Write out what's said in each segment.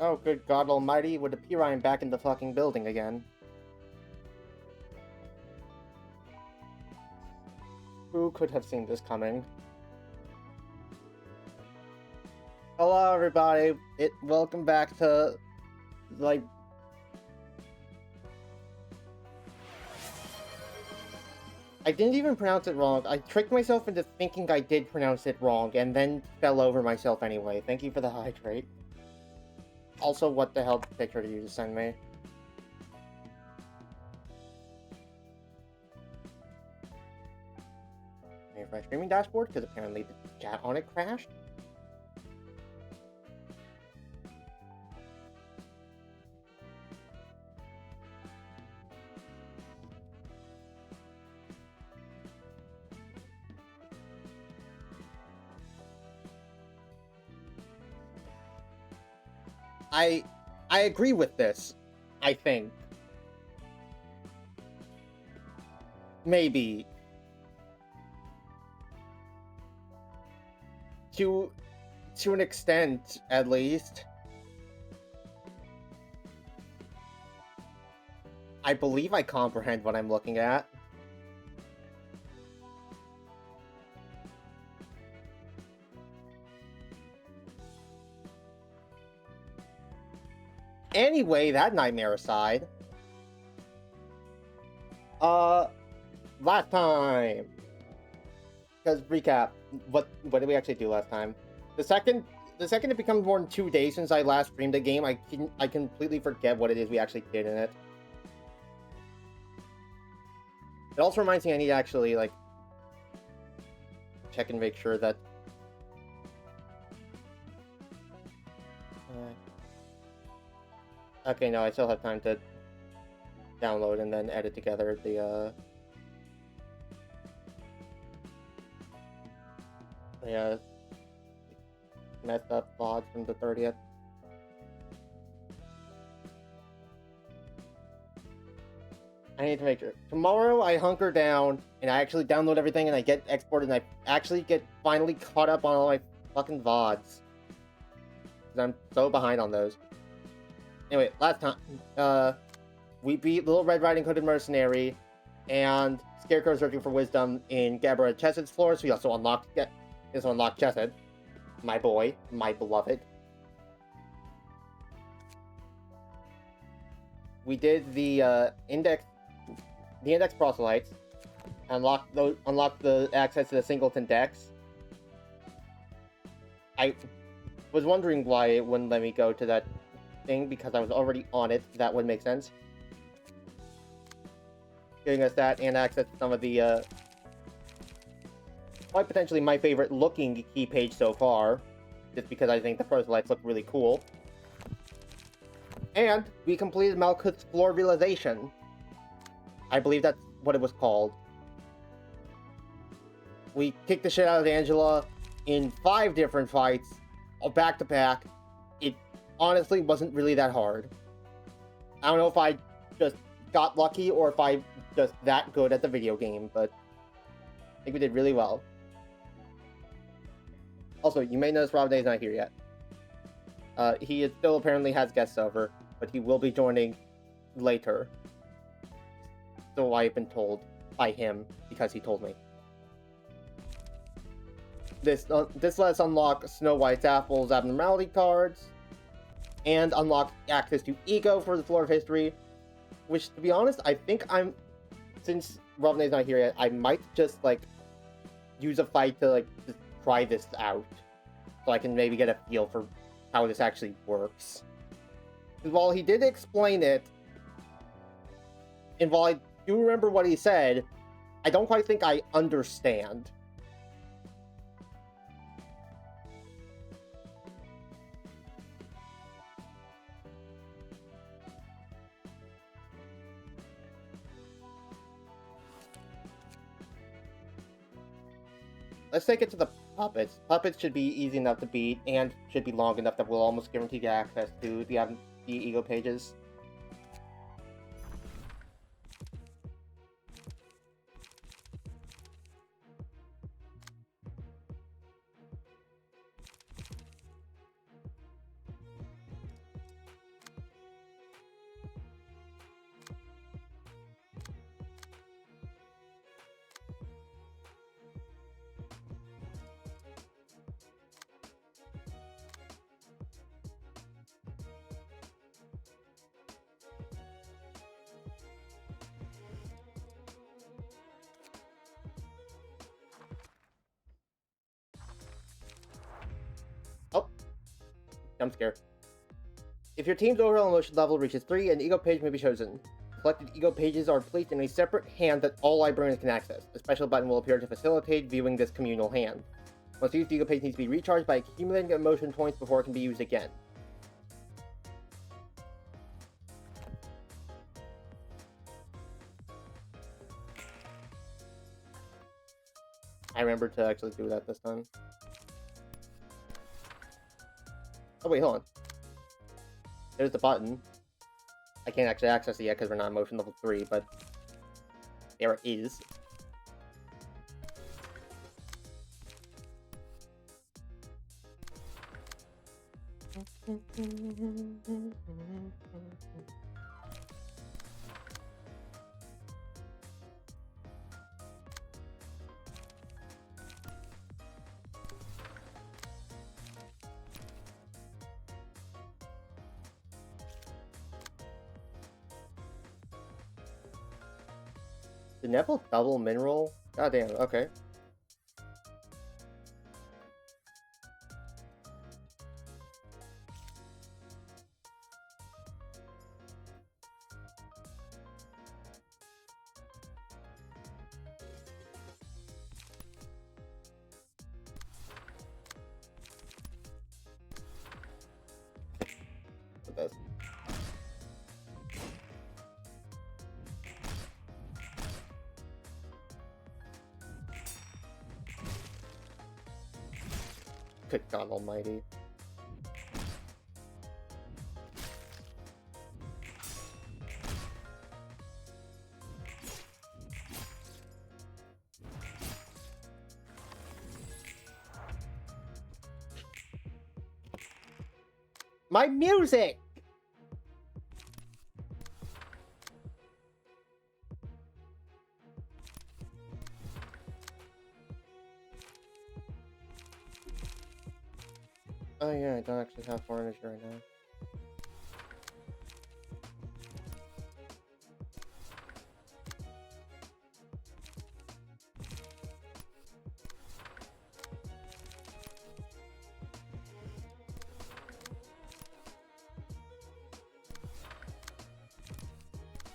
Oh, good God Almighty, would appear I am back in the fucking building again. Who could have seen this coming? Hello, everybody. Welcome back to, like... I didn't even pronounce it wrong. I tricked myself into thinking I did pronounce it wrong, and then fell over myself anyway. Thank you for the hydrate. Also, what the hell picture did you just send me? My streaming dashboard? Because apparently the chat on it crashed? I agree with this, I think. Maybe. To an extent, at least. I believe I comprehend what I'm looking at. Anyway, that nightmare aside. Last time. Because recap, what did we actually do last time? The second it becomes more than 2 days since I last streamed a game, I completely forget what it is we actually did in it. It also reminds me I need to actually, like, check and make sure that... Okay, no, I still have time to download and then edit together the messed up VODs from the 30th. I need to make sure. Tomorrow I hunker down and I actually download everything and I get exported and I actually get finally caught up on all my fucking VODs. Because I'm so behind on those. Anyway, last time, we beat Little Red Riding Hooded Mercenary and Scarecrow Searching for Wisdom in Gabrielle Chessed's floors. We also unlocked Chesed, my boy, my beloved. We did the index proselytes, unlocked the access to the Singleton decks. I was wondering why it wouldn't let me go to that thing because I was already on it. That would make sense. Giving us that and access to some of the quite potentially my favorite looking key page so far, just because I think the proselytes look really cool. And we completed Malkuth's Floor Realization. I believe that's what it was called. We kicked the shit out of Angela in 5 different fights, back to back. It honestly wasn't really that hard. I don't know if I just got lucky or if I'm just that good at the video game, but I think we did really well. Also, you may notice Rob Day's not here yet. He still apparently has guests over, but he will be joining later. So I've been told by him, because he told me. This lets us unlock Snow White's Apple's Abnormality cards, and unlock access to Ego for the Floor of History, which, to be honest, I think since Robinet's not here yet, I might just, like, use a fight to, like, just try this out, so I can maybe get a feel for how this actually works. Because while he did explain it, and while I do remember what he said, I don't quite think I understand. Let's take it to the puppets. Puppets should be easy enough to beat, and should be long enough that we'll almost guarantee get access to the Ego pages. Jump scare. If your team's overall emotion level reaches 3, an ego page may be chosen. Selected ego pages are placed in a separate hand that all librarians can access. A special button will appear to facilitate viewing this communal hand. Once used, the ego page needs to be recharged by accumulating emotion points before it can be used again. I remember to actually do that this time. Oh wait, hold on. There's the button. I can't actually access it yet because we're not emotion level 3, but there it is. Did Neville double mineral? God damn, okay. With this. Good God almighty. My music! Oh yeah, I don't actually have 4 energy right now.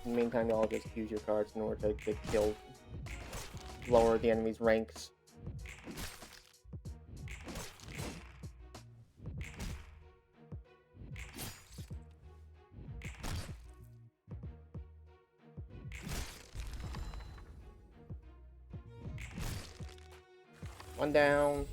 In the meantime, y'all just use your cards in order to get killed. Lower the enemy's ranks. One down.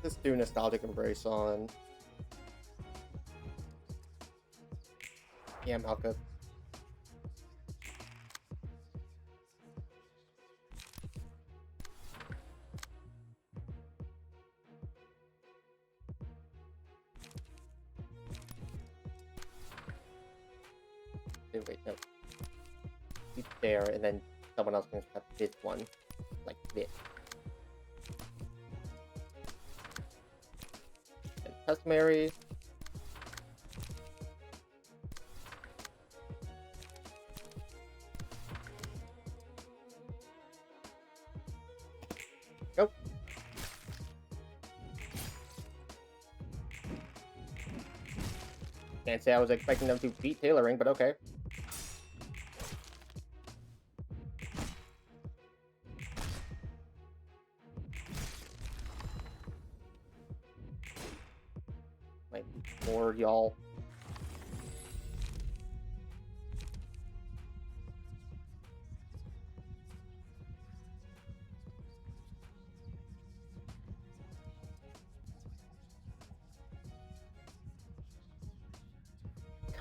Just do Nostalgic Embrace on. Yeah, Malka. Wait, no. He's there, and then someone else can have this one. Like this. And customary. Go. Can't say I was expecting them to beat tailoring, but okay. My lord, y'all.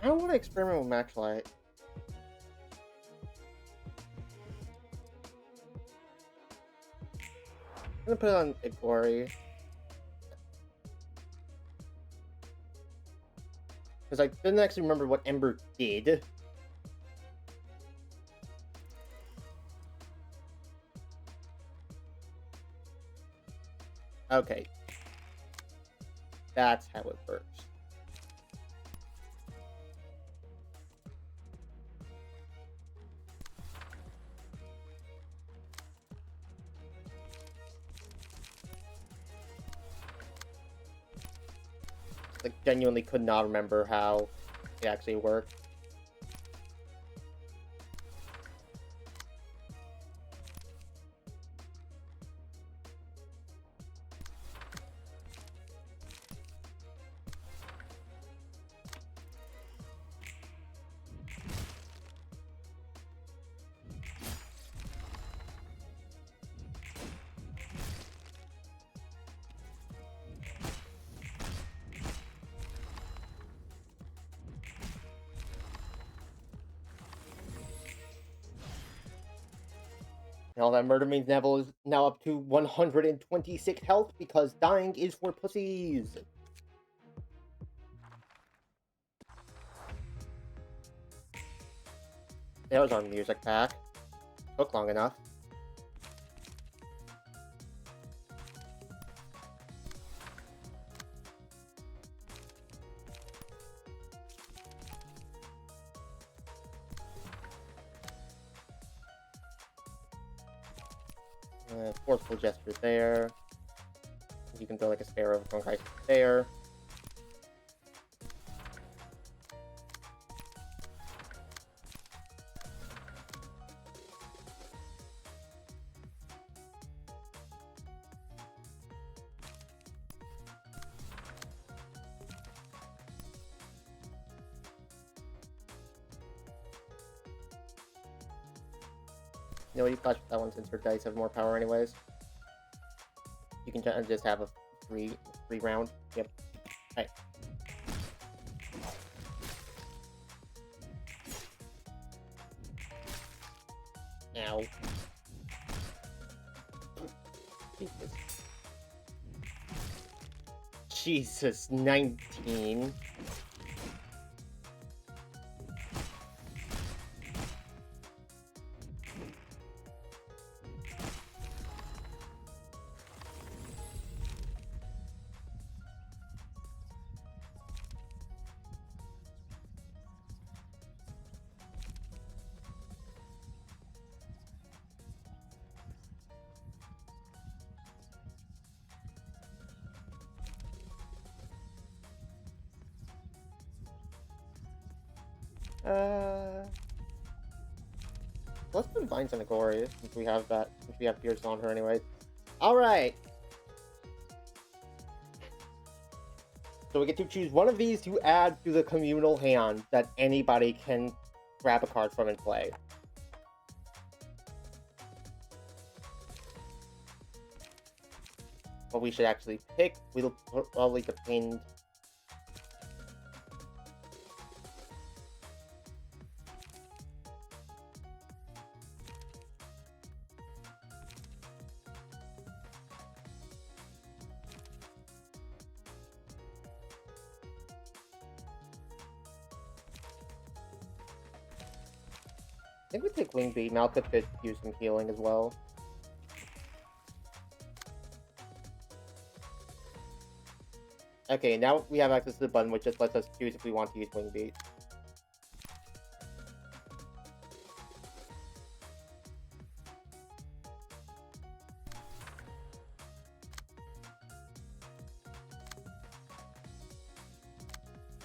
I don't want to experiment with Max Light. I'm gonna put it on Igori. Because I didn't actually remember what Ember did. Okay. That's how it works. Like, genuinely could not remember how it actually worked. And all that murder means Neville is now up to 126 health because dying is for pussies. There's our music pack. Took long enough. Forceful gesture there. You can throw like a spare of Gonkai there. You know, you flash with that one since your dice have more power anyways. You can just have a free round. Yep. Alright. Ow. Jesus, 19. Let's combine Senagori since we have that. Since we have Pierce on her, anyways. All right. So we get to choose one of these to add to the communal hand that anybody can grab a card from and play. What we should actually pick, we'll probably depend. I think we take Wing Beat. Malka could use some healing as well. Okay, now we have access to the button, which just lets us choose if we want to use Wing Beat.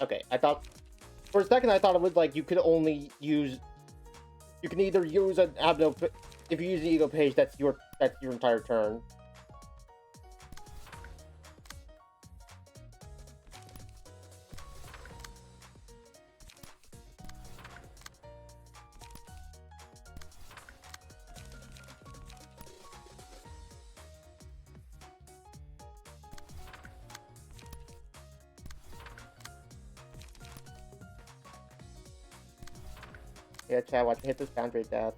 Okay, I thought... For a second, I thought it was like you could only use... You can either use an Abno... If you use an Ego Page, that's your entire turn. Yeah, Chad, watch me hit this boundary death.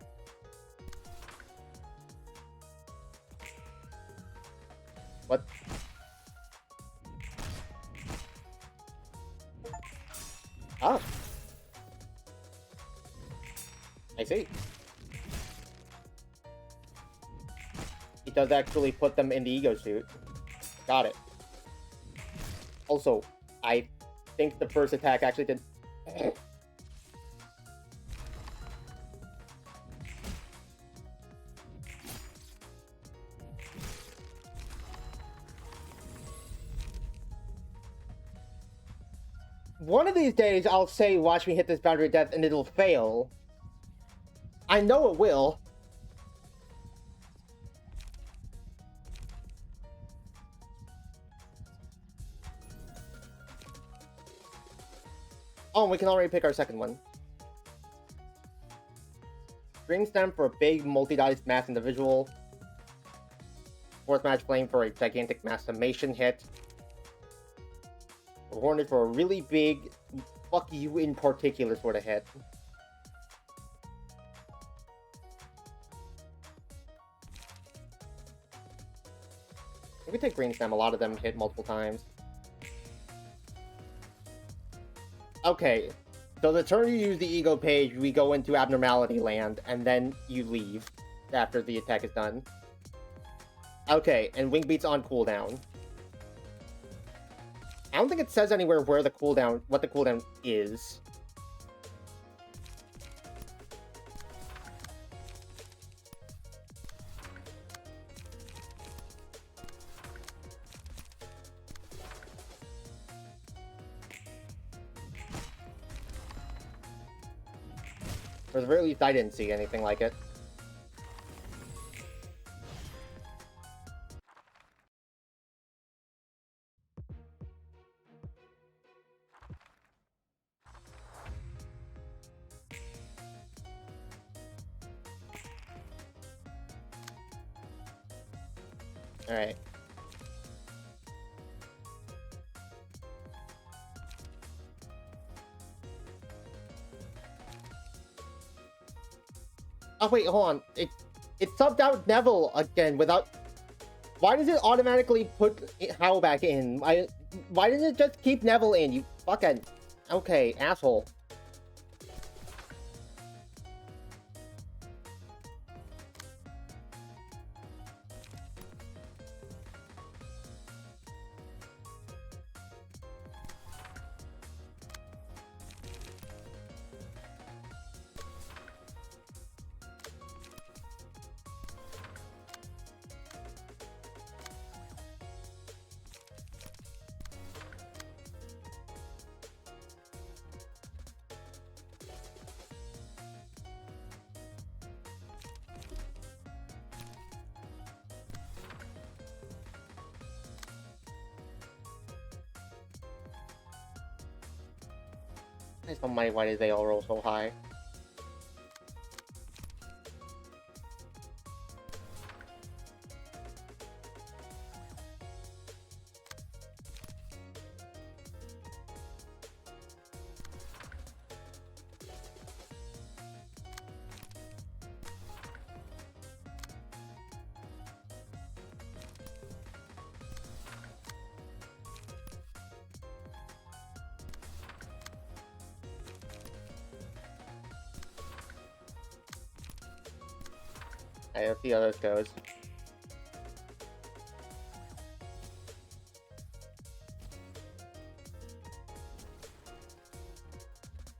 What? Ah. I see. It does actually put them in the Ego suit. Got it. Also, I think the first attack actually did... One of these days, I'll say, watch me hit this boundary of death, and it'll fail. I know it will. Oh, and we can already pick our second one. Green Stem for a big multi-dice mass individual. Fourth Match Flame for a gigantic mass summation hit. Hornet for a really big, fuck you in particular sort of hit. We can take Green Stem, a lot of them hit multiple times. Okay, so the turn you use the Ego page, we go into Abnormality Land, and then you leave after the attack is done. Okay, and Wing Beat's on cooldown. I don't think it says anywhere where the cooldown, what the cooldown is. Or at the very least, I didn't see anything like it. Alright. Oh wait, hold on. It subbed out Neville again without... Why does it automatically put Howl back in? Why doesn't it just keep Neville in, you fucking... Okay, asshole. I just don't mind why did they all roll so high. Alright, let's see how this goes.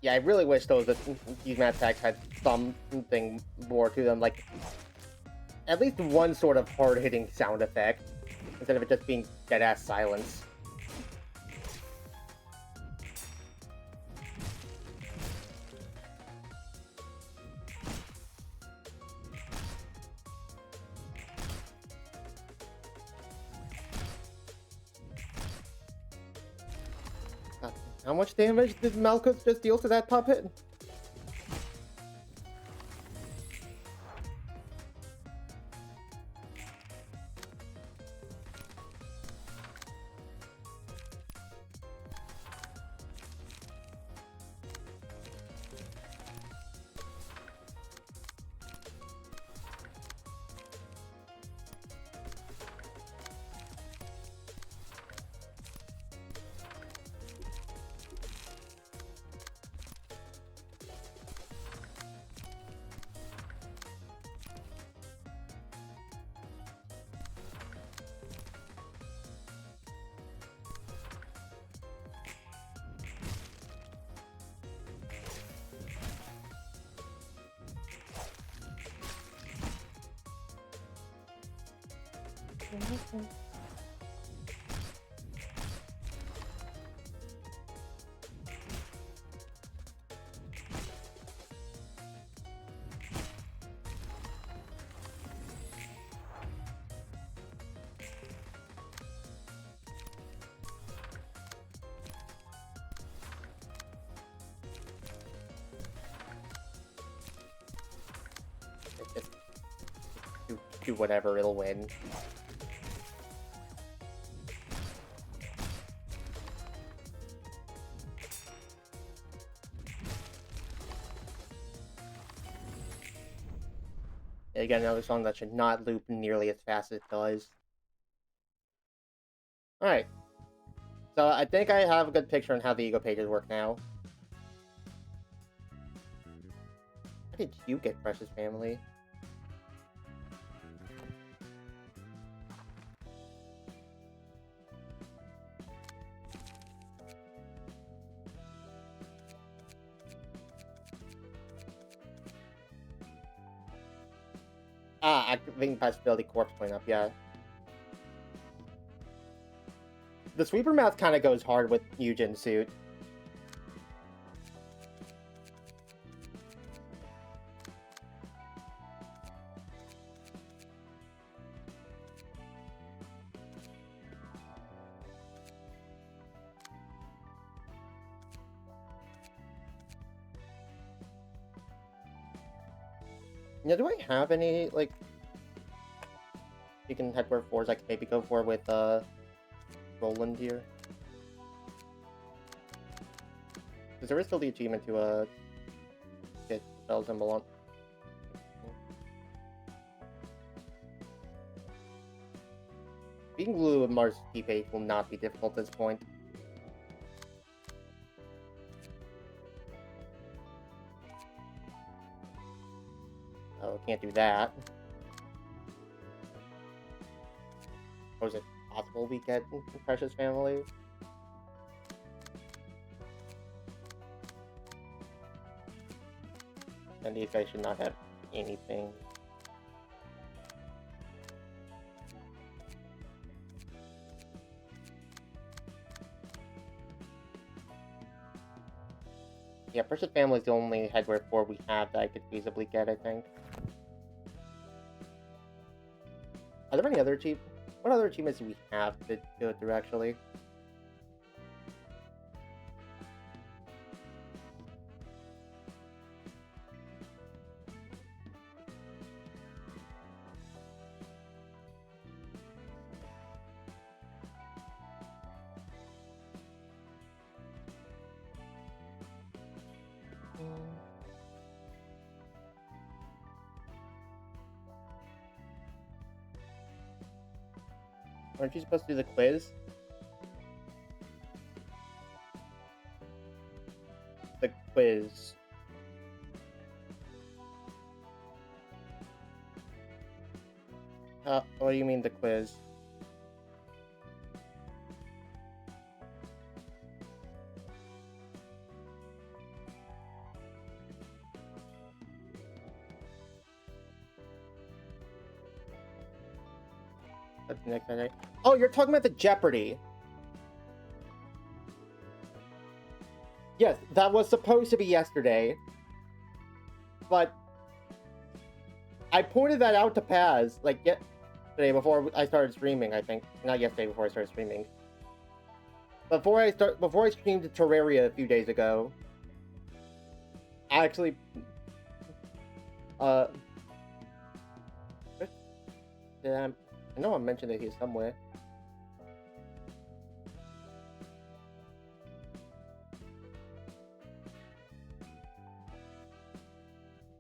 Yeah, I really wish these map attacks had something more to them, like at least one sort of hard-hitting sound effect, instead of it just being dead-ass silence. How much damage did Malkuth just deal to that puppet? Do whatever, it'll win. Again, another song that should not loop nearly as fast as it does. Alright. So I think I have a good picture on how the ego pages work now. How did you get Precious Family? Ah, activating possibility corpse point up, yeah. The sweeper mouth kind of goes hard with Eugen's suit. Yeah, do I have any, like, you can headwear 4s I could maybe go for with, Roland here? Because there is still the achievement to, get spell symbol on. Being Blue of Mars T-Page will not be difficult at this point. Oh, can't do that. Or is it possible we get Precious Family? And these guys should not have anything. Yeah, Precious Family is the only headwear 4 we have that I could feasibly get, I think. Are there any other what other achievements do we have to go through, actually? Aren't you supposed to do the quiz? The quiz. What do you mean the quiz? That's the next Saturday. Oh, you're talking about the Jeopardy. Yes, that was supposed to be yesterday. But I pointed that out to Paz, like, yesterday before I started streaming, I think. Not yesterday, before I started streaming. Before I streamed Terraria a few days ago, I actually, I know I mentioned it here somewhere.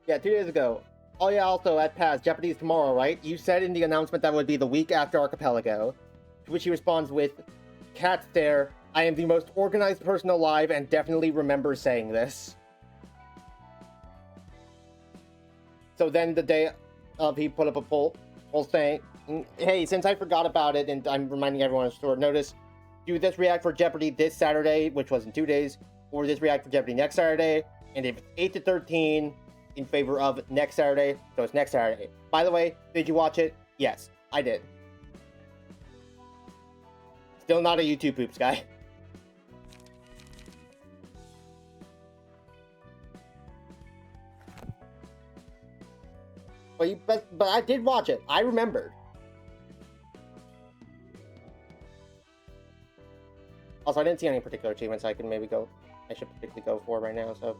Yeah, 2 days ago. Oh yeah, also at Paz, Jeopardy's tomorrow, right? You said in the announcement that would be the week after Archipelago. To which he responds with, "Cat stare, I am the most organized person alive and definitely remember saying this." So then the day of, he put up a poll saying, "Hey, since I forgot about it and I'm reminding everyone on short notice, do this react for Jeopardy this Saturday," which was in 2 days, or this react for Jeopardy next Saturday, and if it's 8 to 13, in favor of next Saturday, so it's next Saturday. By the way, did you watch it? Yes, I did. Still not a YouTube poops guy. But I did watch it. I remembered. Also, I didn't see any particular achievements I should particularly go for right now, so.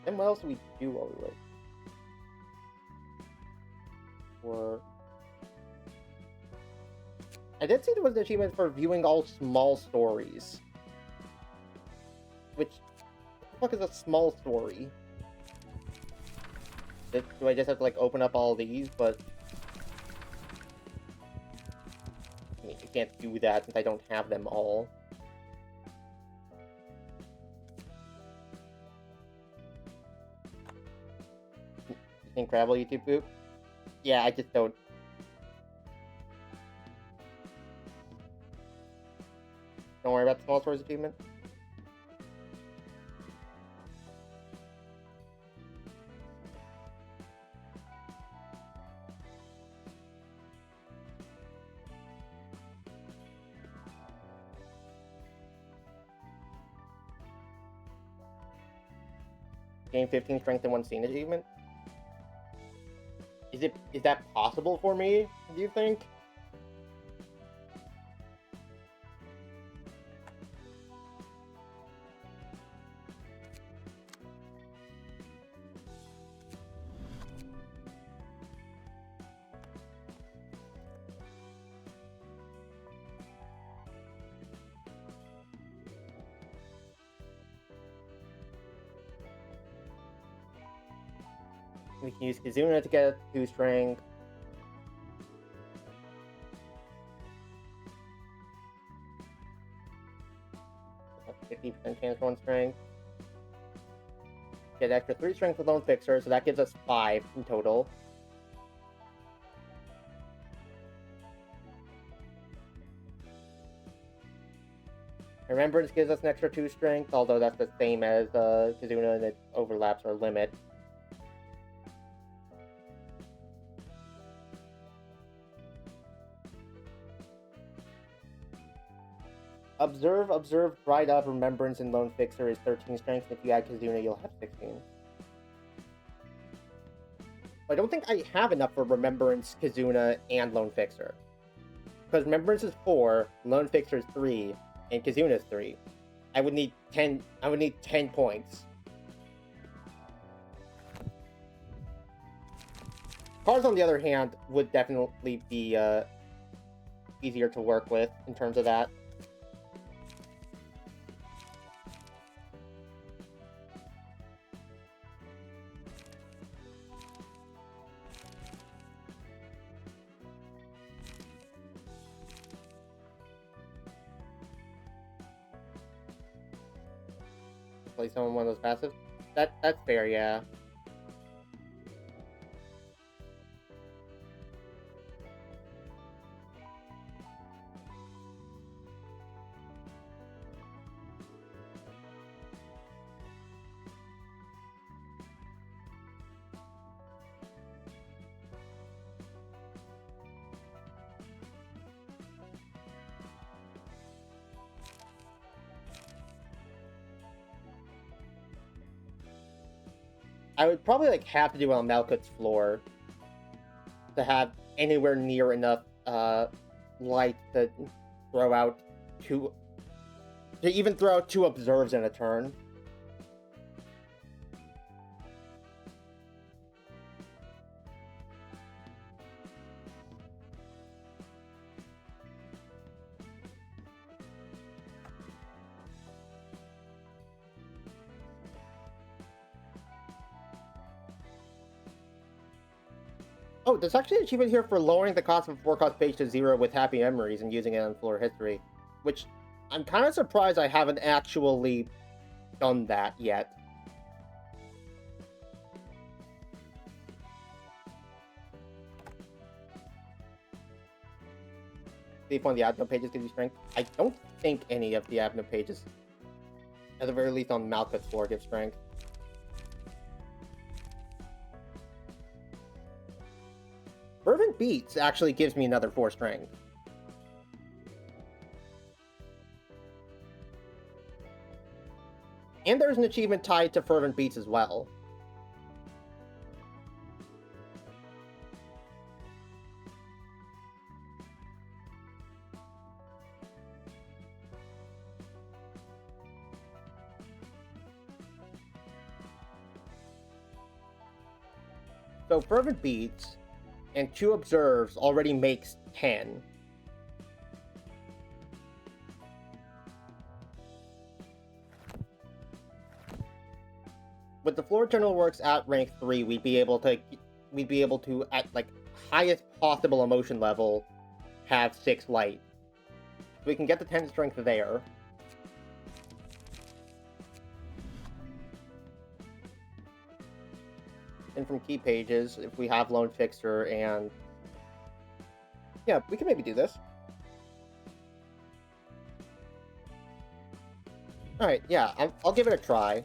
Then what else do we do while we wait? I did see there was an achievement for viewing all small stories. Which, what the fuck is a small story? Do I just have to, like, open up all these? But I mean, you can't do that since I don't have them all. Incredible YouTube poop? Yeah, I just don't. Don't worry about the small stories achievement. Gain 15 strength in one scene achievement. Is that possible for me, do you think? We can use Kizuna to get 2 strength. Have 50% chance for 1 strength. Get extra 3 strength with Lone Fixer, so that gives us 5 in total. Remembrance gives us an extra 2 strength, although that's the same as Kizuna and it overlaps our limit. Observe, Dried Up, Remembrance, and Lone Fixer is 13 strength. If you add Kizuna, you'll have 16. I don't think I have enough for Remembrance, Kizuna, and Lone Fixer. Because Remembrance is 4, Lone Fixer is 3, and Kizuna is 3. I would need 10 points. Cars, on the other hand, would definitely be easier to work with in terms of that. Play someone one of those passives. That's fair, yeah. I would probably have to do it on Malkuth's floor to have anywhere near enough light to throw out to even throw out 2 observes in a turn. Oh, there's actually an achievement here for lowering the cost of a 4-cost page to 0 with Happy Memories and using it on floor history, which I'm kind of surprised I haven't actually done that yet. See if one of the Abno pages gives you strength. I don't think any of the Abno pages, at the very least on Malkuth's floor, give strength. Fervent Beats actually gives me another 4 strength. And there's an achievement tied to Fervent Beats as well. So Fervent Beats and 2 Observes already makes 10. With the Floor General Works at rank 3, we'd be able to at like highest possible emotion level have 6 light. So we can get the 10 strength there. And from key pages, if we have Lone Fixer and... Yeah, we can maybe do this. Alright, yeah, I'll give it a try.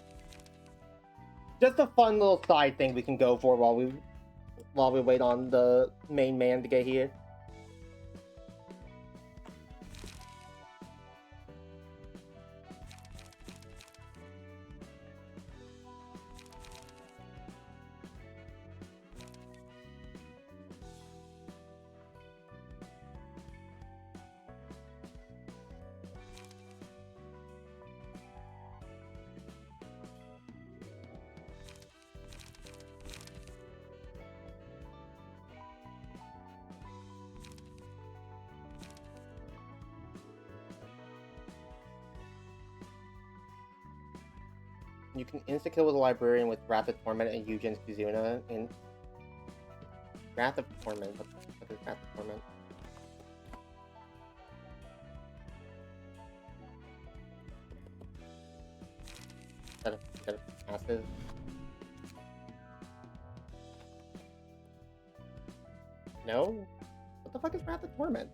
Just a fun little side thing we can go for while we wait on the main man to get here. You can insta-kill with a Librarian with Wrath of Torment and Eugen's Kizuna in... Wrath of Torment? What is Wrath of Torment? Is that a passive? No? What the fuck is Wrath of Torment?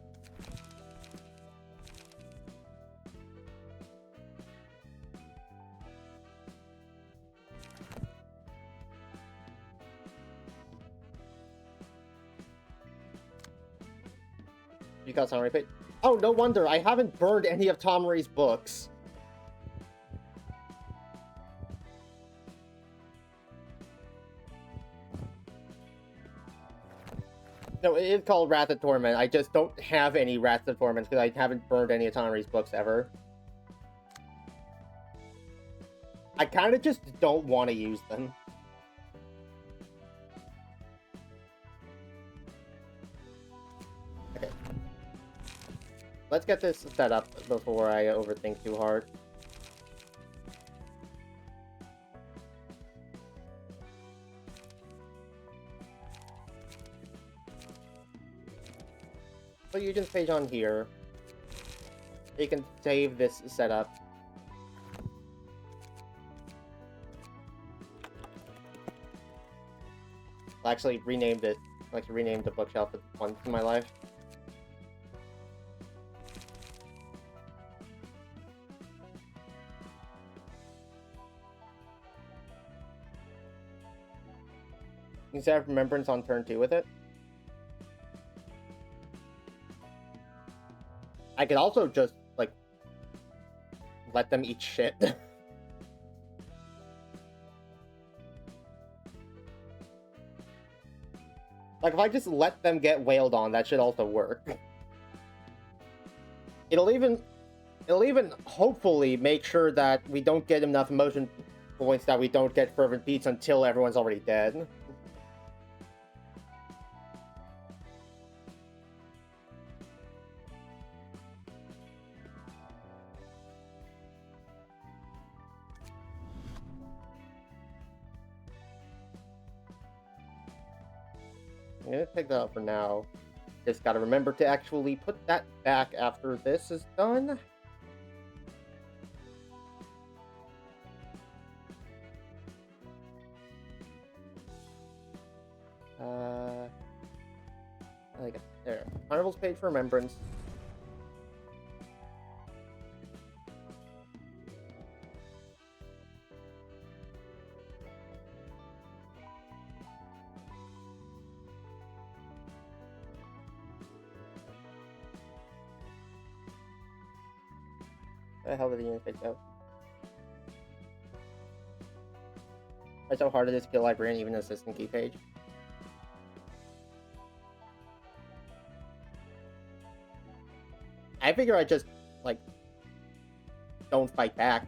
You got Summary Page? Oh, no wonder. I haven't burned any of Tomari's books. No, it is called Wrath of Torment. I just don't have any Wrath of Torment because I haven't burned any of Tomari's books ever. I kind of just don't want to use them. Okay. Let's get this set up before I overthink too hard. Put Eugen's page on here. You can save this setup. I'll actually rename this. I like to rename the bookshelf once in my life. You can set Remembrance on turn 2 with it. I could also just, like, let them eat shit. Like, if I just let them get wailed on, that should also work. It'll even hopefully make sure that we don't get enough emotion points that we don't get Fervent Beats until everyone's already dead. I'm gonna take that out for now. Just gotta remember to actually put that back after this is done. I got there. Carnival's page for Remembrance. What the hell did he even fix out? That's how hard it is to kill librarian, even an assistant key page. I figure I just, like, don't fight back.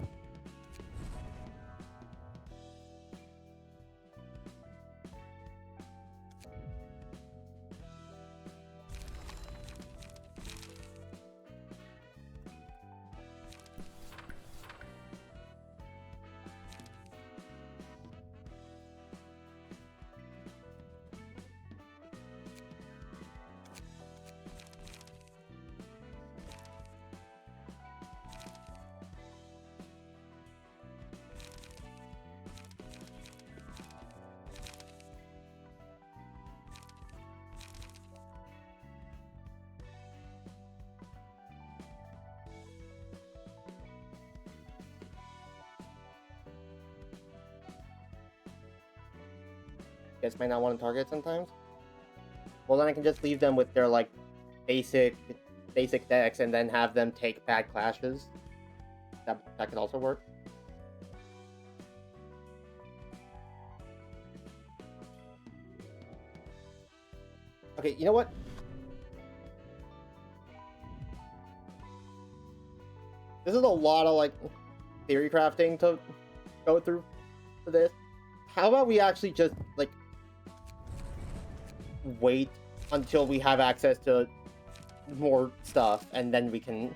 Guess might not want to target sometimes. Well, then I can just leave them with their, like, basic decks and then have them take bad clashes. That could also work. Okay, you know what? This is a lot of, like, theory crafting to go through for this. How about we actually just, like, wait until we have access to more stuff, and then we can...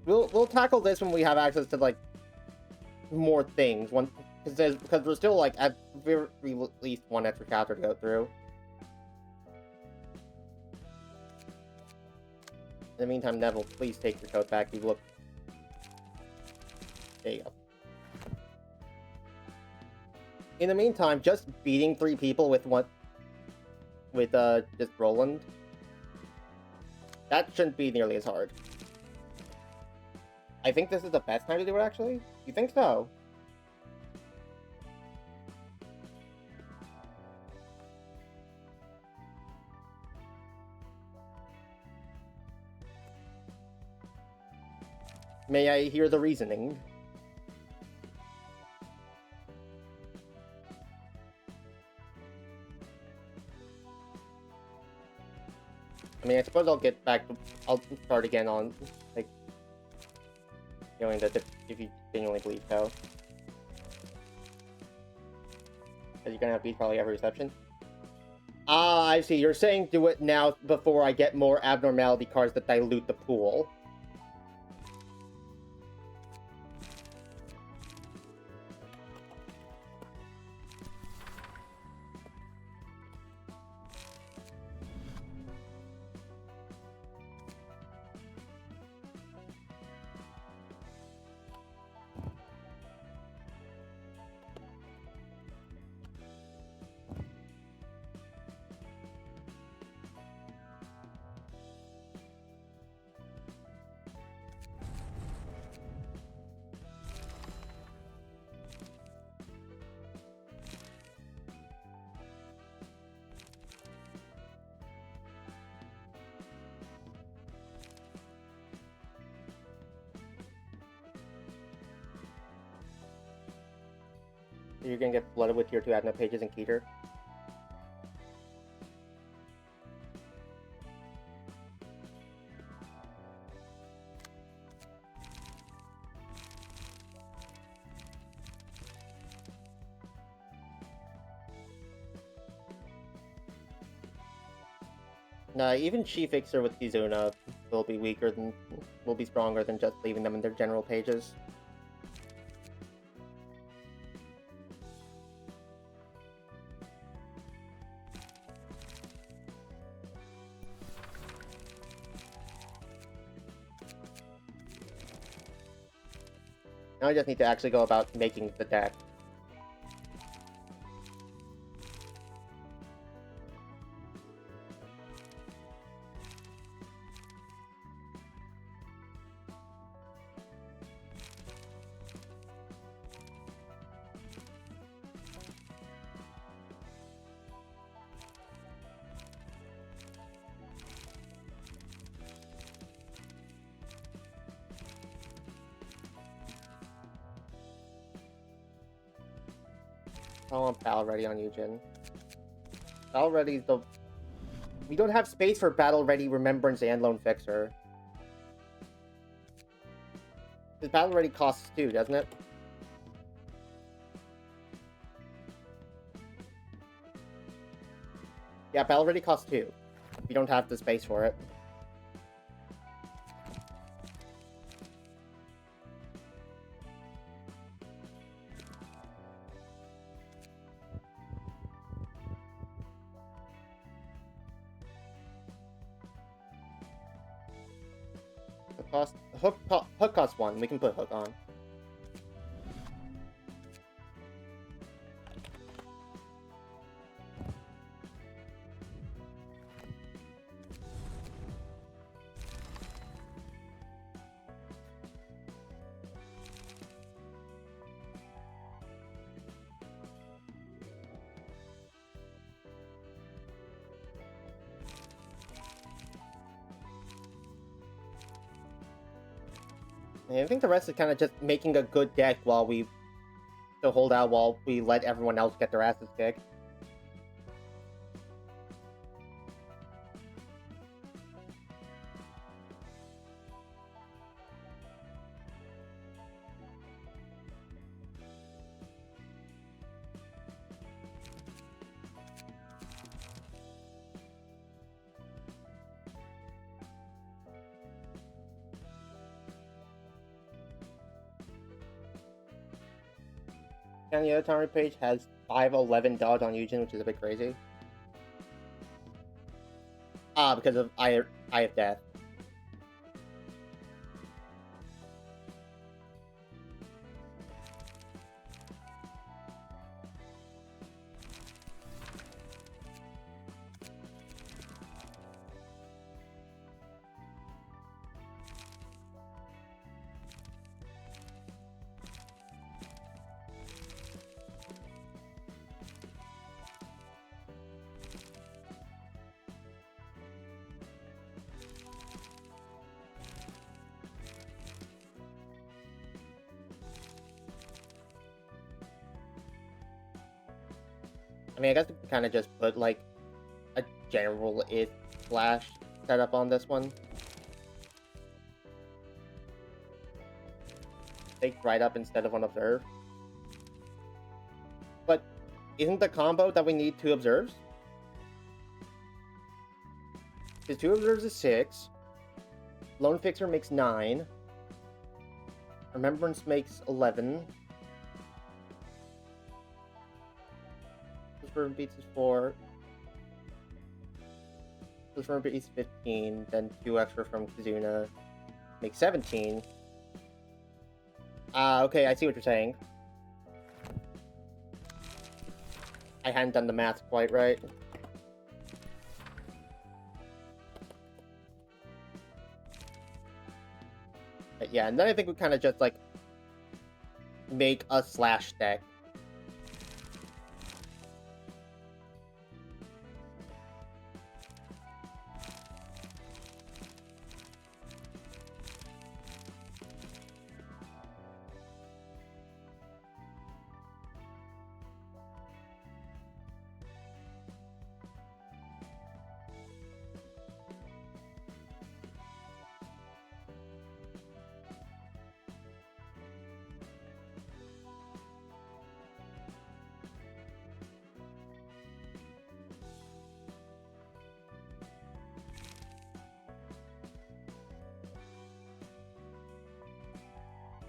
We'll tackle this when we have access to, like, more things. Because we're still, like, at very least one extra chapter to go through. In the meantime, Neville, please take your coat back. You look... There you go. In the meantime, just beating 3 people with just Roland, that shouldn't be nearly as hard. I think this is the best time to do it, actually? You think so? May I hear the reasoning? I mean, I suppose I'll start again on, like, doing that if you genuinely believe so. Because you're gonna beat probably every reception. Ah, I see. You're saying do it now before I get more abnormality cards that dilute the pool. You're gonna get flooded with tier 2 admin pages and Keter. Nah, even She-Fixer with Kizuna will be stronger than just leaving them in their general pages. Now I just need to actually go about making the deck. I want Battle Ready on Eugen. Battle Ready is the... We don't have space for Battle Ready, Remembrance, and Lone Fixer. Because Battle Ready costs 2, doesn't it? Yeah, Battle Ready costs 2. We don't have the space for it. Hook costs 1. We can put Hook on. I think the rest is kind of just making a good deck while we still hold out while we let everyone else get their asses kicked. And the other tournament page has 511 dodge on Eugen, which is a bit crazy. Because of Eye of Death. I mean, I guess we kind of just put, like, a general Flash setup on this one. Take right up instead of on Observe. But isn't the combo that we need 2 Observes? Because 2 Observes is 6. Lone Fixer makes 9. Remembrance makes 11. Fervent Beats is 4. Fervent Beats 15. Then 2 extra from Kizuna makes 17. Okay, I see what you're saying. I hadn't done the math quite right. But yeah, and then I think we kind of just, like, make a Slash deck.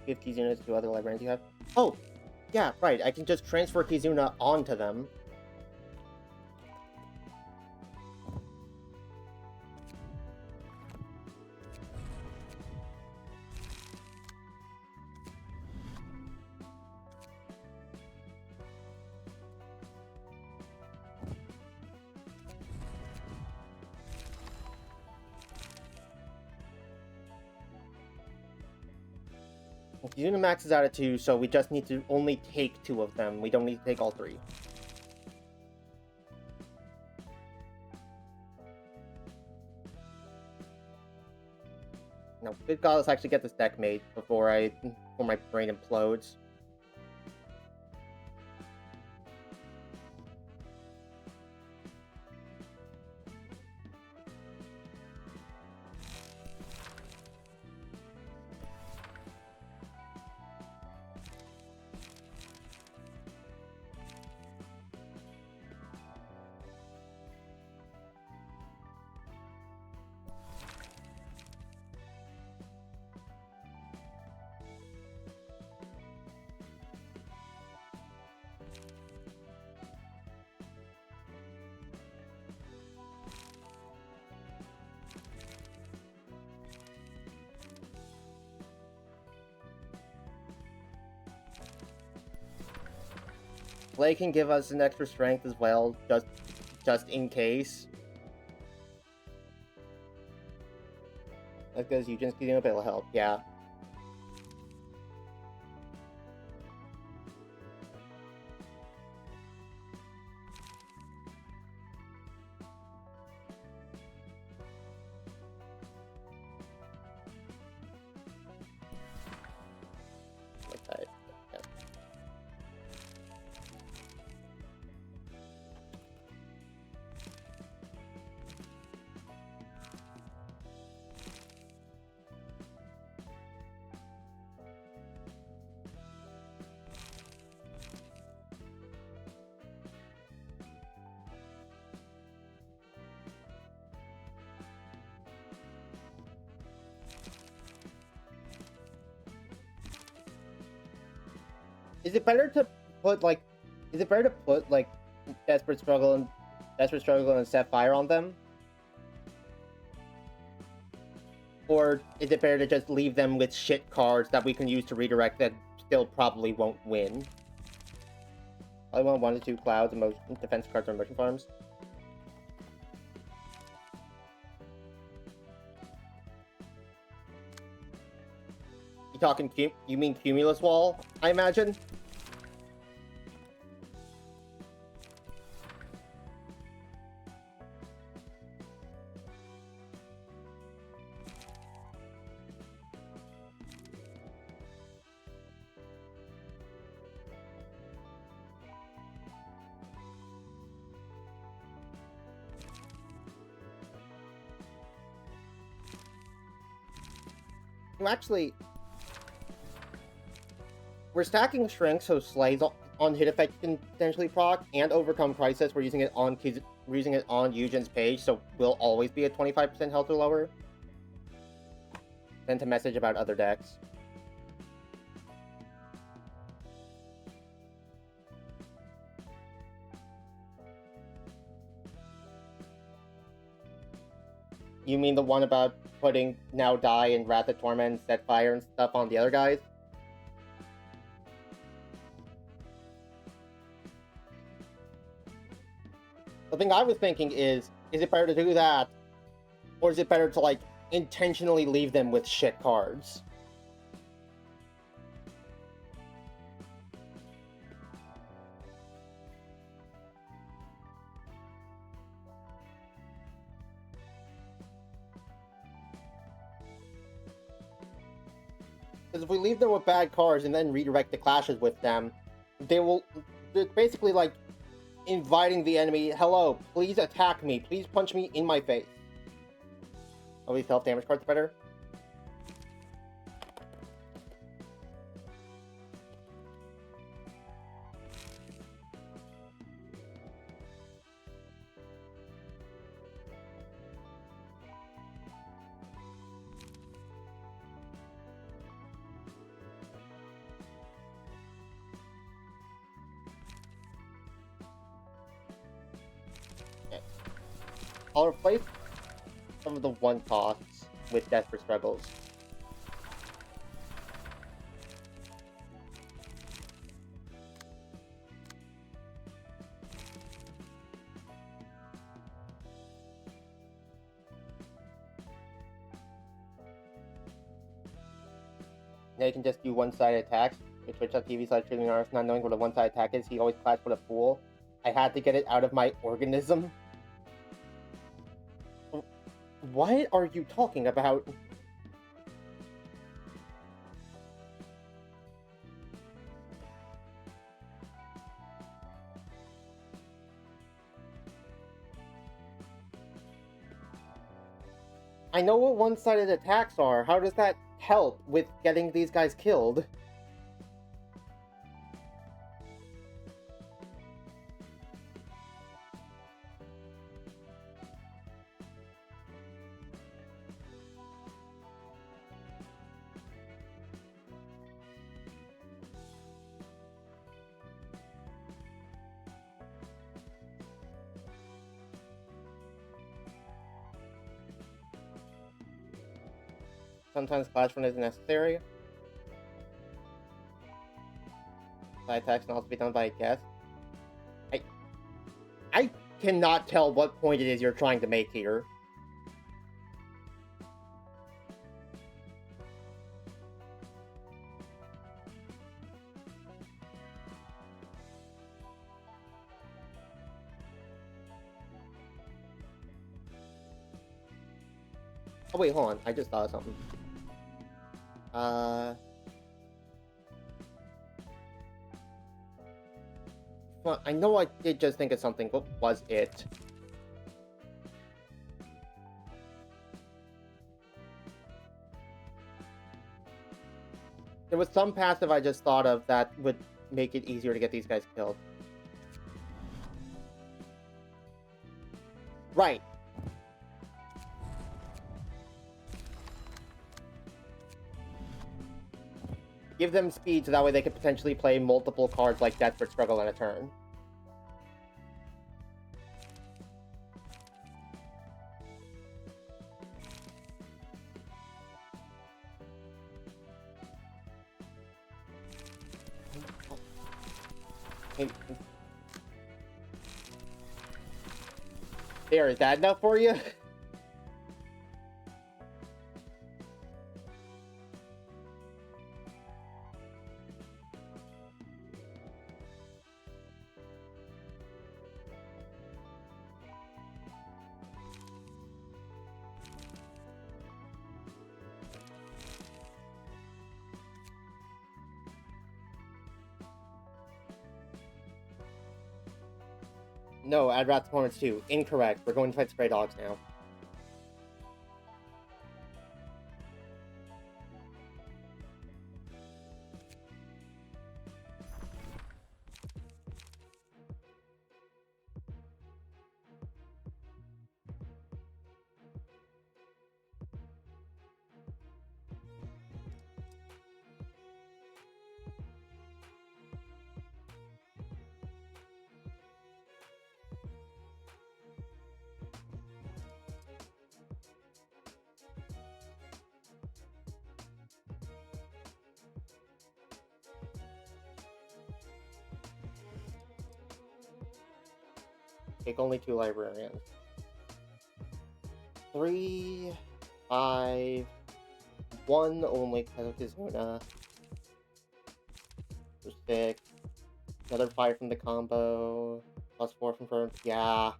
Give Kizuna to other librarians you have. Oh, yeah, right. I can just transfer Kizuna onto them. Kizuna maxes out at 2, so we just need to only take 2 of them. We don't need to take all 3. No, good God, let's actually get this deck made before my brain implodes. Slay can give us an extra strength as well, just in case. That's because Eugen's getting a bit of help, yeah. Okay. Yeah. Is it better to put like Desperate Struggle and Set Fire on them? Or is it better to just leave them with shit cards that we can use to redirect that still probably won't win? I want 1 to 2 clouds, emotion, defense cards, or emotion farms. You mean Cumulus Wall, I imagine? Actually, we're stacking Shrink, so Slays on hit effect can potentially proc, and Overcome Crisis. We're using it on Eugen's page, so we'll always be at 25% health or lower. Send a message about other decks. You mean the one about putting Now Die and Wrath of Torment, Set Fire, and stuff on the other guys? The thing I was thinking is it better to do that? Or is it better to, like, intentionally leave them with shit cards? Because if we leave them with bad cards and then redirect the clashes with them, they're basically like inviting the enemy, hello, please attack me, please punch me in my face. Are these self-damage cards better? I'll replace some of the one costs with Desperate Struggles. Now you can just do one-sided attacks with twitch.tv/streaming not knowing what a one-sided attack is. He always clashed with a fool. I had to get it out of my organism. What are you talking about? I know what one-sided attacks are. How does that help with getting these guys killed? Sometimes Clash Run is necessary. Side attacks can also be done by a guest. cannot tell what point it is you're trying to make here. Oh wait, hold on. I just thought of something. Well, I know I did just think of something. What was it? There was some passive I just thought of that would make it easier to get these guys killed. Right. Give them speed so that way they could potentially play multiple cards like Desperate Struggle in a turn. Hey. There, is that enough for you? No, add Rat's Performance 2. Incorrect. We're going to fight Stray Dogs now. Take only 2 librarians. 3, 5, 1 only Kazuna. 6. Another 5 from the combo. Plus 4 from Fern. Yeah.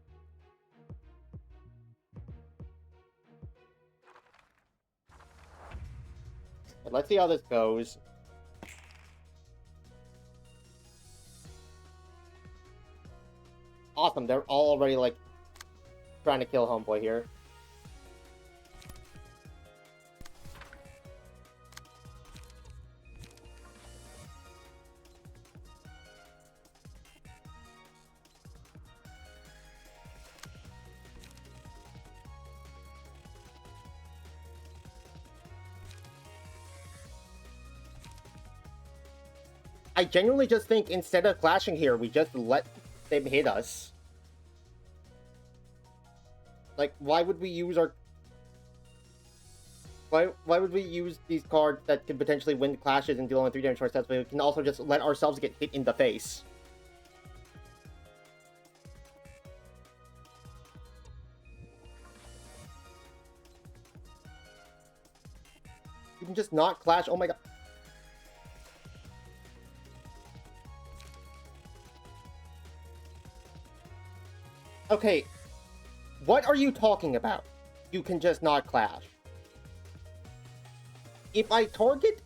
And let's see how this goes. Awesome, they're all already, like, trying to kill Homeboy here. I genuinely just think instead of clashing here, we just let them hit us. Like, why would we use our... Why would we use these cards that could potentially win clashes and deal only 3 damage to ourselves, but we can also just let ourselves get hit in the face? You can just not clash. Oh my god. Okay. What are you talking about? You can just not clash. If I target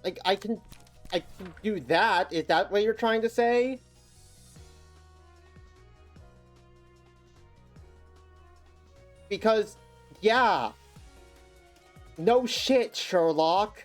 like, I can do that. Is that what you're trying to say? Because, yeah. No shit, Sherlock.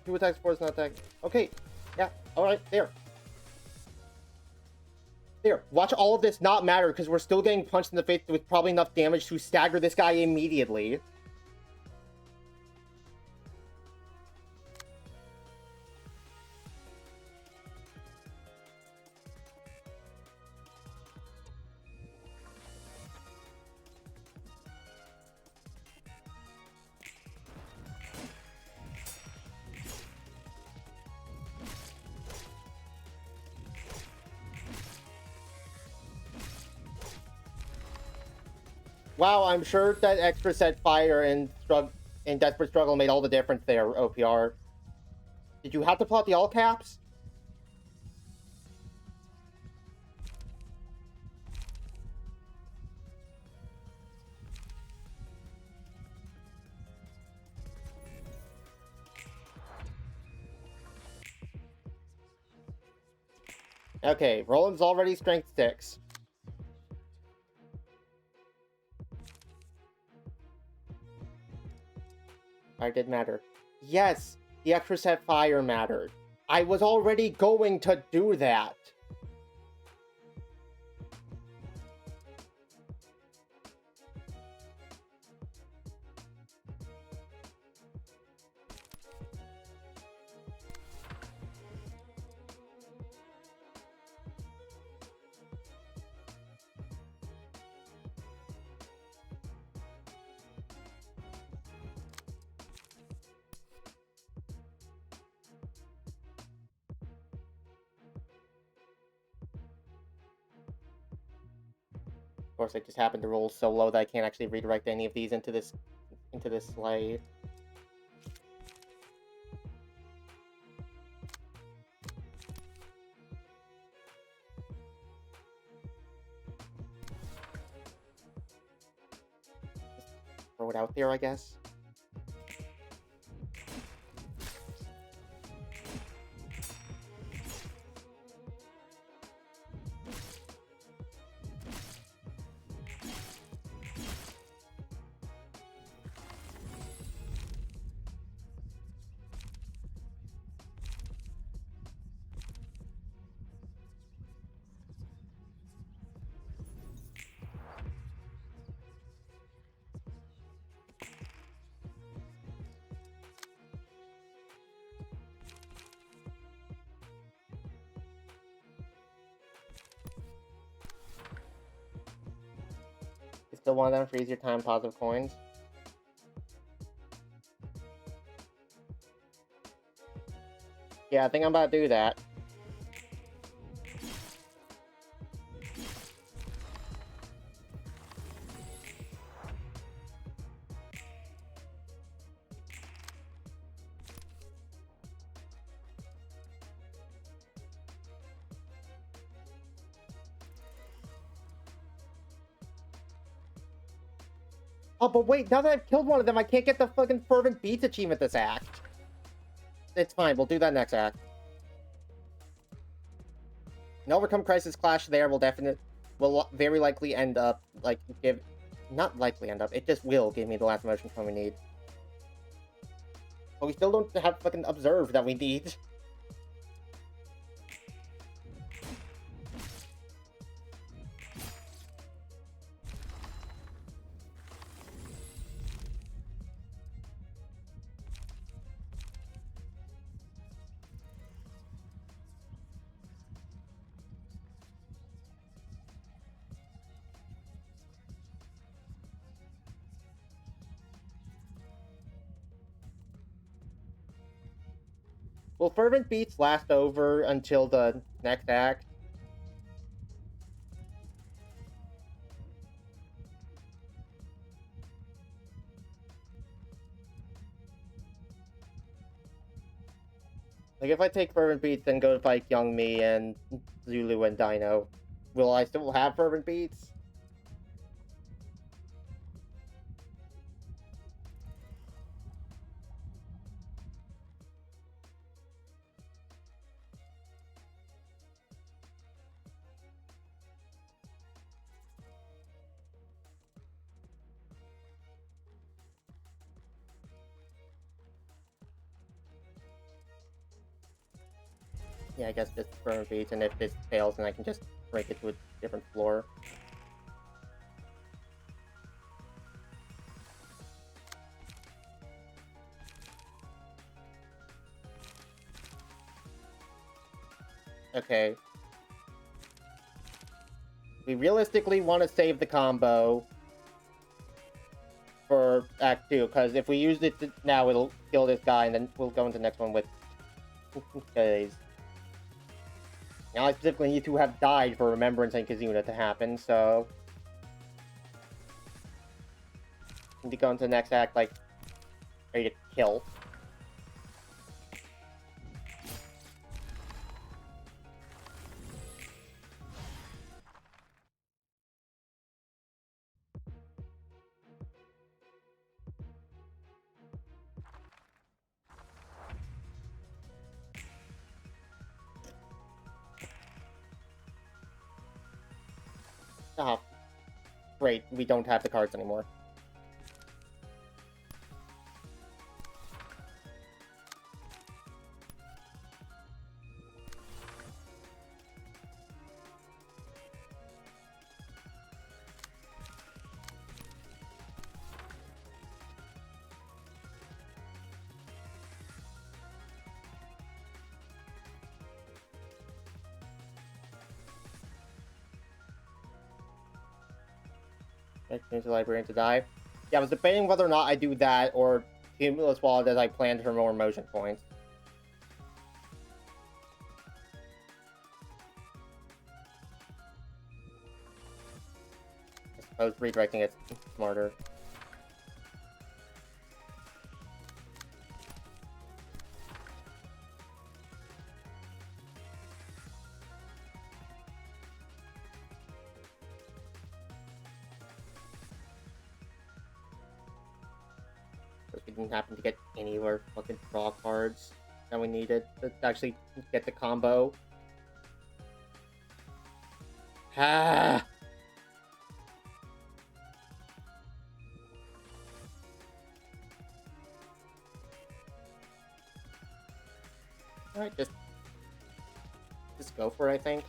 Do attack sports, not attack. Okay, yeah, alright, there. There, watch all of this not matter because we're still getting punched in the face with probably enough damage to stagger this guy immediately. Wow, I'm sure that extra set fire and Desperate Struggle made all the difference there, OPR. Did you have to plot the all caps? Okay, Roland's already strength 6. Fire did matter. Yes, the extra set fire mattered. I was already going to do that. Of course, I just happened to roll so low that I can't actually redirect any of these into this slide. Just throw it out there, I guess. You still want them for easier time positive coins? Yeah, I think I'm about to do that. Oh, but wait, now that I've killed one of them, I can't get the fucking Fervent Beats achievement this act. It's fine, we'll do that next act. An Overcome Crisis Clash there will very likely end up, like, not likely end up, it just will give me the last motion point we need. But we still don't have fucking Observe that we need. Will Fervent Beats last over until the next act? Like, if I take Fervent Beats, then go to fight Young Mi and Zulu and Dino, will I still have Fervent Beats? Yeah, I guess just Fervent Beats, and if this fails, then I can just break it to a different floor. Okay. We realistically want to save the combo for Act 2, because if we use it now, it'll kill this guy, and then we'll go into the next one with phase. Now I specifically need to have died for Remembrance and Kizuna to happen, so... Need to go into the next act, like, ready to kill. Ah, great, we don't have the cards anymore. Change the librarian to die. Yeah, I was debating whether or not I do that or Cumulus Wallet as I planned for more emotion points. I suppose redirecting it's smarter. We didn't happen to get any of our fucking draw cards that we needed to actually get the combo. Ah! Alright, just go for it, I think.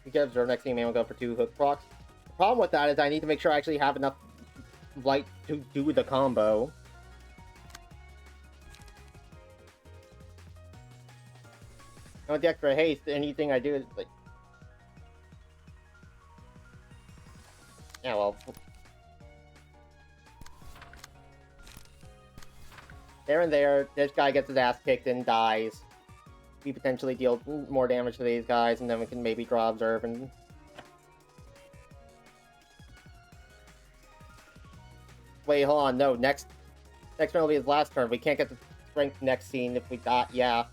We get our next team and we'll go for 2 hook procs. The problem with that is I need to make sure I actually have enough light to do the combo. And with the extra haste, anything I do is like... Yeah, well... There and there, this guy gets his ass kicked and dies. We potentially deal more damage to these guys, and then we can maybe draw Observe and... Wait, hold on, no, next turn will be his last turn. We can't get the strength next scene if we got... Yeah.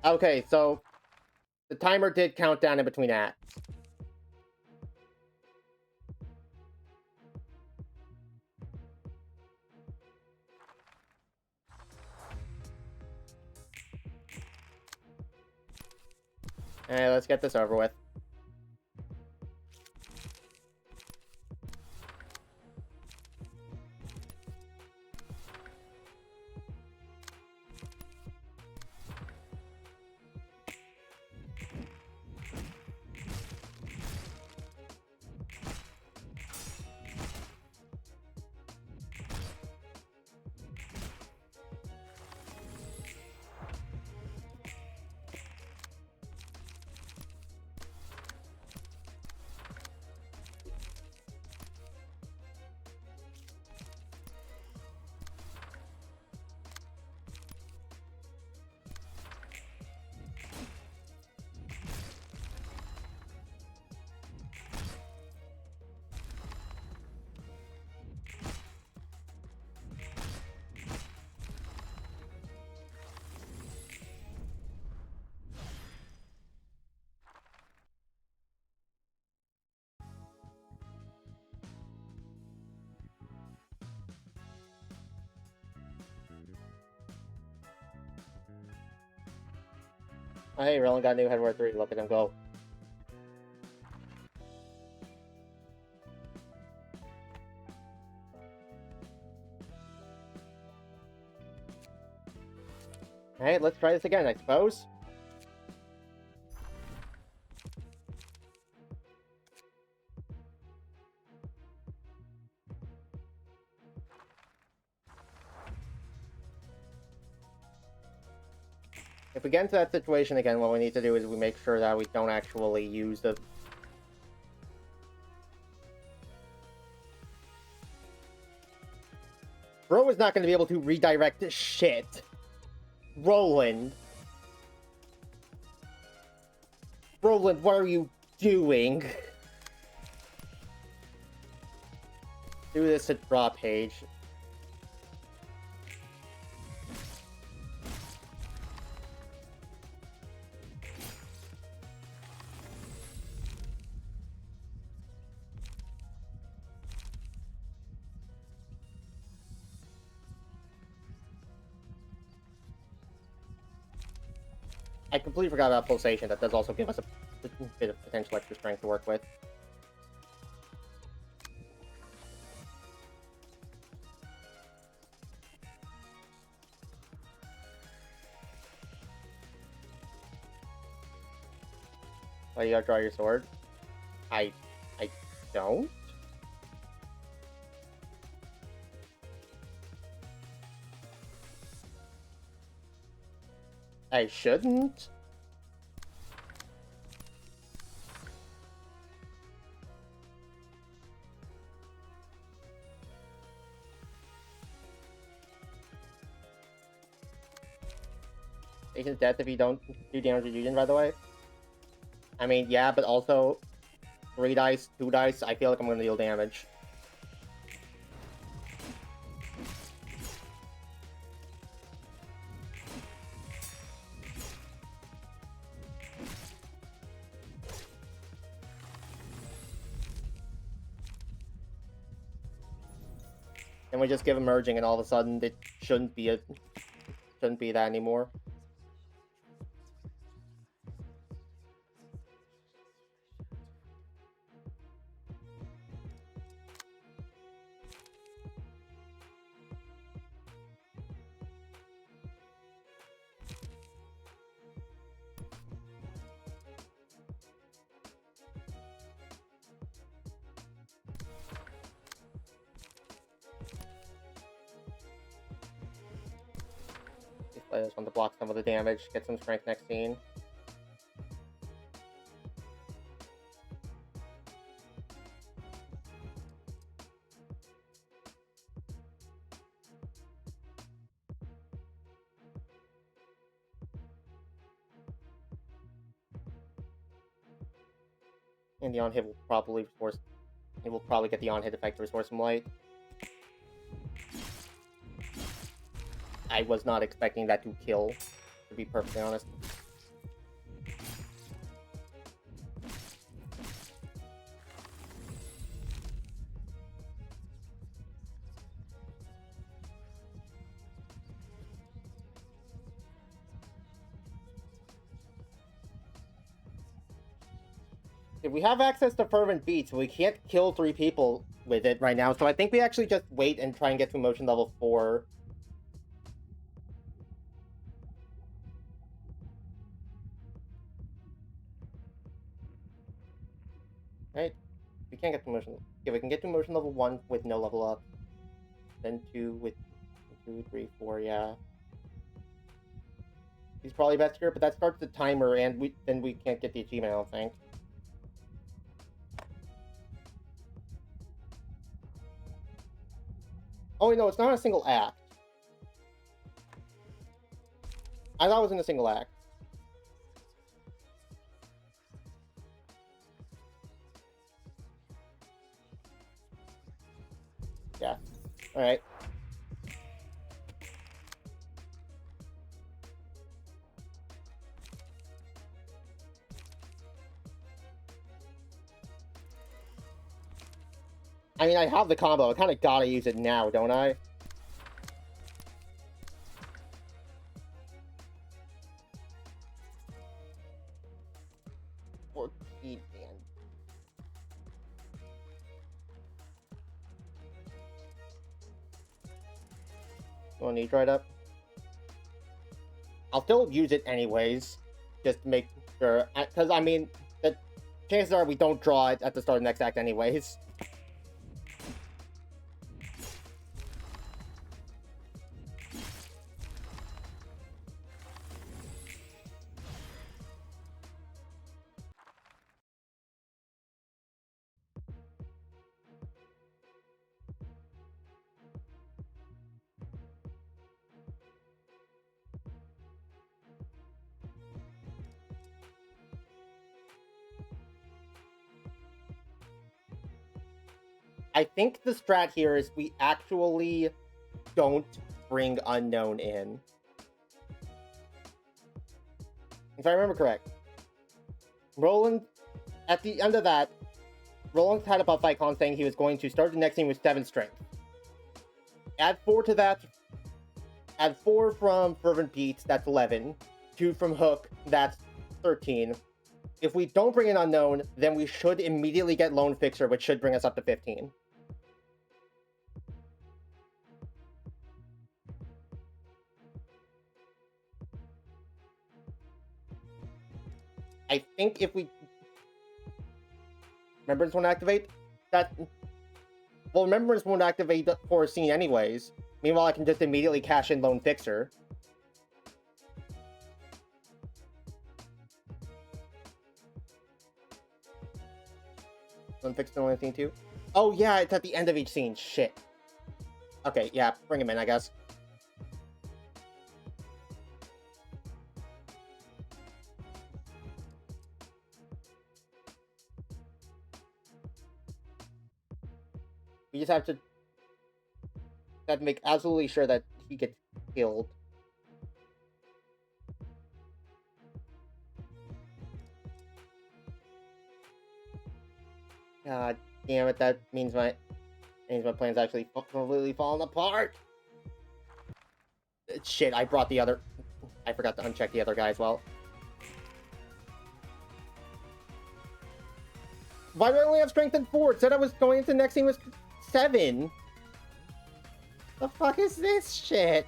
Okay, so... The timer did count down in between acts. Alright, let's get this over with. Oh, hey, Roland got a new Headward 3. Look at him go. Alright, let's try this again, I suppose. If we get into that situation again, what we need to do is we make sure that we don't actually use the... Bro is not going to be able to redirect this shit. Roland. Roland, what are you doing? Do this at draw page. I completely forgot about Pulsation. That does also give us a bit of potential extra strength to work with. Oh, you gotta draw your sword? I don't? I shouldn't? Agent's death if you don't do damage to Jujin, by the way. I mean, yeah, but also 3 dice, 2 dice, I feel like I'm gonna deal damage. And we just give him merging, and all of a sudden it shouldn't be that anymore. I just want to block some of the damage, get some strength next scene. And the on-hit will probably force... It will probably get the on-hit effect to restore some light. I was not expecting that to kill, to be perfectly honest. If we have access to Fervent Beats, we can't kill 3 people with it right now, so I think we actually just wait and try and get to emotion level 4. Right? We can't get to emotion... Yeah, we can get to emotion level 1 with no level up. Then 2 with 2, 3, 4, yeah. He's probably best here, but that starts the timer, and then we can't get the achievement, I don't think. Oh, wait, no, it's not a single act. I thought it was in a single act. Yeah. Alright. I mean, I have the combo. I kind of gotta use it now, don't I? Man. You want to need right up? I'll still use it anyways, just to make sure. Because, I mean, the chances are we don't draw it at the start of the next act anyways. I think the strat here is we actually don't bring Unknown in. If I remember correct. Roland, at the end of that, Roland had a buff icon saying he was going to start the next scene with 7 strength. Add 4 to that. Add 4 from Fervent Beats, that's 11. 2 from Hook, that's 13. If we don't bring in Unknown, then we should immediately get Lone Fixer, which should bring us up to 15. I think if we... Remembrance won't activate? Well, Remembrance won't activate for a scene anyways. Meanwhile, I can just immediately cash in Lone Fixer. Lone Fixer only scene 2? Oh yeah, it's at the end of each scene. Shit. Okay, yeah, bring him in, I guess. We just have to make absolutely sure that he gets killed. God damn it, that means my plan's actually completely falling apart. Shit, I forgot to uncheck the other guy as well. Why do I only have strength at 4? It said I was going into the next scene with 7. The fuck is this shit?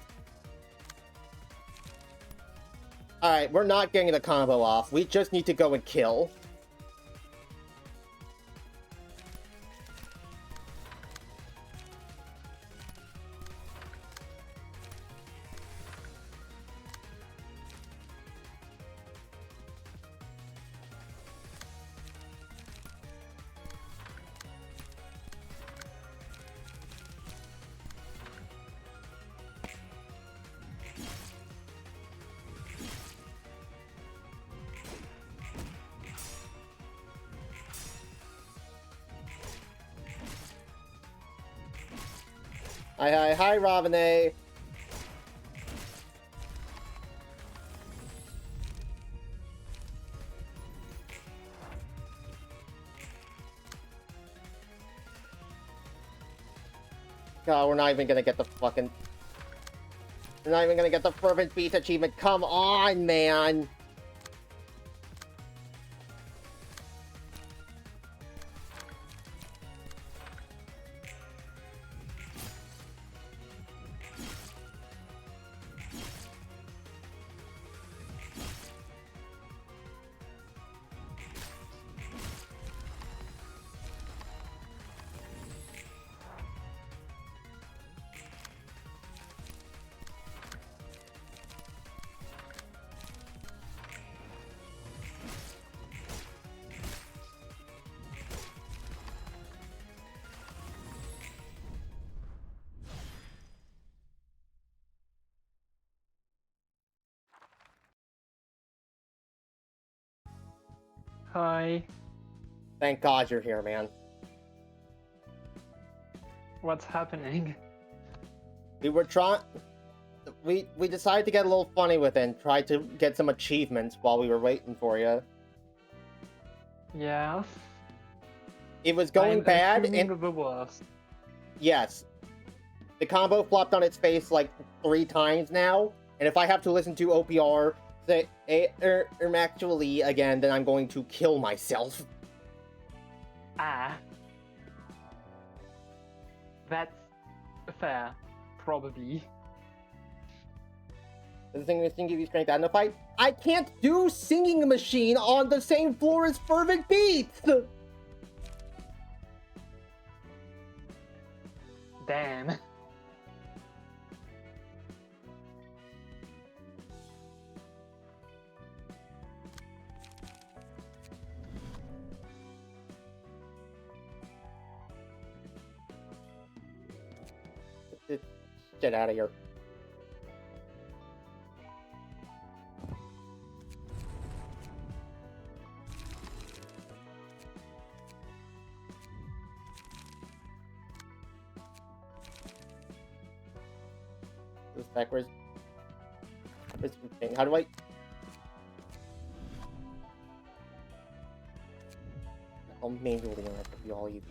Alright, we're not getting the combo off. We just need to go and kill. Hi, Ravine. God, we're not even gonna get the fucking... We're not even gonna get the Fervent Beast achievement. Come on, man! Hi. Thank God you're here, man. What's happening? We were trying... We decided to get a little funny with it and try to get some achievements while we were waiting for you. Yeah. It was going bad and... the worst. Yes. The combo flopped on its face like 3 times now, and if I have to listen to OPR say actually again, then I'm going to kill myself. Ah. That's fair. Probably. The thing is give you strength and a fight. I can't do Singing Machine on the same floor as Fervent Beats! Damn. Get out of here. This backwards. How do I? I'll manually have to be all you.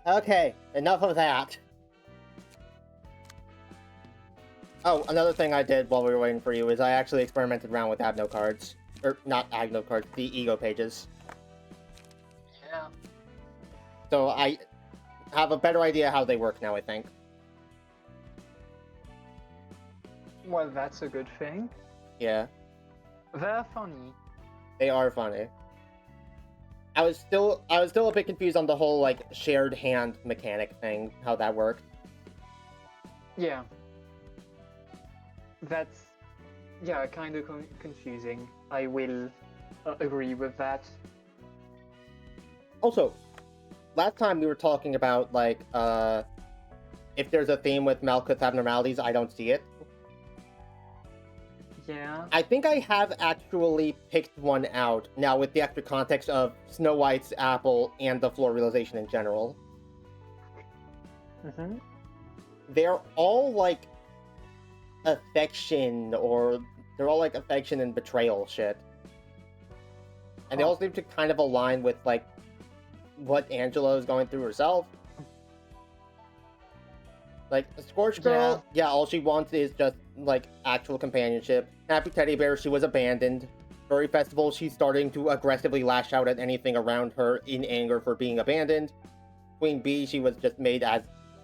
Okay, enough of that. Oh, another thing I did while we were waiting for you is I actually experimented around with Agno cards. Or, not Agno cards, the ego pages. Yeah. So I have a better idea how they work now, I think. Well, that's a good thing. Yeah, They're funny. they are funny. I was still a bit confused on the whole, like, shared hand mechanic thing, how that worked. Yeah. That's, yeah, kind of confusing. I will agree with that. Also, last time we were talking about, like, if there's a theme with Malkuth abnormalities, I don't see it. Yeah. I think I have actually picked one out, now with the extra context of Snow White's apple and the floor realization in general. Mm-hmm. They're all, like, affection, or they're all, like, affection and betrayal shit. And they all seem to kind of align with, like, what Angela is going through herself. Like, Scorch Girl, yeah, all she wants is just, like, actual companionship. Happy Teddy Bear, she was abandoned. Furry Festival, she's starting to aggressively lash out at anything around her in anger for being abandoned. Queen Bee, she was just made as...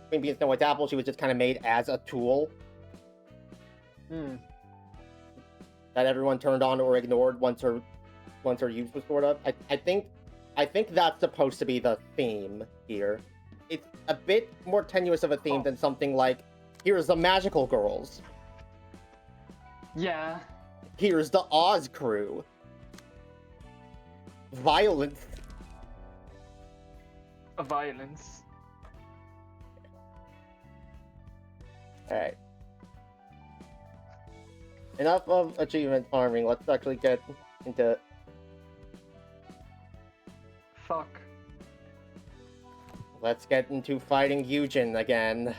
Queen Bee and Snow White's apple, she was just kind of made as a tool that everyone turned on or ignored once her use was sort of. I think that's supposed to be the theme here. It's a bit more tenuous of a theme than something like, here's the Magical Girls. Yeah. Here's the Oz crew. Violence. Violence. Alright. Enough of achievement farming. Let's actually get into... Fuck. Let's get into fighting Eugen again.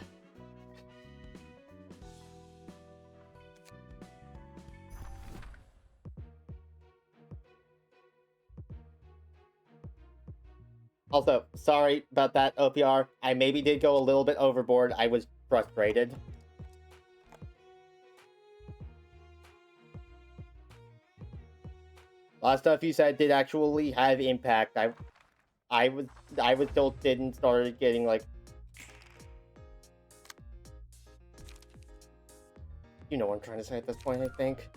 Also, sorry about that, OPR. I maybe did go a little bit overboard. I was frustrated. A lot of stuff you said did actually have impact. I was tilted and started getting, like... You know what I'm trying to say at this point, I think.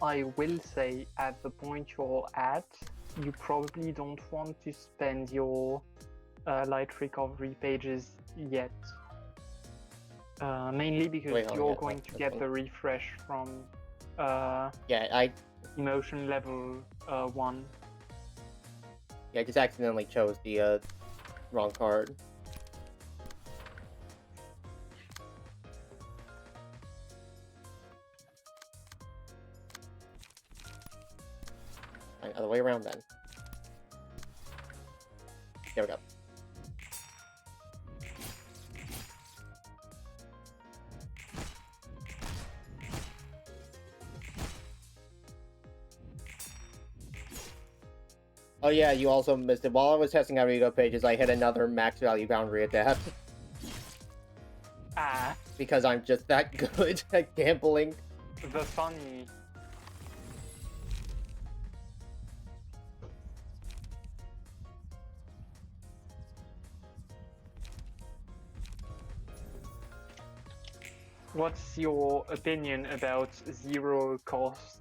I will say, at the point you're at, you probably don't want to spend your light recovery pages yet. Mainly because you're going to get the refresh from emotion level 1. Yeah, I just accidentally chose the wrong card. Fine, other way around then. There we go. Oh yeah, you also missed it. While I was testing out ego pages, I hit another max value boundary at death. Ah, Because I'm just that good at gambling. the funny. What's your opinion about zero cost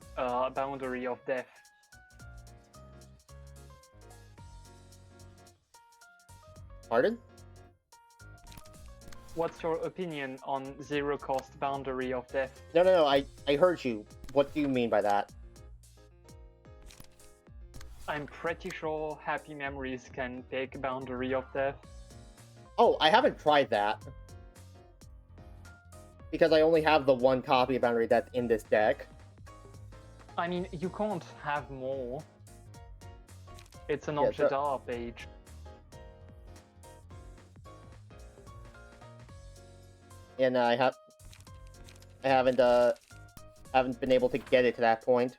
boundary of death? Pardon? What's your opinion on zero cost boundary of death? No, I heard you. What do you mean by that? I'm pretty sure Happy Memories can take boundary of death. Oh, I haven't tried that. Because I only have the one copy of Boundary that's in this deck. I mean, you can't have more. It's an Yeah, object R page. And I haven't been able to get it to that point.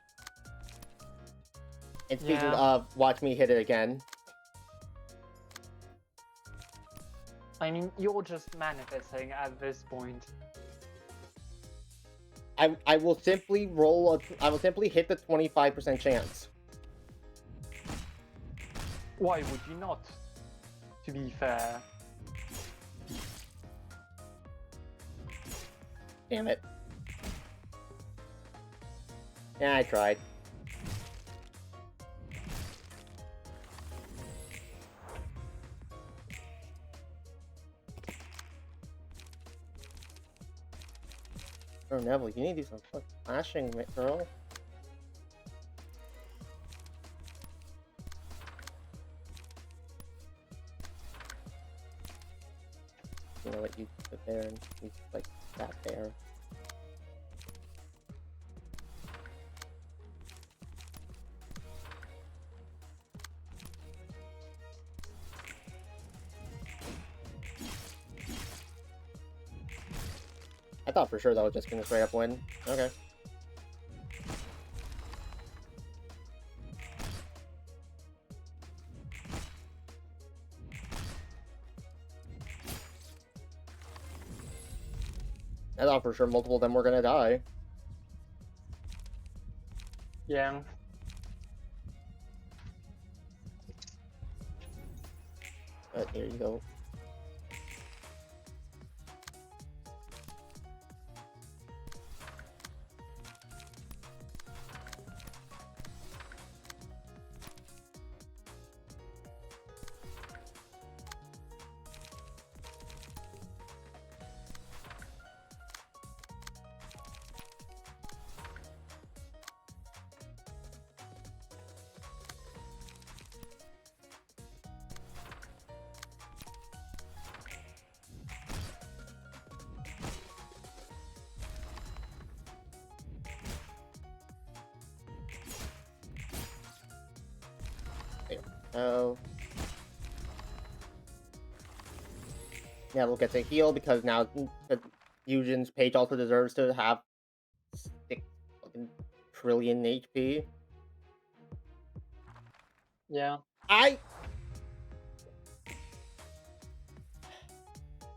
And speaking Yeah. of, watch me hit it again. I mean, you're just manifesting at this point. I will simply roll I will simply hit the 25% chance. Why would you not? To be fair. Damn it. Yeah, I tried. Oh, Neville, you need to do some fucking flashing, girl. You know what, you sit there and you like that there. I thought for sure that was just gonna straight up win. Okay. I thought for sure multiple of them were gonna die. Yeah. But here you go. Oh. Yeah, we'll get to heal because now Fusion's page also deserves to have 6 fucking trillion HP. Yeah.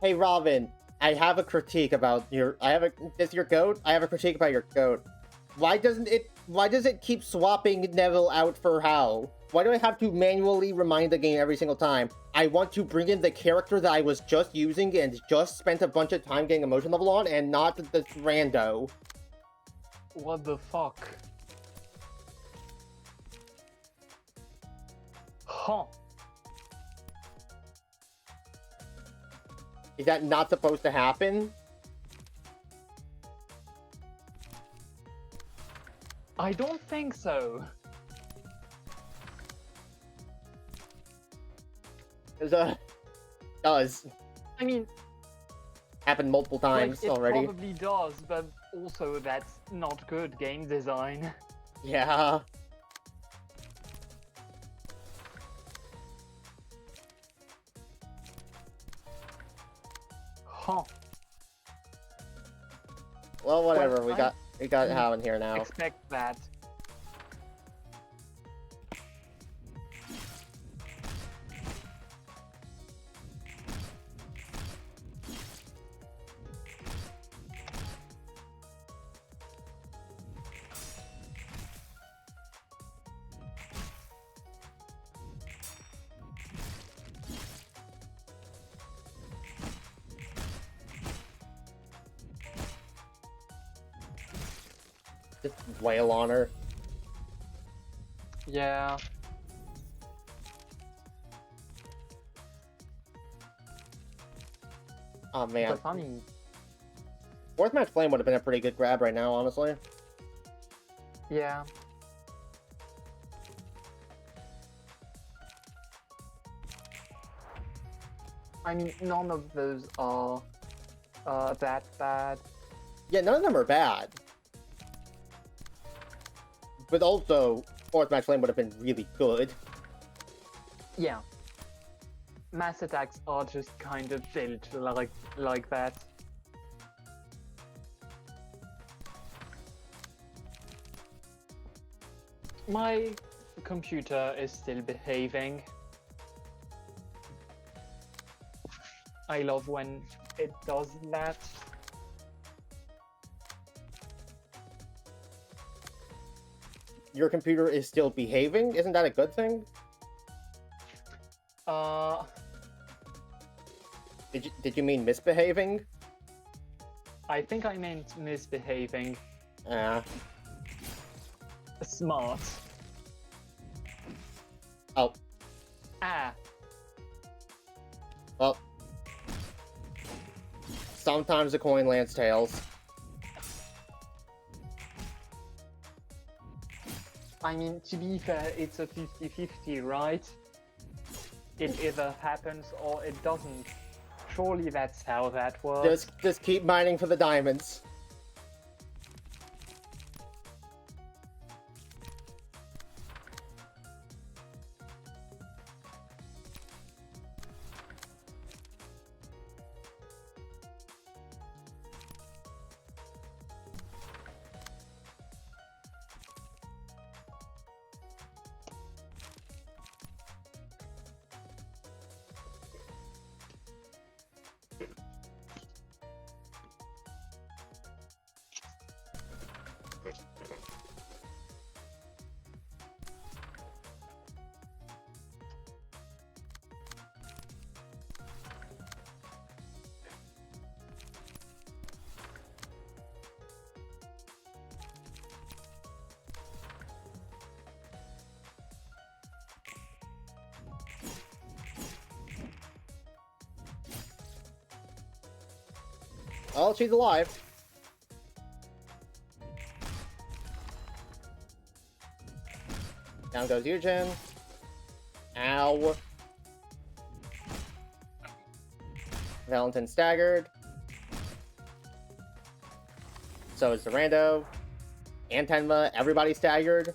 Hey Robin, I have a critique about your is your goat? I have a critique about your goat. Why does it keep swapping Neville out for Hal? Why do I have to manually remind the game every single time? I want to bring in the character that I was just using and just spent a bunch of time getting emotion level on, and not this rando. What the fuck? Huh. Is that not supposed to happen? I don't think so. Does I mean, happen multiple times like, it already. probably does, but also that's not good game design. Yeah. Huh. Well, whatever. Well, We got Hao in here now. Expect that. Just wail on her. Yeah. Oh man. But I mean, Fourth Match Flame would have been a pretty good grab right now, honestly. yeah. I mean, none of those are that bad. Yeah, none of them are bad. But also, Fourth Match Flame would have been really good. Yeah. Mass attacks are just kind of built like that. My computer is still behaving. I love when it does that. Your computer is still behaving? Isn't that a good thing? Did you mean misbehaving? I think I meant misbehaving. Smart. Oh. Ah. Well. Sometimes a coin lands tails. I mean, to be fair, it's a 50-50, right? It either happens or it doesn't. Surely that's how that works. Just keep mining for the diamonds. Oh, she's alive. Down goes Eugen. Ow. Valentin staggered. So is Durando. And Tenma. Everybody staggered.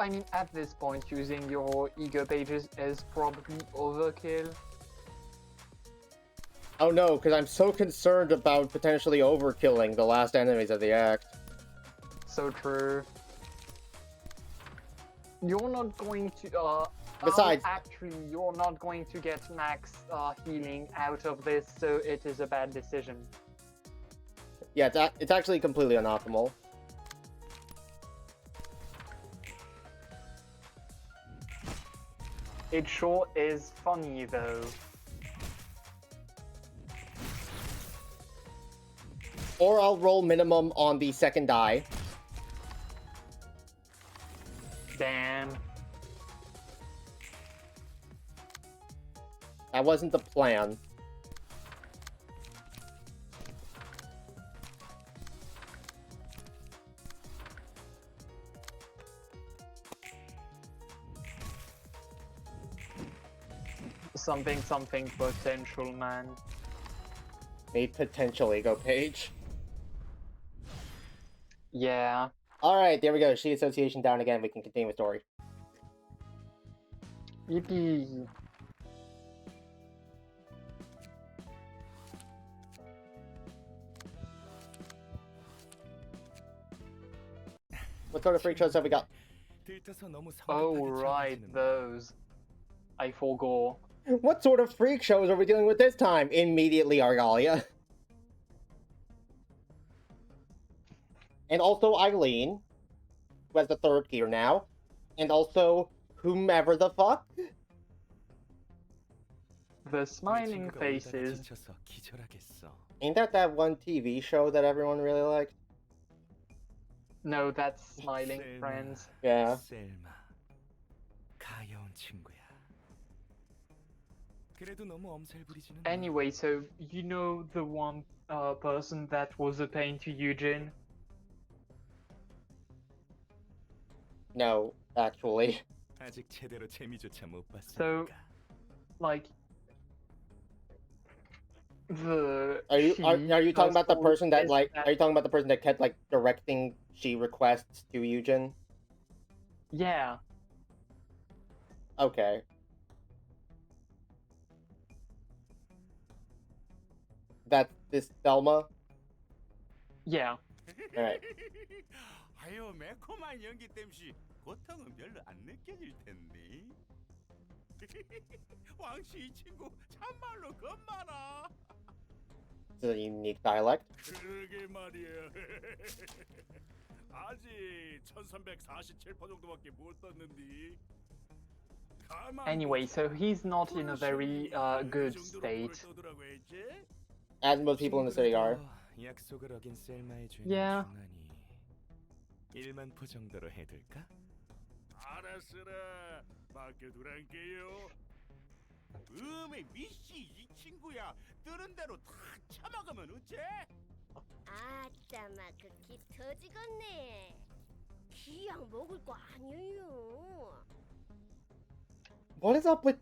I mean, at this point, using your ego pages is probably overkill. Oh no, because I'm so concerned about potentially overkilling the last enemies of the act. So true. You're not going to, Besides, actually, you're not going to get max healing out of this, so it is a bad decision. yeah, it's actually completely unoptimal. It sure is funny, though. Or I'll roll minimum on the second die. Damn. That wasn't the plan. Something potential, man. A potential ego page. Yeah. Alright, there we go. She Association down again. We can continue with story. Yippee! What sort of freak shows have we got? 들떠서 너무 Oh 성급하게 right, 처리하시는 those. I forgot. What sort of freak shows are we dealing with this time? Immediately, Argalia. And also Eileen, who has the third gear now. And also whomever the fuck. The smiling 친구가 울다가 faces. 지쳐서 기절하겠어. Ain't that one TV show that everyone really liked? No, that's smiling 셀마, friends. Yeah. 셀마, 가여운 친구야. 그래도 너무 엄살 부리지는 마. Anyway, so you know the one person that was a pain to Eugene? No, actually. 아직 제대로 재미조차 못 So, 봤으니까. like, the Are you talking about the person that like? that, Are you talking about the person that kept like directing she requests to Eugen? yeah, Okay. That's this Thelma. yeah. Alright. 아유 매콤한 연기 땜시 고통은 별로 안 느껴질 텐데. 왕씨 이 친구 참말로 겁많아. This is a unique dialect. 그러게 말이야. 아직 1347% 정도밖에 못 떴는데. Anyway, so he's not in a very good state. As most people in the city are. 친구들도 약속을 어긴 셀마의 죄는 Yeah. 중하니 1만 포 정도로 해둘까? 알았으라 맡겨두란게요. 미씨 이 친구야 뜨는 대로 다 처먹으면 어째? 아따마 그기 터지겠네. 기왕 먹을 거 아니에요. What is up with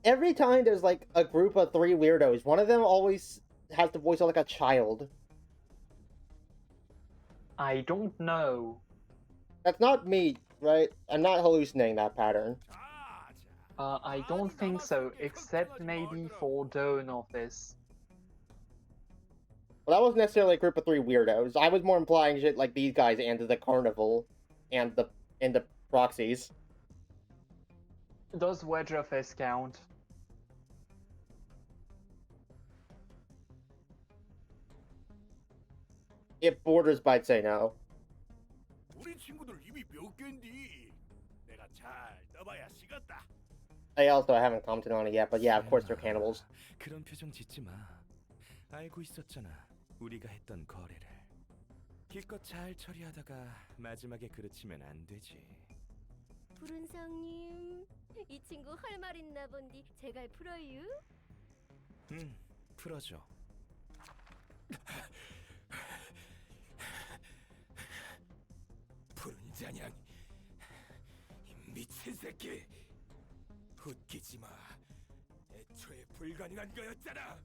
every time there's like a group of three weirdos, one of them always has the voice of like a child. I don't know. That's not me, right? I'm not hallucinating that pattern. I don't think so, except maybe for Dawn Office. Well, that wasn't necessarily a group of three weirdos. I was more implying shit like these guys and the carnival and the proxies. Does Wedge Office count? It borders, but I'd say no. 우리 친구들 입이 몇 개인데 내가 잘 떠봐야 시겠다. I haven't commented on it yet, but yeah, of course they're cannibals. 그런 표정 짓지 마. 알고 있었잖아. 우리가 했던 거래를. 기껏 잘 처리하다가 마지막에 그르치면 안 되지. 푸른성님, 이 친구 할 말 있나 본디 제갈 풀어유? 응, 풀어줘. 푸른 잔향 미친 새끼 웃기지 마. 애초에 불가능한 거였잖아.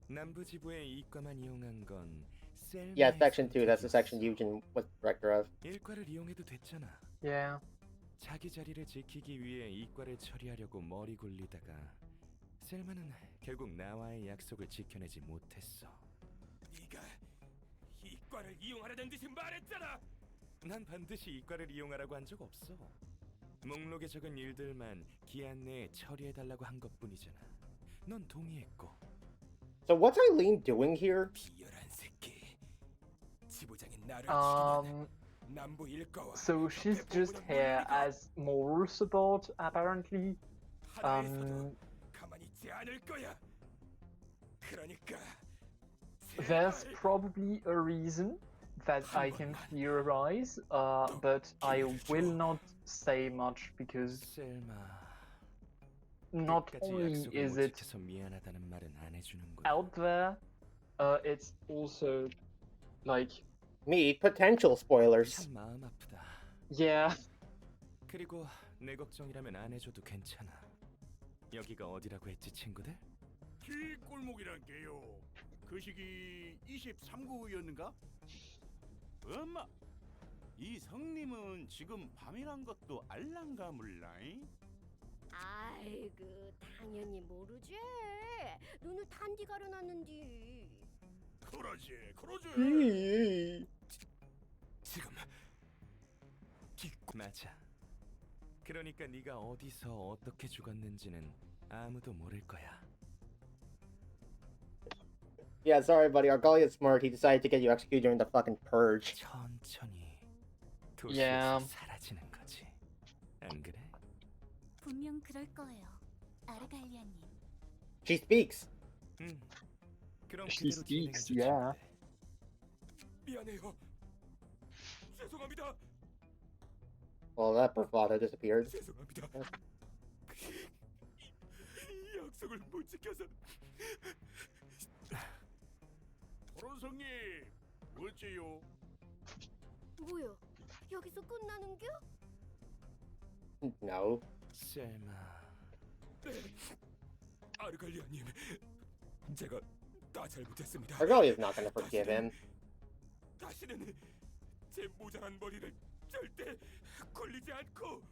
남부 지부의 이과만 이용한 건 셀마의 Yeah, section 2, that's the section 선택이었어. Eugen was director of. 일과를 이용해도 됐잖아. Yeah. 자기 자리를 지키기 위해 이과를 처리하려고 머리 굴리다가 셀마는 결국 나와의 약속을 지켜내지 못했어. 네가 이과를 이용하려는 듯이 말했잖아. 난 반드시 이과를 이용하라고 한 적 없어. 목록에 적은 일들만 기한 내에 처리해달라고 한 것뿐이잖아. 넌 동의했고. So what's Eileen doing here? 비열한 새끼. 지부장이 나를 Um, 죽이면 남부 일과와 so she's just here as moral support, apparently. 하나에서도 가만히 있지 않을 거야. 그러니까 There's probably a reason that I can theorize, but I will not say much because 셀마. not 끝까지 only 약속을 is 못 it 지켜서 미안하다는 말은 안 해주는 거야. out there, it's also like, Me, potential spoilers. 참 마음 아프다. yeah, 그리고 내 걱정이라면 안 해줘도 괜찮아. 여기가 어디라고 했지 친구들? 길 골목이란 게요. 그 시기 23구였는가? 엄마 이 성님은 지금 밤이란 것도 알랑가 몰라잉? 아이고 당연히 모르지. 눈을 단디 가려놨는디. 그러지. 지금 맞아. 그러니까 네가 어디서 어떻게 죽었는지는 아무도 모를 거야. Yeah, sorry, buddy. Argalia's smart. He decided to get you executed during the fucking purge. 천천히 Yeah. 도시에서 사라지는 거지. 안 그래? 분명 그럴 거예요. 아르갈리아님. She speaks. 그럼 She 그대로 진행해 speaks, 주지. yeah. 미안해요. 죄송합니다. Well, that bravado disappeared. 죄송합니다. 약속을 못 지켜서. 도론성님, 어째요? 뭐야? 여기서 끝나는겨? No. 셀마. 아르갈리아님, 제가 다 잘못했습니다. Argalia's not gonna forgive him. 다시는 제 모자란 머리를 절대 굴리지 않고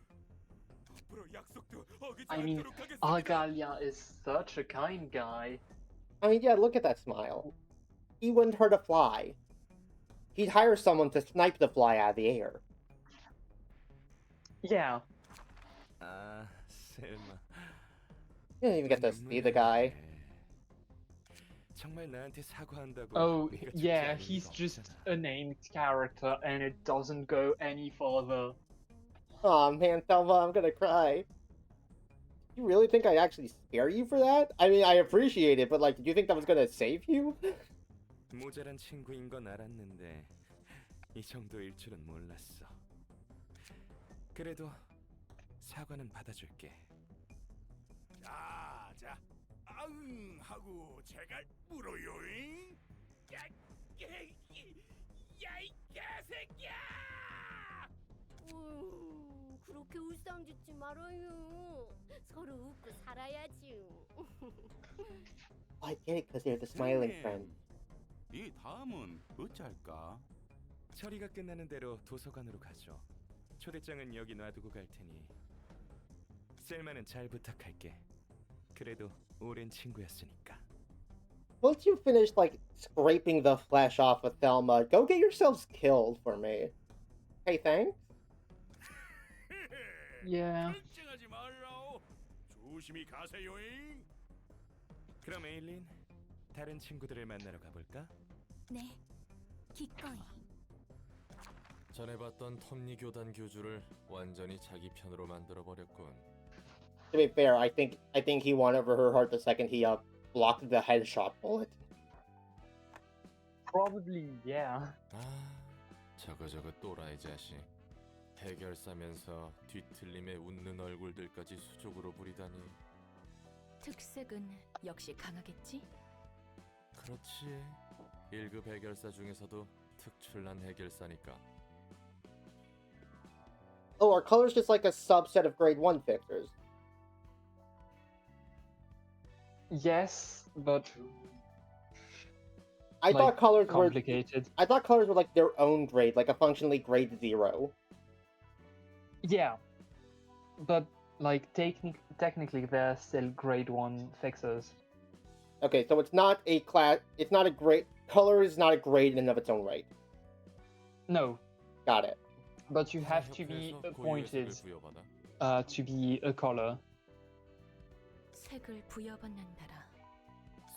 앞으로 약속도 어기지 I mean, 않도록 하겠습니다. Argalia is such a kind guy. I mean, yeah, look at that smile. He wouldn't hurt a fly. He'd hire someone to snipe the fly out of the air. Yeah. 아, 셀마. You didn't even get to see the guy. 정말 나한테 사과한다고. Oh, 네가 좋지 yeah, 않은 he's 거 just 없잖아. a named character and it doesn't go any further. Aw, man, Thelma, I'm gonna cry. You really think I'd actually spare you for that? I mean, I appreciate it, but like, did you think that was gonna save you? 모자란 친구인 건 알았는데 이 정도일 줄은 몰랐어. 그래도 사과는 받아줄게. 자, 아응 하고 제갈 물어요잉. 야이 개새끼야! 그렇게 울상짓지 말아요. 서로 웃고 살아야지. I get it, because they're the smiling 네. friend. 이 다음은 어쩔까? 처리가 끝나는 대로 도서관으로 가죠. 초대장은 여기 놔두고 갈 테니 셀마는 잘 부탁할게. 그래도 오랜 친구였으니까. Once you finish, like, scraping the flesh off of Thelma, go get yourselves killed for me. Hey, thanks? Yeah. 걱정하지 말라오. 조심히 가세요잉. 그럼 에일린, 다른 친구들을 만나러 가볼까? 네. 기꺼이. 전에 봤던 톱니 교단 교주를 완전히 자기 편으로 만들어 버렸군. To be fair, I think he won over her heart the second he blocked the headshot bullet. Probably, yeah. 아, 저거 또라이 자식. 해결사면서 뒤틀림에 웃는 얼굴들까지 수족으로 부리다니. 특색은 역시 강하겠지? 그렇지. 1급 해결사 중에서도 특출난 해결사니까. Oh, are colors just like a subset of grade 1 fixers? Yes, but I Like, thought colors were complicated. like their own grade, like a functionally grade 0. Yeah, but like technically they're still grade 1 fixers. Okay, so it's not a class. It's not a grade. Color is not a grade in and of its own right. No, Got it. but you have to be 협회에서 고유의 appointed 색을 부여받아. to be a color. 색을 부여받는다라.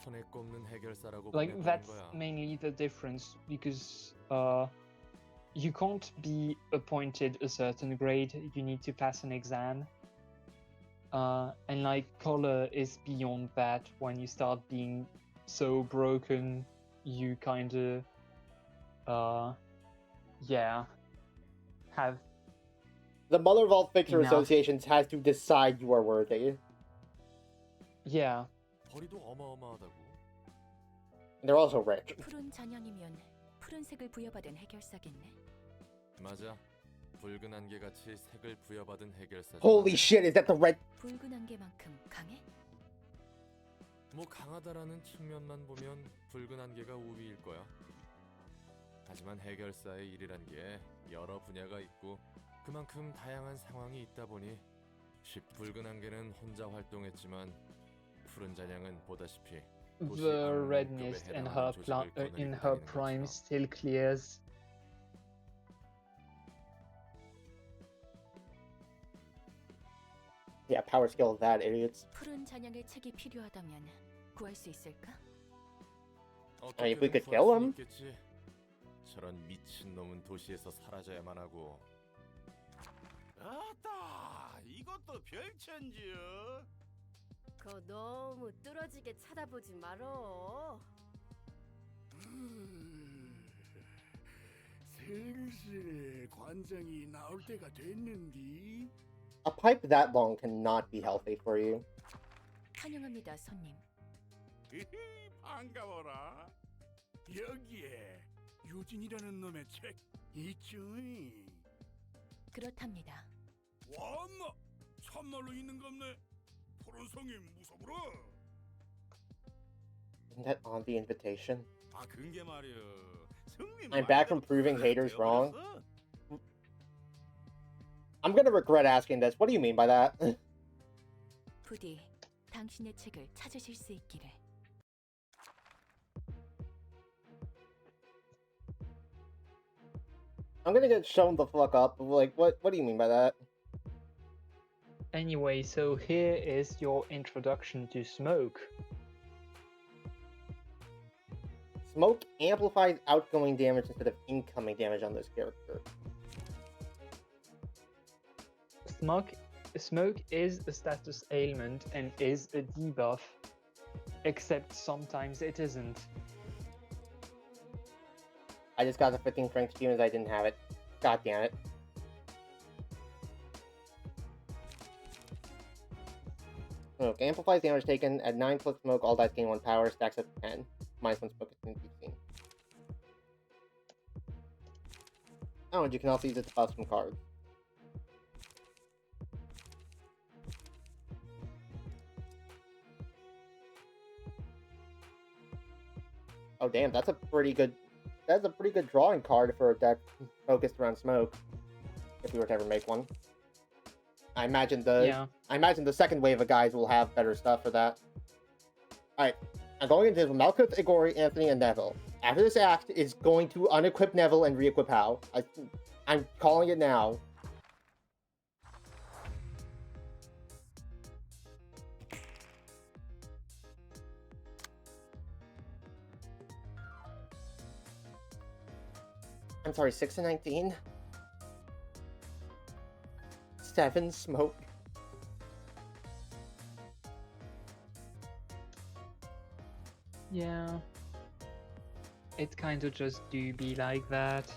손에 꼽는 해결사라고 Like 보내는 that's 거야. mainly the difference because you can't be appointed a certain grade. You need to pass an exam. And like color is beyond that. When you start being so broken, you kind of have The Mother of all Fixer Enough. Associations has to decide you are worthy. yeah. 벌이도 어마어마하다고. And they're also rich. 푸른 잔연이면 푸른색을 부여받은 해결사겠네. 맞아. 붉은 안개 같이 색을 부여받은 해결사. Holy shit! Is that the red? 붉은 안개만큼 강해? 뭐 강하다라는 측면만 보면 붉은 안개가 우위일 거야. 하지만 해결사의 일이란 게 여러 분야가 있고 그만큼 다양한 상황이 있다 보니 붉은 안개는 혼자 활동했지만 푸른 잔향은 보다시피 도시 The 악몽급에 redness in her 해당하는 조직을 거느리고 in her 다니는 prime 것처럼. still clears. Yeah, power skill of that, idiots. 푸른 잔향의 책이 필요하다면 구할 수 있을까? if we 어떻게든 could 구할 kill 수는 him. 있겠지. 저런 미친놈은 도시에서 사라져야만 하고. 아따, 이것도 별천지요. 거 너무 뚫어지게 쳐다보지 말어. 슬슬 관장이 나올 때가 됐는디. A pipe that long cannot be healthy for you. 환영합니다, 손님. 히히, 반가워라. 여기에 유진이라는 놈의 책 있죠? 그렇답니다. 와마, 참말로 있는 겁네. 푸른 성이 무서워라. Isn't that on the invitation? 아, 그게 말이야. I'm back from proving haters wrong. I'm gonna regret asking this. What do you mean by that? 부디 당신의 책을 찾으실 수 있기를. I'm gonna get shown the fuck up. Like, what do you mean by that? Anyway, so here is your introduction to smoke. Smoke amplifies outgoing damage instead of incoming damage on this character. Smoke is a status ailment and is a debuff, except sometimes it isn't. I just got the 15 strength as I didn't have it. God damn it. Smoke amplifies damage taken at 9 plus smoke, all dice gain 1 power, stacks up to 10. Minus 1 smoke is 15. Oh, and you can also use it to buff some cards. Oh damn, that's a pretty good drawing card for a deck focused around smoke. If we were to ever make one. I imagine the second wave of guys will have better stuff for that. Alright. I'm going into Malkuth, Igori, Anthony, and Neville. After this act is going to unequip Neville and re-equip Hao. I'm calling it now. I'm sorry, 6 and 19? 7 smoke. Yeah. It kind of just do be like that.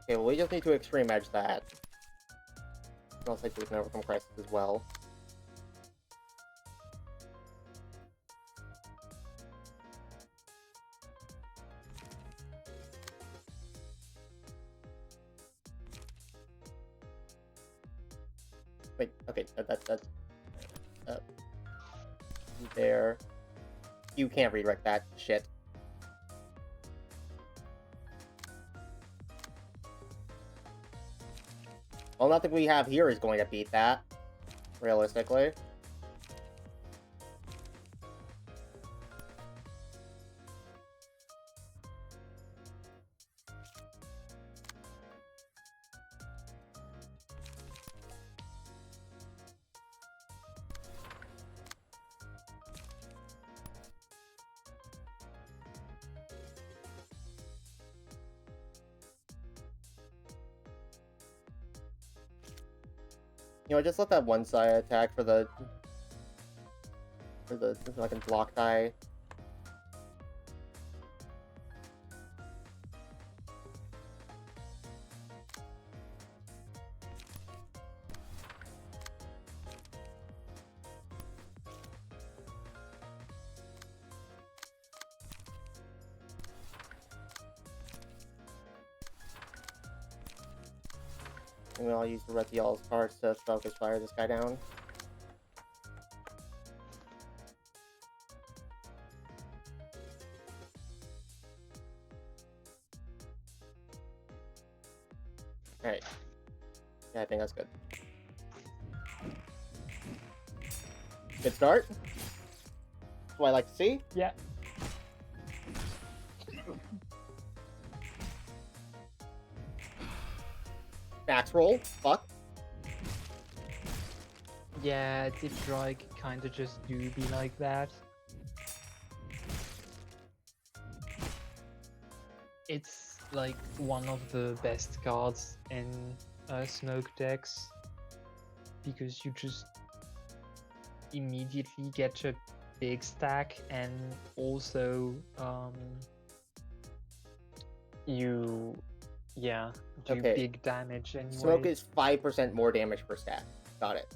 Okay, well, we just need to extreme edge that. Unless I do an overcome crisis as well. Wait, okay, that's there. You can't redirect that shit. Well, nothing we have here is going to beat that, realistically. You know, just let that one side attack for the fucking block die. And then I'll use the Retial's cards to focus fire this guy down. Yeah, I think that's good. Good start. That's what I like to see. Yeah. Max roll. Fuck. Yeah, Deep Strike kinda just do be like that. It's like one of the best cards in Smoke decks because you just immediately get a big stack and also you do Okay. big damage anyway. Smoke is 5% more damage per stack. Got it.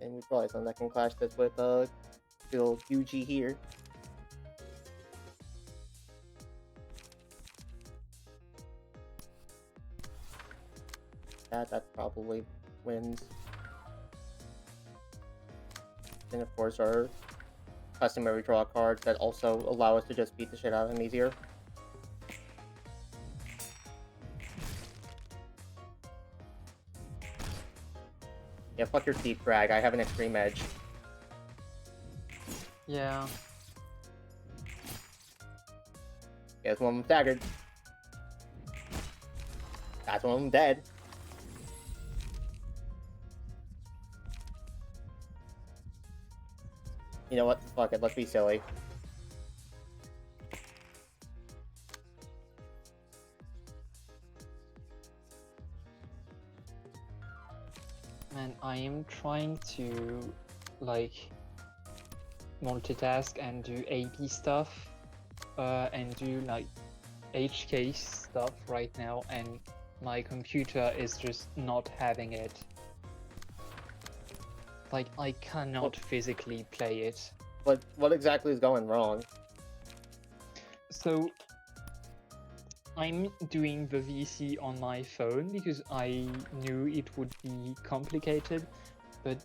And we probably something that can clash this with little UG here. That probably wins. And of course our customary draw cards that also allow us to just beat the shit out of him easier. Yeah, fuck your deep drag. I have an extreme edge. Yeah. Guess one of them staggered. That's one of them dead. You know what? Fuck it. Let's be silly. Man, I am trying to like multitask and do AP stuff and do like HK stuff right now, and my computer is just not having it. Like, I cannot physically play it. What exactly is going wrong? So I'm doing the VC on my phone because I knew it would be complicated, but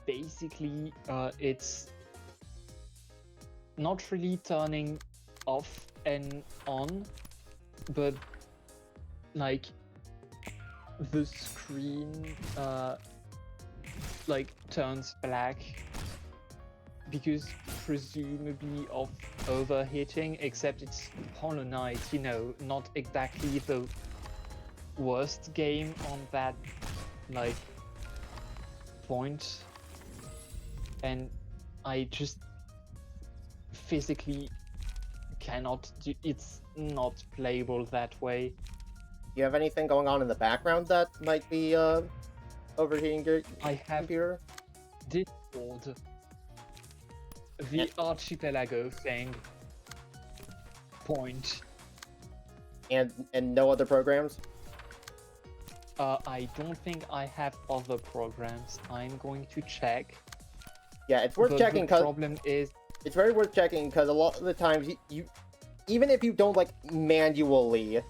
basically it's not really turning off and on, but like the screen like turns black because presumably of overheating, except it's Hollow Knight, you know, not exactly the worst game on that like point, and I just physically cannot do, it's not playable that way. You have anything going on in the background that might be overheating your I have computer? Discord, the Archipelago thing, point. And no other programs? I don't think I have other programs. I'm going to check. Yeah, it's worth But checking the because problem is, it's very worth checking because a lot of the times you even if you don't like manually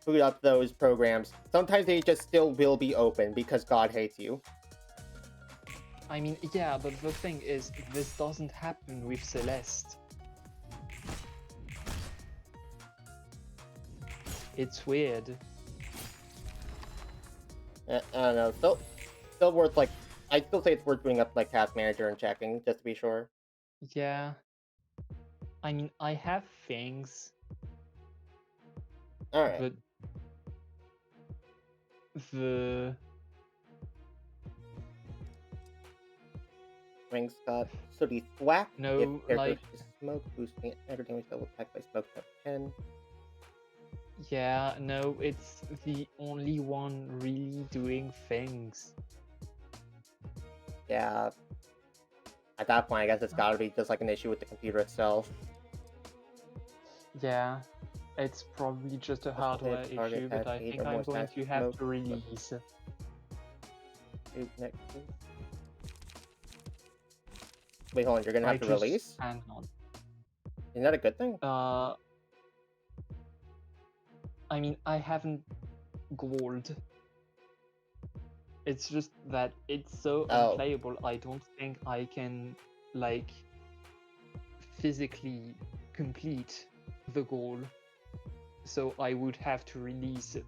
boot up those programs, sometimes they just still will be open because God hates you. I mean, yeah, but the thing is, this doesn't happen with Celeste. It's weird. I don't know. Still worth like. I'd still say it's worth booting up like Task Manager and checking just to be sure. Yeah. I mean, I have things, All right. but the Rings got sooty thwack. No, If character like- is smoke, boosting every damage double attack by smoke up 10. yeah, no, it's the only one really doing things. Yeah. At that point, I guess it's gotta be just like an issue with the computer itself. Yeah, it's probably just a hardware target issue, but has I 8 think or I'm more going stacks to of have smoke. to release. to next week. Wait, hold on. You're gonna have to just release? hang on. Isn't that a good thing? I mean, I haven't gold. It's just that it's so Oh. unplayable. I don't think I can like physically complete the goal. So I would have to release it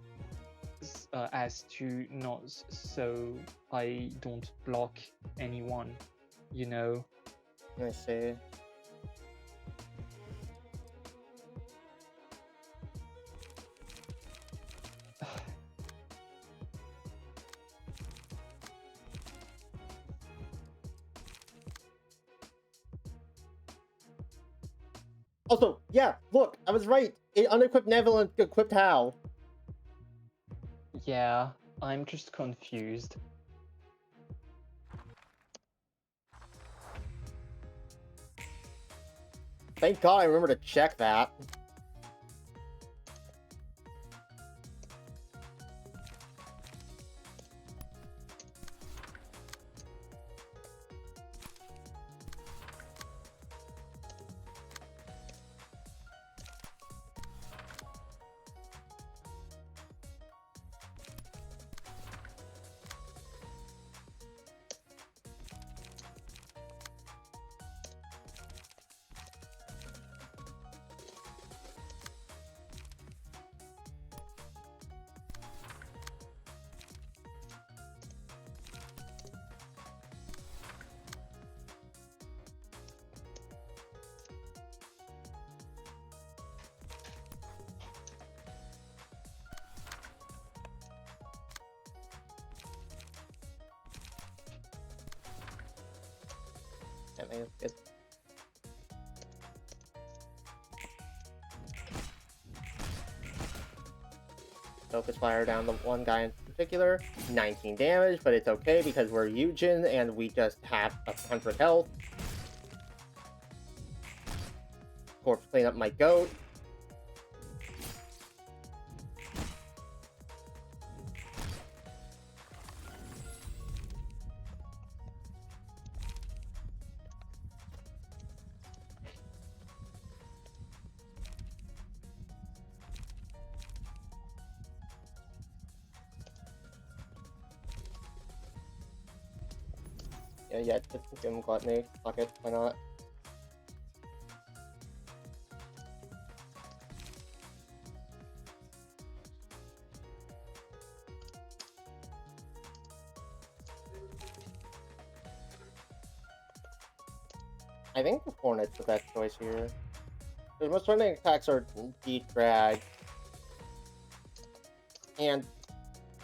as to not so I don't block anyone, you know. Let me see. Also, yeah, look, I was right. It unequipped Neville and equipped Hal. Yeah, I'm just confused. Thank God I remember to check that. It's focus fire down the one guy in particular. 19 damage, but it's okay because we're Eugen and we just have 100 health. Corpse clean up my goat. Yeah, just give him Gluttony. Fuck it, why not? I think the Hornet's the best choice here. The most threatening attacks are Deep Drag. And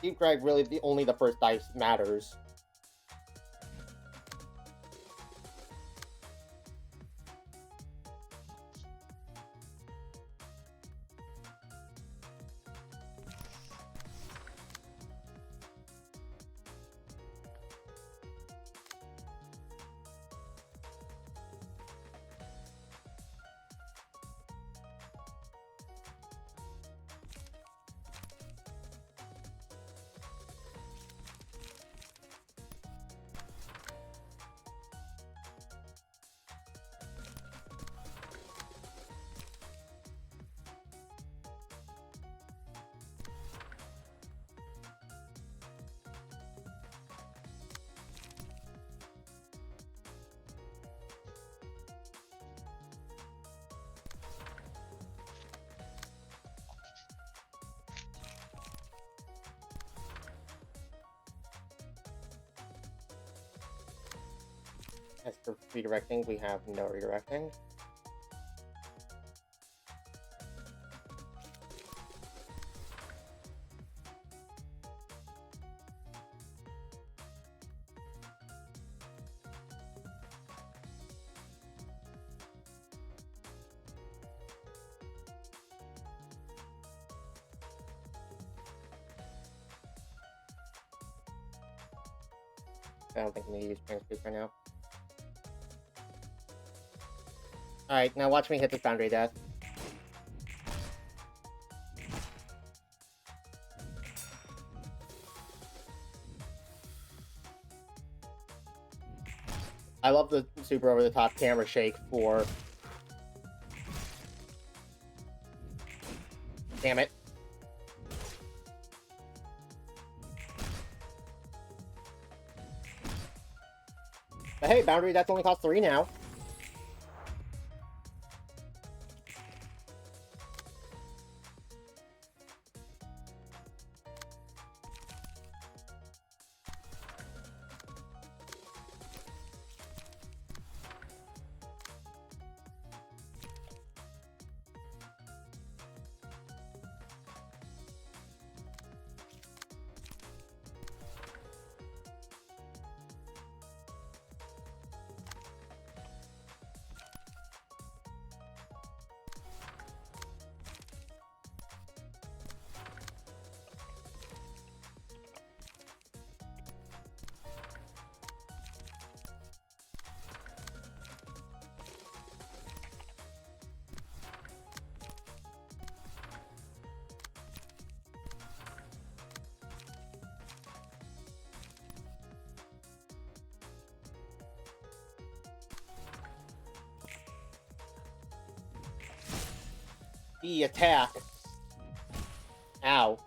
Deep Drag really only the first dice matters. As for redirecting, we have no redirecting. I don't think we need to use Spring Scoop right now. Alright, now watch me hit this Boundary Death. I love the super over-the-top camera shake for... Damn it. But hey, Boundary, that's only cost 3 now. The attack. Ow.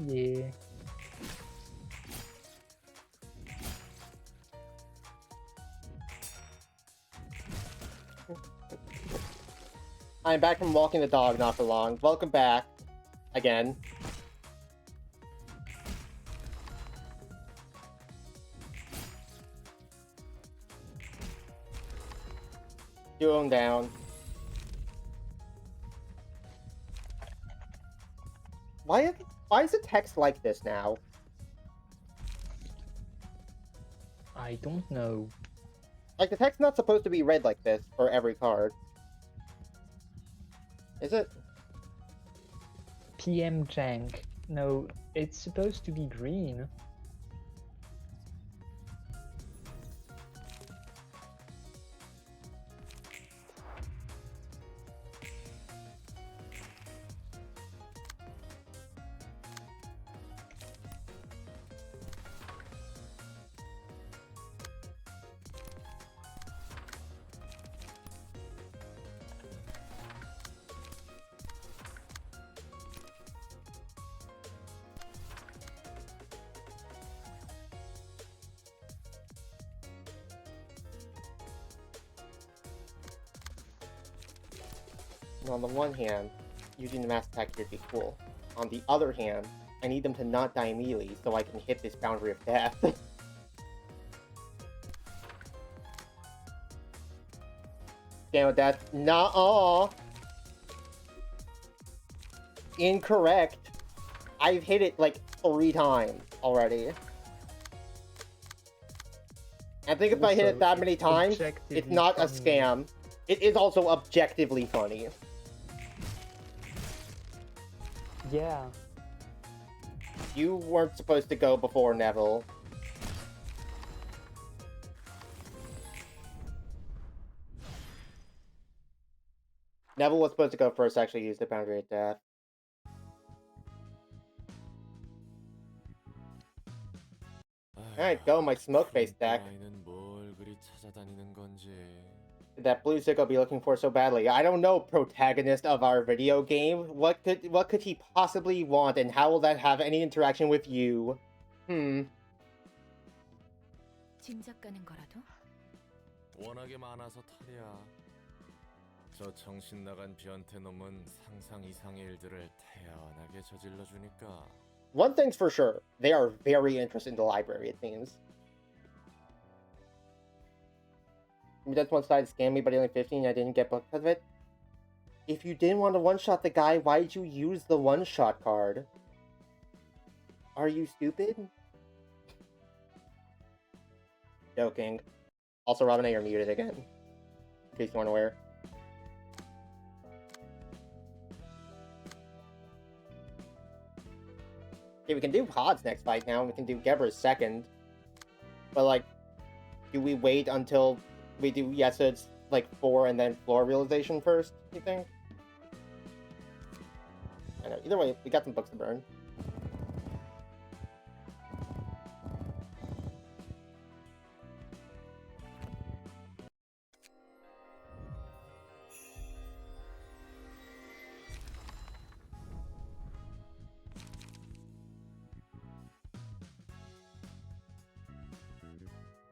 Yeah. I'm back from walking the dog not for long. Welcome back. Again. Do him down. Why is the text like this now? I don't know. Like, the text's not supposed to be read like this for every card. Is it? PM Jank. No, it's supposed to be green. On the one hand, using the mass attack here would be cool. On the other hand, I need them to not die immediately so I can hit this boundary of death. Damn it, that's nuh-uh. Incorrect. I've hit it like 3 times already. I think if I hit it that many times, it's not a scam. It is also objectively funny. Yeah. You weren't supposed to go before Neville. Neville was supposed to go first, actually use the boundary of death. Alright, go, my smoke face deck. That blue sicko be looking for so badly. I don't know, protagonist of our video game. What could he possibly want, and how will that have any interaction with you? 짐작 가는 거라도? 워낙에 많아서 탈이야. 저 정신 나간 변태 놈은 상상 이상의 일들을 태연하게 저질러 주니까. One thing's for sure, they are very interested in the library, it seems. That's one side scammed me, but only 15, I didn't get because of it. If you didn't want to one-shot the guy, why did you use the one-shot card? Are you stupid? Joking. Also, Robin, you're muted again. In case you weren't aware. Okay, we can do Pod's next fight now, and we can do Gebra's second. But, like, do we wait until we do Yesa's, like, 4 and then floor realization first, you think? I know. Either way, we got some books to burn.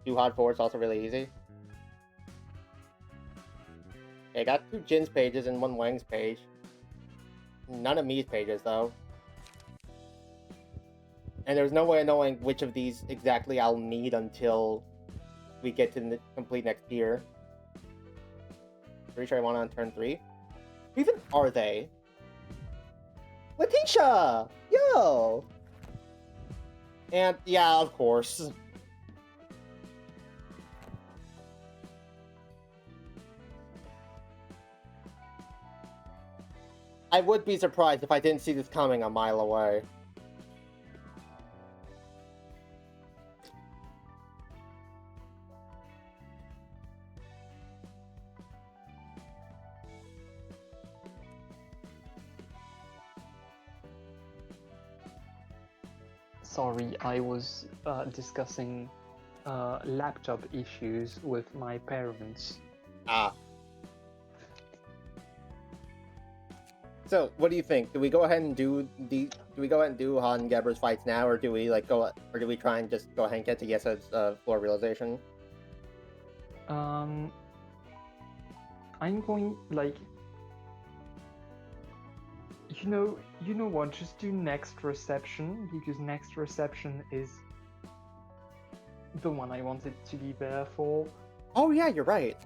2 Hot 4 is also really easy. Okay, I got 2 Jin's pages and 1 Wang's page. None of Mii's pages, though. And there's no way of knowing which of these exactly I'll need until we get to the complete next tier. Pretty sure I want on turn 3. Who even are they? Letitia! Yo! And, yeah, of course. I would be surprised if I didn't see this coming a mile away. Sorry, I was discussing laptop issues with my parents. Ah. So, what do you think? Do we go ahead and do Han and Gebra's fights now, or do we try and just go ahead and get to Yesa's floor realization? I'm going like, you know what? Just do next reception, because next reception is the one I wanted to be there for. Oh yeah, you're right.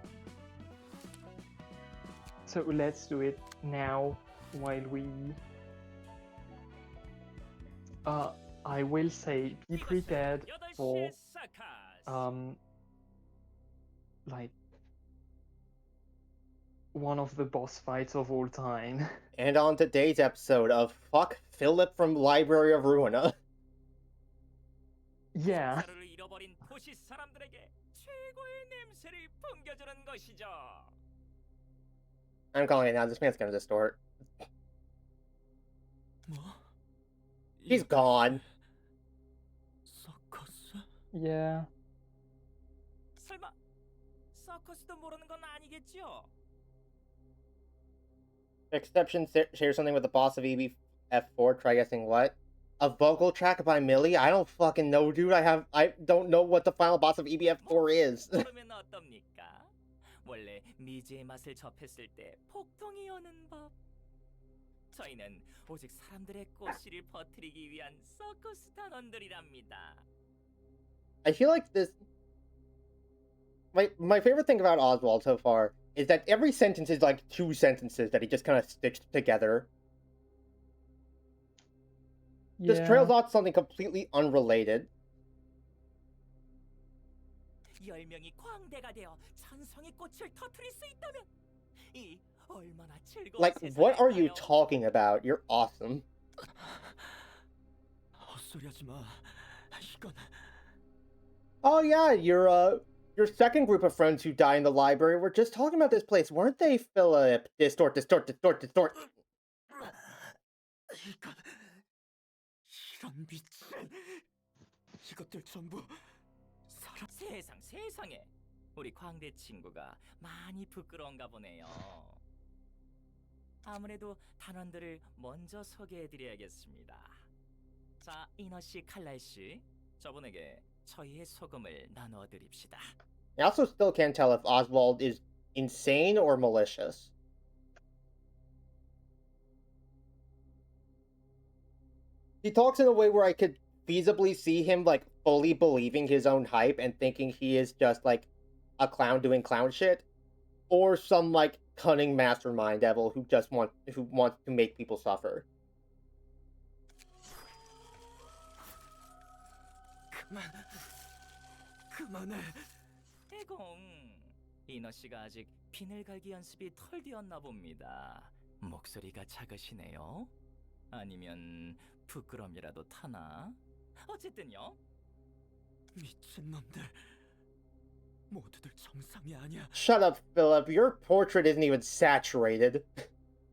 So let's do it now while we. I will say be prepared for like one of the boss fights of all time. And on today's episode of Fuck Philip from Library of Ruina. Yeah. 역사를 잃어버린 도시 사람들에게 최고의 냄새를 풍겨주는 것이죠. I'm calling it now, this man's gonna distort. 뭐? He's gone. 서커스? Yeah. 설마 서커스도 모르는 건 아니겠죠? Exception shares something with the boss of EBF4, try guessing what? A vocal track by Millie? I don't fucking know, dude. I don't know what the final boss of EBF4 is. 모르면 어떻습니까? 원래 미지의 맛을 접했을 때 폭동이 오는 법. 저희는 오직 사람들의 꽃씨를 퍼뜨리기 위한 서커스 단원들이랍니다. I feel like this... My favorite thing about Oswald so far is that every sentence is like 2 sentences that he just kind of stitched together. Just trails off something completely unrelated. 10명이 광대가 되어 찬성의 꽃을 터뜨릴 수 있다면 이 얼마나 즐거운 Like, what are you 세상일까요? talking about? You're awesome. 헛소리하지 마. 이건 Oh yeah, your second group of friends who die in the library were just talking about this place, weren't they, Philip? Distort. 이건 이런 미친 이것들 전부 사람. 세상에 우리 광대 친구가 많이 부끄러운가 보네요. 아무래도 단원들을 먼저 소개해드려야겠습니다. 자, 이너 씨, 칼날 씨, 저분에게 저희의 소금을 나눠드립시다. I also still can't tell if Oswald is insane or malicious. He talks in a way where I could feasibly see him, like, fully believing his own hype and thinking he is just, like, a clown doing clown shit. Or some, like, cunning mastermind devil who wants to make people suffer. 그만해. 에공, 이너 씨가 아직 비늘 갈기 연습이 덜 되었나 봅니다. 목소리가 작으시네요. 아니면 부끄럼이라도 타나? 어쨌든요. 미친놈들. 모두들 정상이 아니야. Shut up, Philip. Your portrait isn't even saturated.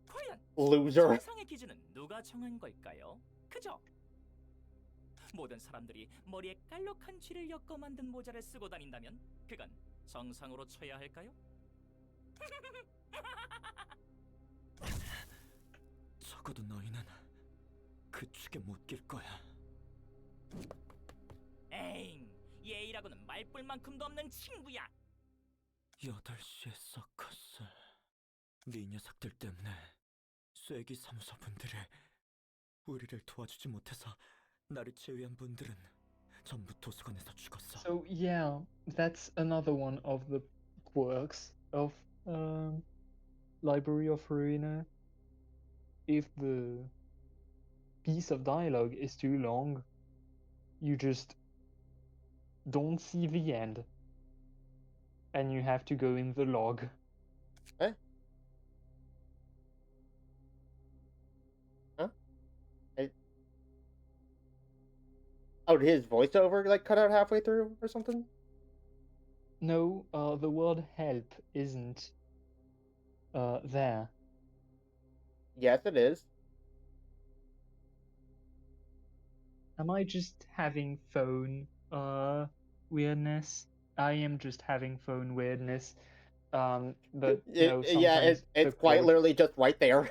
과연 Loser. 정상의 기준은 누가 정한 걸까요? 그죠? 모든 사람들이 머리에 깔록한 쥐를 엮어 만든 모자를 쓰고 다닌다면 그건 정상으로 쳐야 할까요? 적어도 너희는 그 축에 못 낄 거야. 에잉, 예의라고 너하고는 말뿔만큼도 없는 친구야. 8시에 서커스. 네 녀석들 때문에 쐐기 사무소분들이 우리를 도와주지 못해서 나를 제외한 분들은 전부 도서관에서 죽었어. So yeah, that's another one of the quirks of Library of Ruina. If the piece of dialogue is too long, you just don't see the end, and you have to go in the log. Eh? Huh? Oh, did his voiceover like cut out halfway through or something? No, the word help isn't there. Yes, it is. Am I just having phone weirdness? I am just having phone weirdness. But no, Yeah, sometimes the it's quite quote- literally just right there.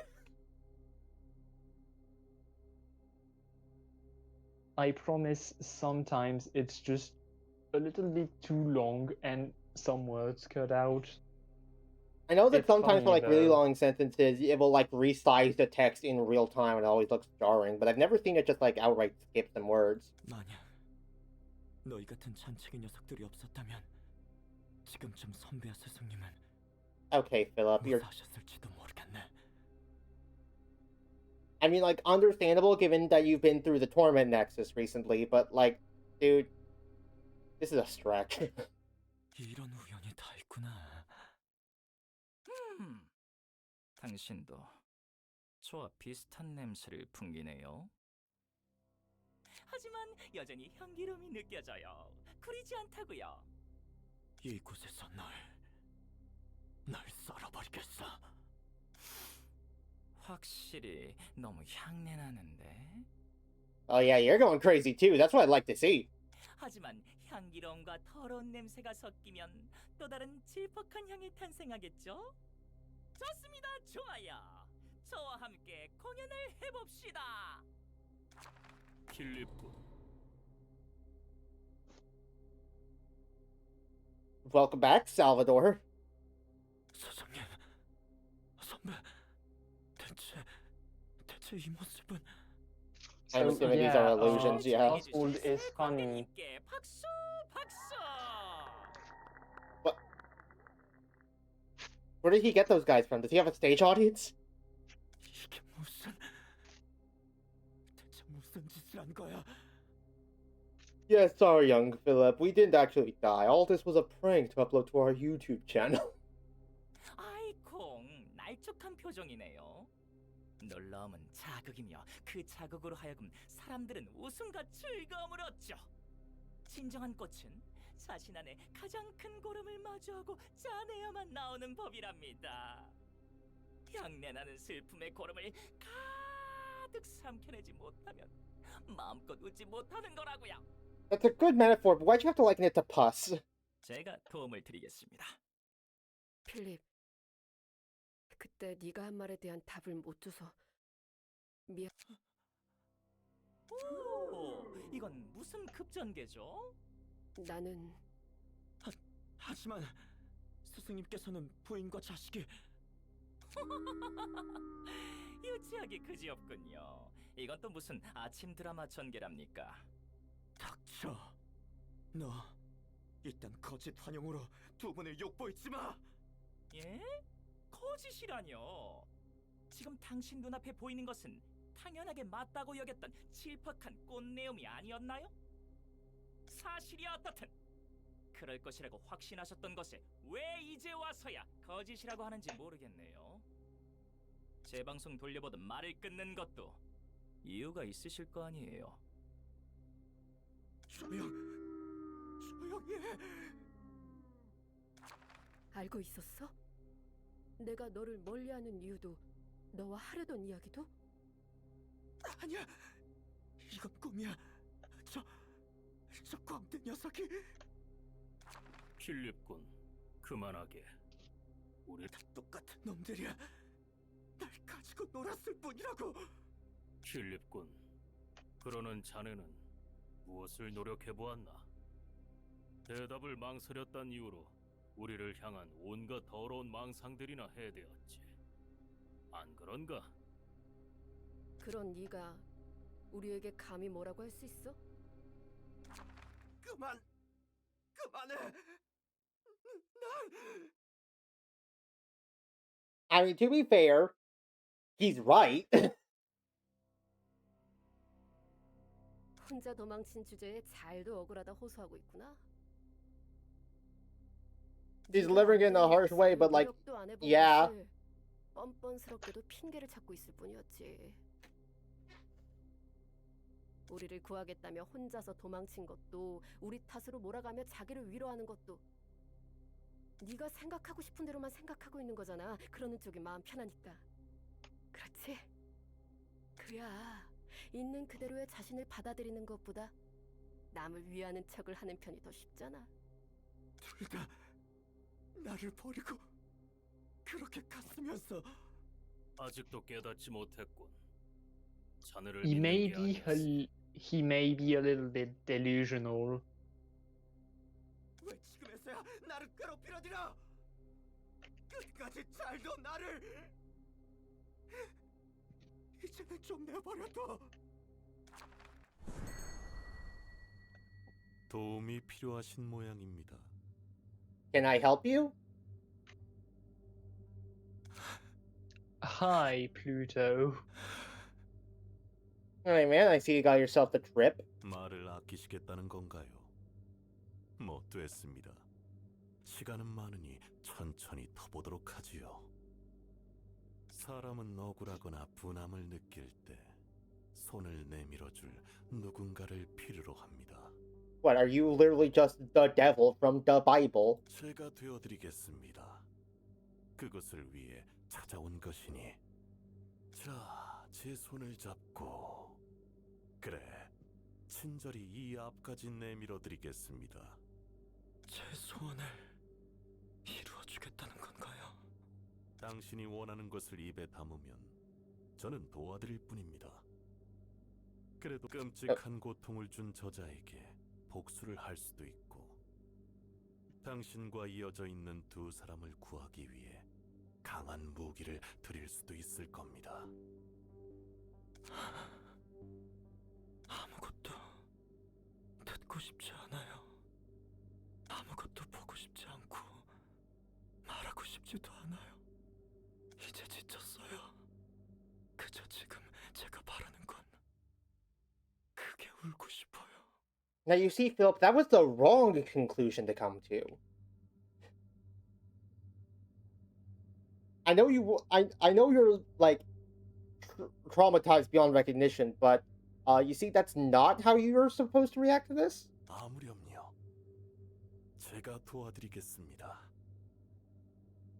I promise sometimes it's just a little bit too long and some words cut out. I know that It's sometimes for funny, like really though. long sentences, it will like resize the text in real time and it always looks jarring, but I've never seen it just like outright skip some words. 만약 너희 같은 잔챙이 녀석들이 없었다면 지금쯤 선배와 스승님은 Okay, Philip, you're 무사하셨을지도 모르겠네. I mean, like, understandable given that you've been through the Torment Nexus recently, but, like, dude, this is a stretch. 이런 우연이 다 있구나. 당신도 저와 비슷한 냄새를 풍기네요. 하지만 여전히 향기로움이 느껴져요. 구리지 않다고요. 이곳에서 널 썰어버리겠어. 확실히 너무 향내 나는데. Oh, yeah, you're going crazy too. That's what I'd like to see. 하지만 향기로움과 더러운 냄새가 섞이면 또 다른 질퍽한 향이 탄생하겠죠? 좋습니다, 좋아요. 저와 함께 공연을 해봅시다. 필립군, Welcome back, Salvador. 사장님, 선배, 대체 이 모습은 I'm assuming these are illusions, yeah. Oswald is funny. 관객님께 박수, 박수. Where did he get those guys from? Does he have a stage audience? 이게 대체 무슨 짓을 한 거야? Yeah, sorry, young Philip. We didn't actually die. All this was a prank to upload to our YouTube channel. 아이콩, 날쭉한 표정이네요. 놀라움은 자극이며 그 자극으로 하여금 사람들은 웃음과 즐거움을 얻죠. 진정한 꽃은 자신 안에 가장 큰 고름을 마주하고 짜내야만 나오는 법이랍니다. 향내나는 슬픔의 고름을 가득 삼켜내지 못하면 마음껏 웃지 못하는 거라고요. That's a good metaphor, but why'd you have to liken it to pus? 제가 도움을 드리겠습니다. 필립, 그때 네가 한 말에 대한 답을 못 줘서 미안. 오, 이건 무슨 급전개죠? 나는 하지만 스승님께서는 부인과 자식이 유치하기 그지없군요. 이건 또 무슨 아침 드라마 전개랍니까? 닥쳐. 너 일단 거짓 환영으로 두 분을 욕보이지 마. 예? 거짓이라뇨. 지금 당신 눈앞에 보이는 것은 당연하게 맞다고 여겼던 질퍽한 꽃내음이 아니었나요? 사실이 어떻든 그럴 것이라고 확신하셨던 것에 왜 이제 와서야 거짓이라고 하는지 모르겠네요. 제 방송 돌려보던 말을 끊는 것도 이유가 있으실 거 아니에요. 조용히 해. 알고 있었어? 내가 너를 멀리하는 이유도 너와 하려던 이야기도? 아니야. 이건 꿈이야. 저 광대 녀석이 필립군, 그만하게. 우리 다 똑같은 놈들이야. 날 가지고 놀았을 뿐이라고. 필립군, 그러는 자네는 무엇을 노력해 보았나? 대답을 망설였단 이유로 우리를 향한 온갖 더러운 망상들이나 해대었지. 안 그런가? 그런 네가 우리에게 감히 뭐라고 할 수 있어? 그만해. I mean, to be fair, he's right. 혼자 도망친 주제에 잘도 억울하다 호소하고 있구나. She's 네가 delivering it in a 어떤 harsh way, but like, 노력도 안 해본 yeah. 것을 뻔뻔스럽게도 핑계를 찾고 있을 뿐이었지. 우리를 구하겠다며 혼자서 도망친 것도 우리 탓으로 몰아가며 자기를 위로하는 것도 네가 생각하고 싶은 대로만 생각하고 있는 거잖아. 그러는 쪽이 마음 편하니까. 그렇지? 그야 있는 그대로의 자신을 받아들이는 것보다 남을 위하는 척을 하는 편이 더 쉽잖아. 둘 다 나를 버리고 그렇게 갔으면서 아직도 깨닫지 못했군. 자네를 He may 믿는 게 be 아니었어. he may be a little bit delusional. 왜 지금에서야 나를 괴롭히려들어? 끝까지 잘도 나를 이제는 좀 내버려둬. 도움이 필요하신 모양입니다. Can I help you? Hi, Pluto. Alright, man, I see you got yourself the trip. 말을 아끼시겠다는 건가요? 뭐 됐습니다. 시간은 많으니 천천히 터보도록 하지요. 사람은 억울하거나 분함을 느낄 때 손을 내밀어줄 누군가를 필요로 합니다. What, are you literally just the devil from the Bible? 제가 되어드리겠습니다. 그것을 위해 찾아온 것이니. 자, 제 손을 잡고. 그래, 친절히 이 앞까지 내밀어드리겠습니다. 제 소원을 이루어주겠다는 건가요? 당신이 원하는 것을 입에 담으면 저는 도와드릴 뿐입니다. 그래도 끔찍한 고통을 준 저자에게 복수를 할 수도 있고, 당신과 이어져 있는 두 사람을 구하기 위해 강한 무기를 드릴 수도 있을 겁니다. 아무것도 듣고 싶지 않아요. 아무것도 보고 싶지 않고 말하고 싶지도 않아요. 이제 지쳤어요. 그저 지금 제가 바라는 건 크게 울고 싶어요. Now you see, Philip, that was the wrong conclusion to come to. I know I know you're like traumatized beyond recognition, but you see, that's not how you're supposed to react to this. 아무렴요. 제가 도와드리겠습니다.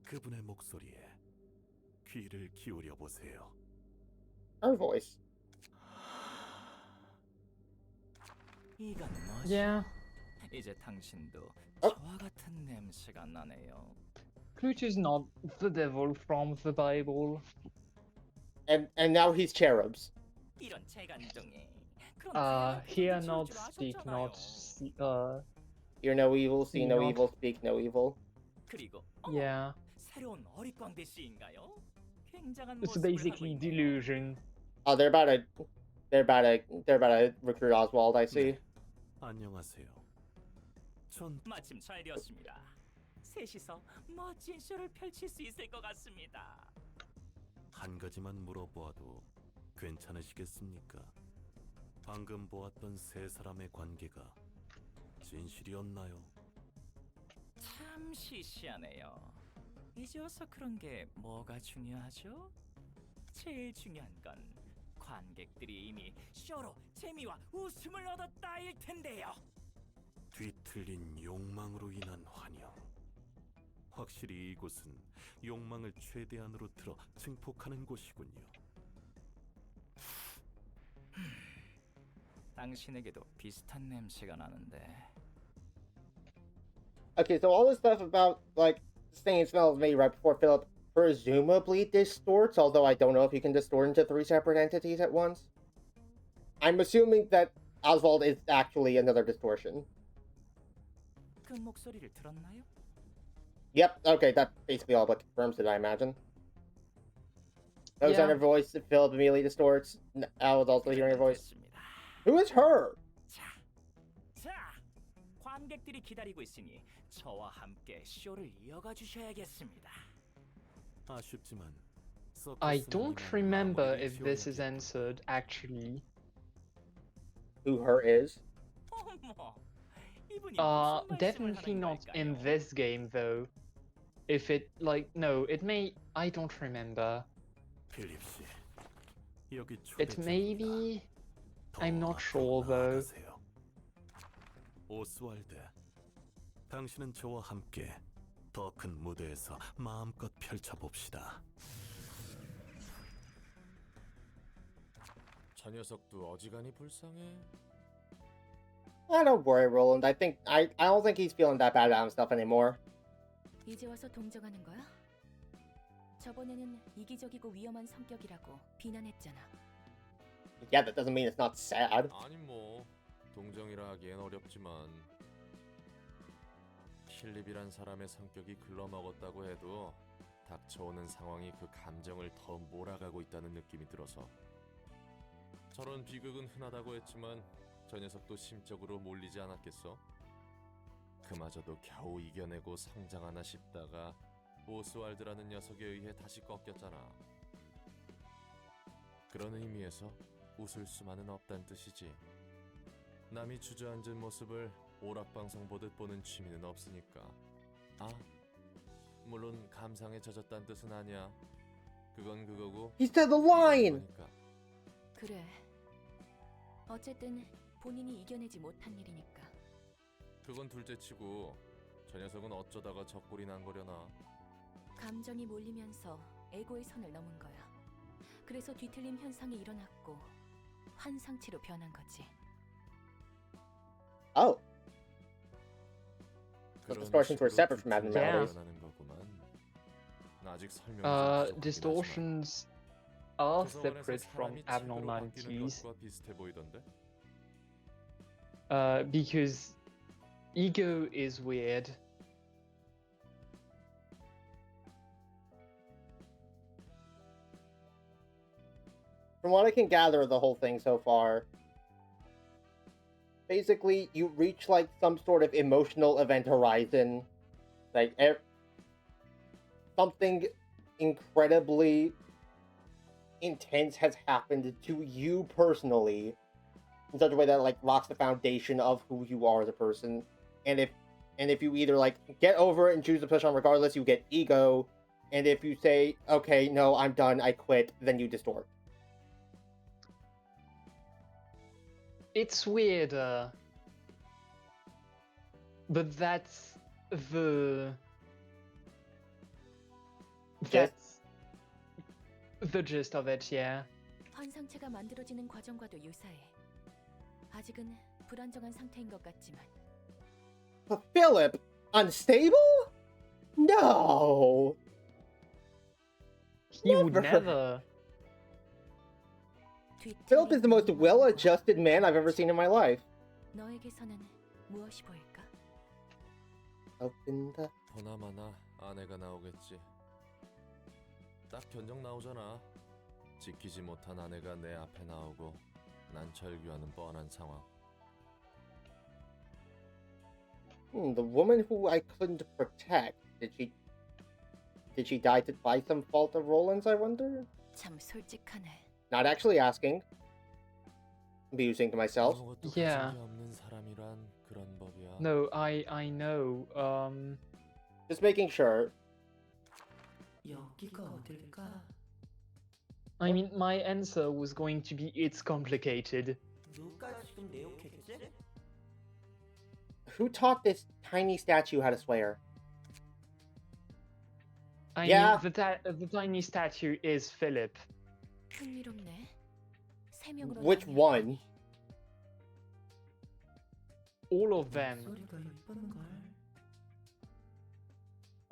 그분의 목소리에 귀를 기울여 보세요. Her voice. 이건 뭐지? Yeah, 이제 당신도 어? 저와 같은 냄새가 나네요. Pluto's not the devil from the Bible. And now he's cherubs. 이런 재간둥이. 그럼 Hear 제가 not, 줄 speak 아셨잖아요. not. Hear no evil, see no Not. evil, speak no evil. 그리고 Yeah, 새로운 어릿광대 씨인가요? 굉장한 it's 모습을 하고 basically 있네요. delusion. Oh, they're about to recruit Oswald. I see. 네, 안녕하세요. 전 마침 잘 되었습니다. 셋이서 멋진 쇼를 펼칠 수 있을 것 같습니다. 한 가지만 물어보아도 괜찮으시겠습니까? 방금 보았던 세 사람의 관계가 진실이었나요? 참 시시하네요. 이제 와서 그런 게 뭐가 중요하죠? 제일 중요한 건 관객들이 이미 쇼로 재미와 웃음을 얻었다일 텐데요. 뒤틀린 욕망으로 인한 환영. 확실히 이곳은 욕망을 최대한으로 틀어 증폭하는 곳이군요. 당신에게도 비슷한 냄새가 나는데. Okay, so all this stuff about like staying smells made right before Philip presumably distorts, although I don't know if you can distort into three separate entities at once. I'm assuming that Oswald is actually another distortion. 큰 목소리를 들었나요? Yep. Okay, that basically all but confirms it, I imagine. Those on Yeah. her voice, Philip immediately distorts. I was also hearing her voice. 됐습니다. Who is her? 자, 관객들이 기다리고 있으니 저와 함께 쇼를 이어가 주셔야겠습니다. 아쉽지만 I 서커스는 don't 이만 remember 마무리될 if this is 시간이었겠고. answered actually. Who her is? 어머, 이분이 무슨 말씀을 Definitely 하는 not 걸까요? in this game though. If it like no, it may. I don't remember. 필립 씨, 여기 It may be. I'm not sure though. 오스왈드, 당신은 저와 함께 더 큰 무대에서 마음껏 펼쳐봅시다. 저 녀석도 어지간히 불쌍해. Don't worry, Roland. I don't think he's feeling that bad about himself anymore. 이제 와서 동정하는 거야? 저번에는 이기적이고 위험한 성격이라고 비난했잖아. Yeah, that doesn't mean it's not sad. 아니 뭐 동정이라 하기엔 어렵지만 필립이란 사람의 성격이 글러먹었다고 해도 닥쳐오는 상황이 그 감정을 더 몰아가고 있다는 느낌이 들어서 저런 비극은 흔하다고 했지만 저 녀석도 심적으로 몰리지 않았겠어? 그마저도 겨우 이겨내고 성장하나 싶다가 오스왈드라는 녀석에 의해 다시 꺾였잖아. 그런 의미에서 웃을 수만은 없단 뜻이지. 남이 주저앉은 모습을 오락방송 보듯 보는 취미는 없으니까. 아, 물론 감상에 젖었단 뜻은 아니야. 그건 그거고. He said the line. 그러니까. 그래. 어쨌든 본인이 이겨내지 못한 일이니까. 그건 둘째치고 저 녀석은 어쩌다가 적골이 난 거려나. 감정이 몰리면서 에고의 선을 넘은 거야. 그래서 뒤틀림 현상이 일어났고 환상체로 변한 거지. Oh, 그런 distortions were separate from 식으로 abnormalities. 일어나는 거구만. 아직 설명이 좀 부족하긴 Distortions 하지만 are 도서관에서 separate from 사람이 책으로 바뀌는 abnormalities. 것과 비슷해 보이던데? Because ego is weird. From what I can gather of the whole thing so far, basically you reach like some sort of emotional event horizon, like something incredibly intense has happened to you personally in such a way that like rocks the foundation of who you are as a person. And if you either like get over it and choose to push on regardless, you get ego. And if you say, okay, no, I'm done, I quit, then you distort. It's weird, but that's the gist of it, yeah. 환상체가 만들어지는 과정과도 유사해. 아직은 불안정한 상태인 것 같지만 Philip, unstable? No. He would Never. never. Philip is the most well-adjusted man I've ever seen in my life. 너에게서는 무엇이 보일까? Open the... 보나마나 아내가 나오겠지. 딱 견적 나오잖아. 지키지 못한 아내가 내 앞에 나오고 난 절규하는 뻔한 상황. The woman who I couldn't protect, did she die by some fault of Roland's, I wonder? 참 솔직하네. Not actually asking. Musing to myself. 아무것도 Yeah. 가진 게 없는 사람이란 그런 법이야. No, I know. Just making sure. 여기가 어딜까? I mean, my answer was going to be it's complicated. 누가 지금 내 욕했지? Who taught this tiny statue how to swear? I Yeah. mean, the tiny statue is Philip. 흥미롭네. 세 명으로 Which 나뉘었다니. one? All of them. 소리가 예쁜걸.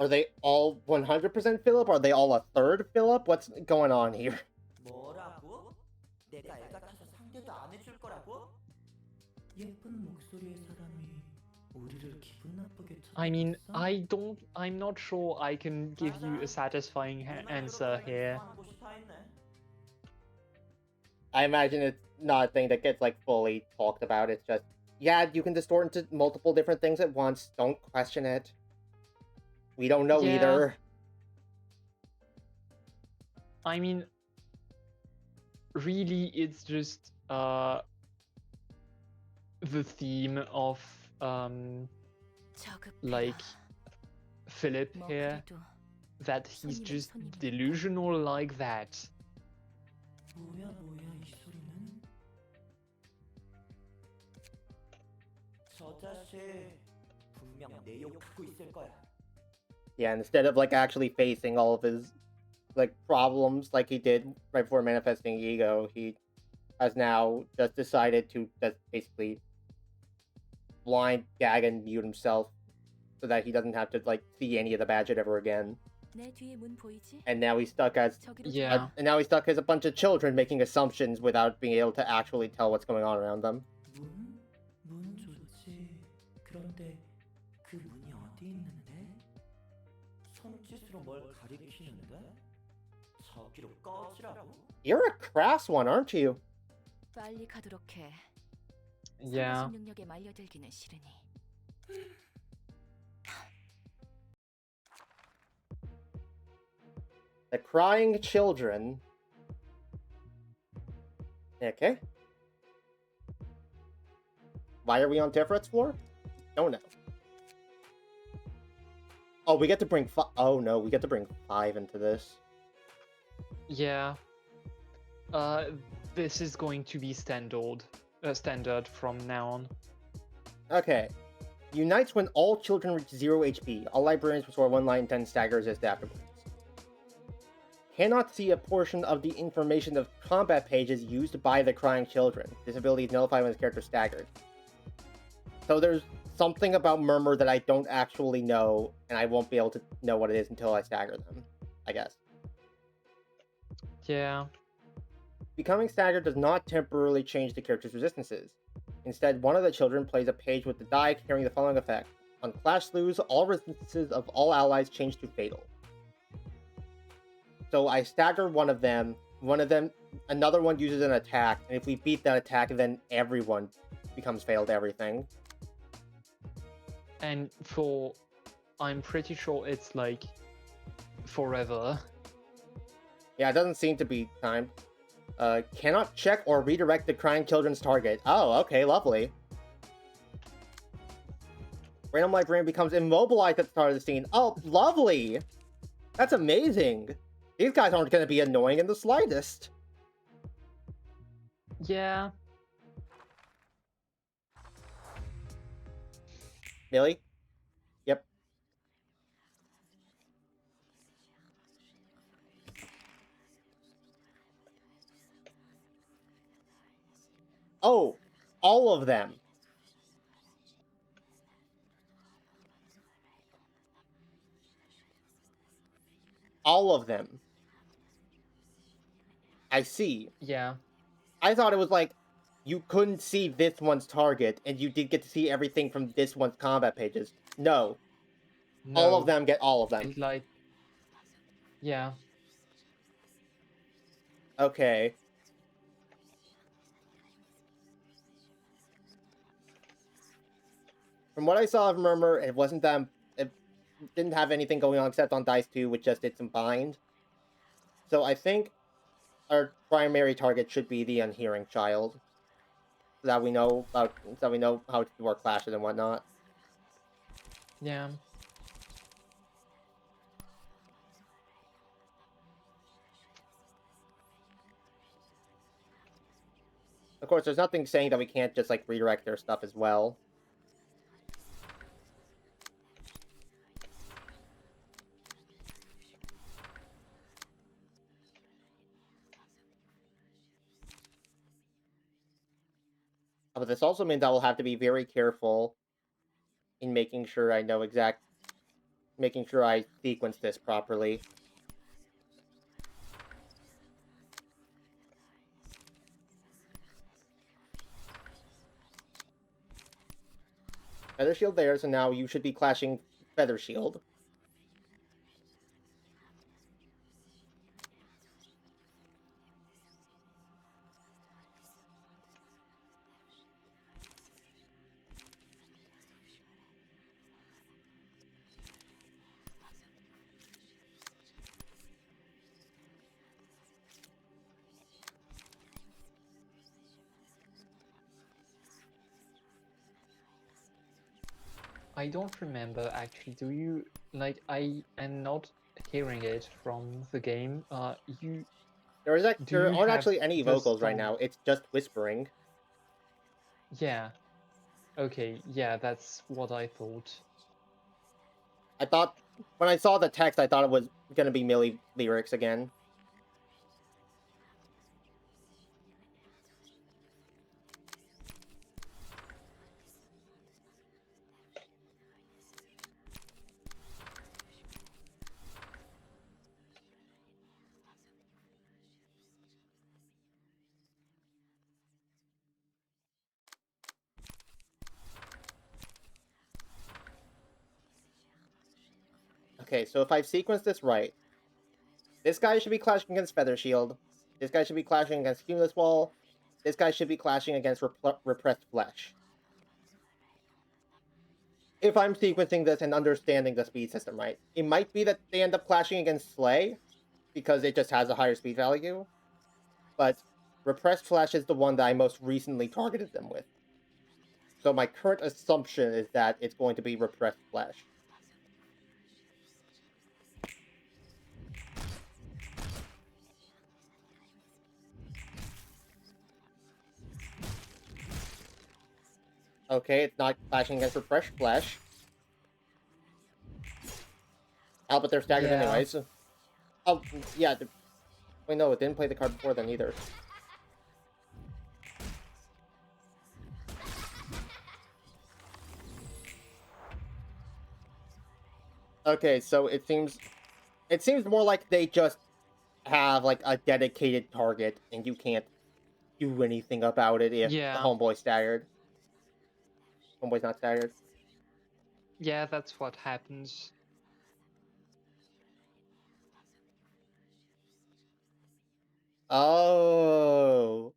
Are they all 100% Philip? Are they all a third Philip? What's going on here? 뭐라고? 내가 애 같아서 상대도 안 해줄 거라고? 예쁜 목소리의 사람이 I mean, I'm not sure I can give you a satisfying answer here. I imagine it's not a thing that gets like fully talked about. It's just, yeah, you can distort into multiple different things at once. Don't question it. We don't know Yeah. either. I mean, really, it's just the theme of like Philip 뭐 here, 그래도 that he's 손님은 just 손님이니까. delusional like that. 뭐야 이 소리는? 저 자식 분명 내 욕하고 있을 거야. Yeah, instead of like actually facing all of his like problems like he did right before manifesting ego, he has now just decided to just basically blind gag and mute himself so that he doesn't have to like see any of the bad shit ever again. 내 뒤에 문 보이지? And now he's stuck as 저기로 Yeah. and now he's stuck as a bunch of children making assumptions without being able to actually tell what's going on around them. 문? 문은 좋지. 그런데 그 문이 어디 있는데? 손짓으로 뭘 가리키는데? 저기로 꺼지라고? You're a crass one, aren't you? 빨리 가도록 해. Yeah. 상심 능력에 말려들기는 싫으니. The crying children. Okay. Why are we on Tefret's floor? Don't know. Oh, we get to bring oh no, we get to bring 5 into this. Yeah. This is going to be standard from now on. Okay. Unites when all children reach 0 HP. All librarians restore 1 line 10 stagger resist afterwards. Cannot see a portion of the information of combat pages used by the crying children. This ability is nullified when his character is staggered. So there's something about Murmur that I don't actually know, and I won't be able to know what it is until I stagger them, I guess. Yeah. Becoming staggered does not temporarily change the character's resistances. Instead, one of the children plays a page with the die carrying the following effect. On Clash Lose, all resistances of all allies change to fatal. So I stagger one of them, another one uses an attack, and if we beat that attack, then everyone becomes failed to everything. And I'm pretty sure it's like forever. Yeah, it doesn't seem to be timed. Cannot check or redirect the crying children's target. Oh, okay, lovely. Random librarian becomes immobilized at the start of the scene. Oh, lovely! That's amazing! These guys aren't going to be annoying in the slightest. Yeah. Millie? Yep. Oh, all of them. All of them. I see. Yeah. I thought it was like you couldn't see this one's target, and you did get to see everything from this one's combat pages. No. All of No, them get all of them. it's like, yeah. Okay. From what I saw of Murmur, it wasn't that... It didn't have anything going on except on Dice 2, which just did some bind. So I think our primary target should be the Unhearing Child. So that we know how to work clashes and whatnot. Yeah. Of course, there's nothing saying that we can't just, like, redirect their stuff as well. But this also means I will have to be very careful in making sure I know making sure I sequence this properly. Feather Shield there, so now you should be clashing Feather Shield. I don't remember actually. Do you like? I am not hearing it from the game. You There Do aren't you have actually any the vocals right song? now. It's just whispering. Yeah. Okay. Yeah, that's what I thought. I thought when I saw the text, I thought it was gonna be Millie lyrics again. Okay, so if I've sequenced this right, this guy should be clashing against Feather Shield. This guy should be clashing against Cumulus Wall. This guy should be clashing against Repressed Flesh. If I'm sequencing this and understanding the speed system right. It might be that they end up clashing against Slay, because it just has a higher speed value. But Repressed Flesh is the one that I most recently targeted them with. So my current assumption is that it's going to be Repressed Flesh. Okay, it's not clashing against Repressed Flesh. Oh, but they're staggered Yeah. anyways. Oh, yeah. Wait, no, it didn't play the card before then either. Okay, so it seems more like they just have like a dedicated target and you can't do anything about it if Yeah. Homeboy's staggered. Homeboy's not staggered. Yeah, that's what happens. Oh.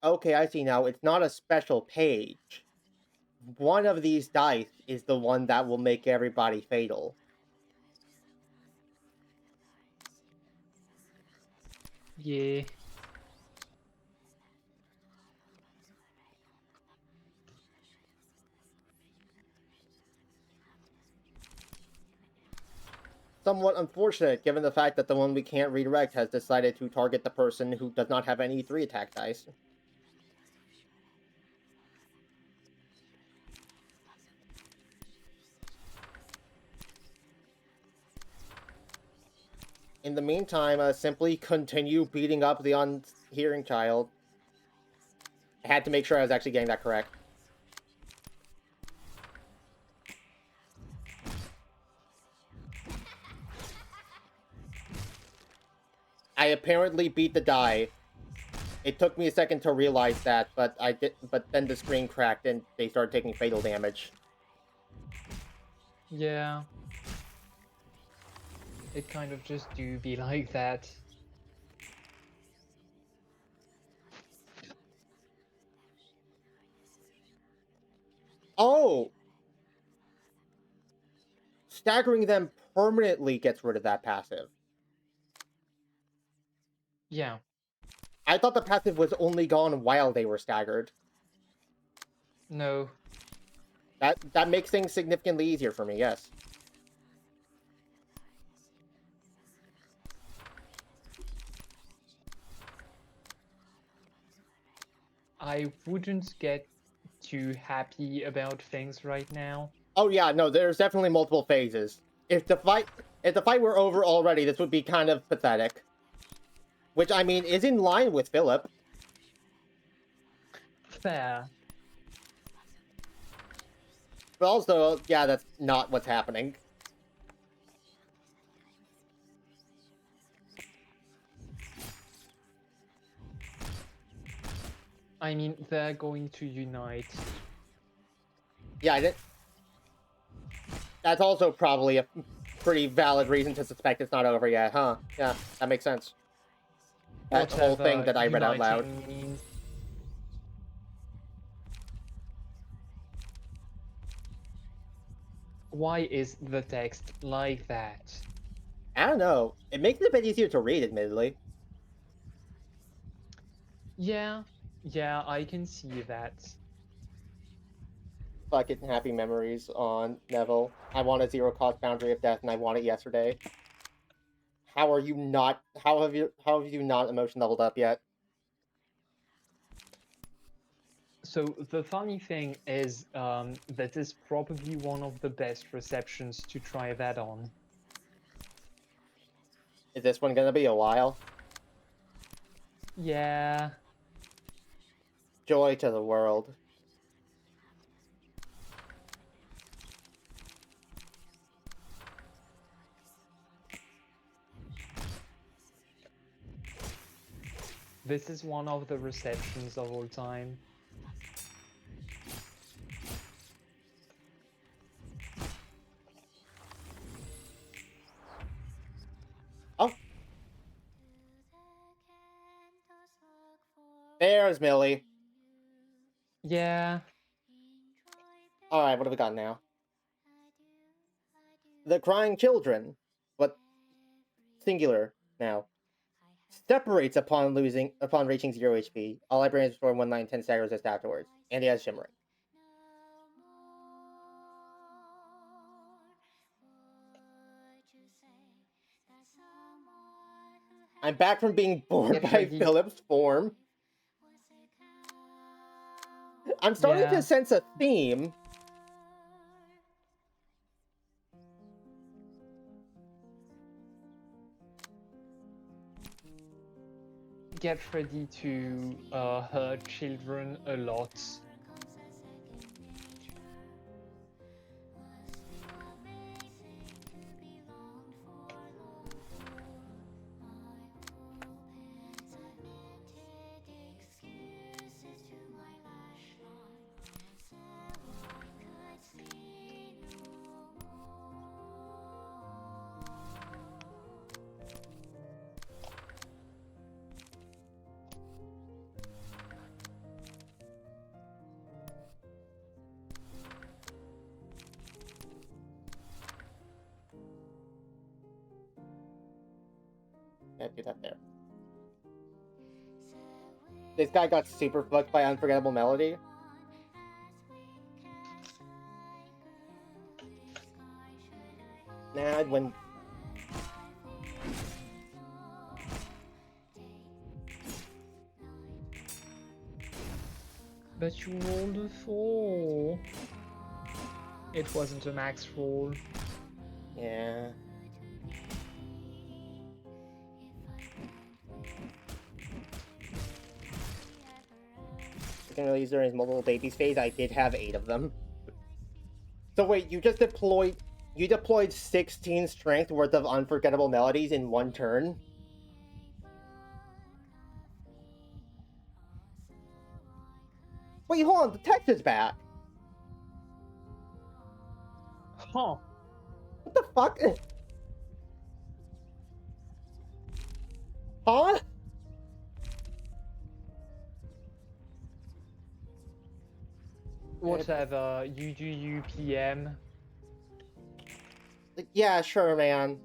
Okay, I see now. It's not a special page. One of these dice is the one that will make everybody fatal. Yeah. Somewhat unfortunate, given the fact that the one we can't redirect has decided to target the person who does not have any 3 attack dice. In the meantime, simply continue beating up the unhearing child. I had to make sure I was actually getting that correct. I apparently beat the die. It took me a second to realize that, but I did. But then the screen cracked and they started taking fatal damage. Yeah. It kind of just do be like that. Oh! Staggering them permanently gets rid of that passive. Yeah. I thought the passive was only gone while they were staggered. No. That makes things significantly easier for me, yes. I wouldn't get too happy about things right now. Oh yeah, no, there's definitely multiple phases. If the fight were over already, this would be kind of pathetic. Which, I mean, is in line with Philip. Fair. But also, yeah, that's not what's happening. I mean, they're going to unite. Yeah, I didn't. That's also probably a pretty valid reason to suspect it's not over yet, huh? Yeah, that makes sense. That whole thing that I read out loud. uniting means. Why is the text like that? I don't know. It makes it a bit easier to read, admittedly. Yeah, I can see that. Fucking happy memories on Neville. I want a zero cost boundary of death, and I want it yesterday. How are you not? How have you not emotion leveled up yet? So the funny thing is, that is probably one of the best receptions to try that on. Is this one gonna be a while? Yeah. Joy to the world. This is one of the receptions of all time. Oh. There's Millie. Yeah. Alright, what have we got now? The Crying Children, but singular now, separates upon reaching 0 HP. All librarians restore 1 9 10 stagger resist afterwards. And he has Shimmering. I'm back from being bored by Philip's form. I'm starting to sense a theme. Get ready to hurt children a lot. Can't do that there. This guy got super fucked by Unforgettable Melody. Nah, I'd win. But you rolled a 4. It wasn't a max roll. Yeah. I can really use during his multiple babies phase. I did have 8 of them. So wait, you deployed 16 strength worth of Unforgettable Melodies in 1 turn? Wait, hold on, the text is back. Huh. What the fuck? Huh? Whatever, you do you, PM. Yeah, sure, man.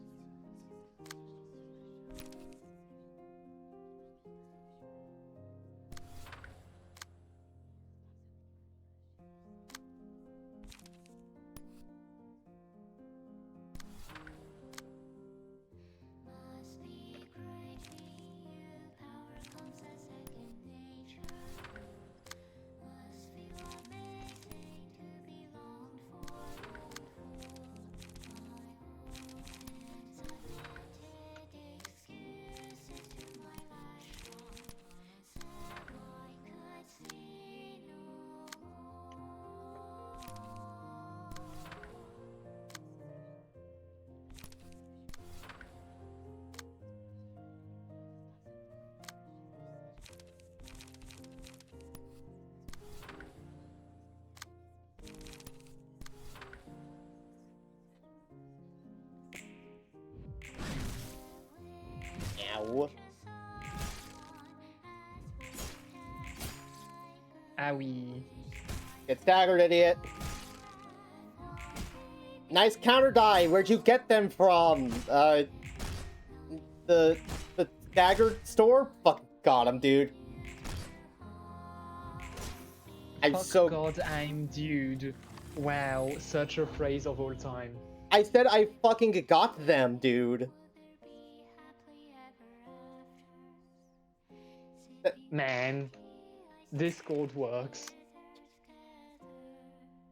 Ow. Owie. Get staggered, idiot. Nice counter die. Where'd you get them from? The stagger store? Fuck, got him, dude. Fuck God, I'm dude. Wow, such a phrase of all time. I said I fucking got them, dude. Man, Discord works.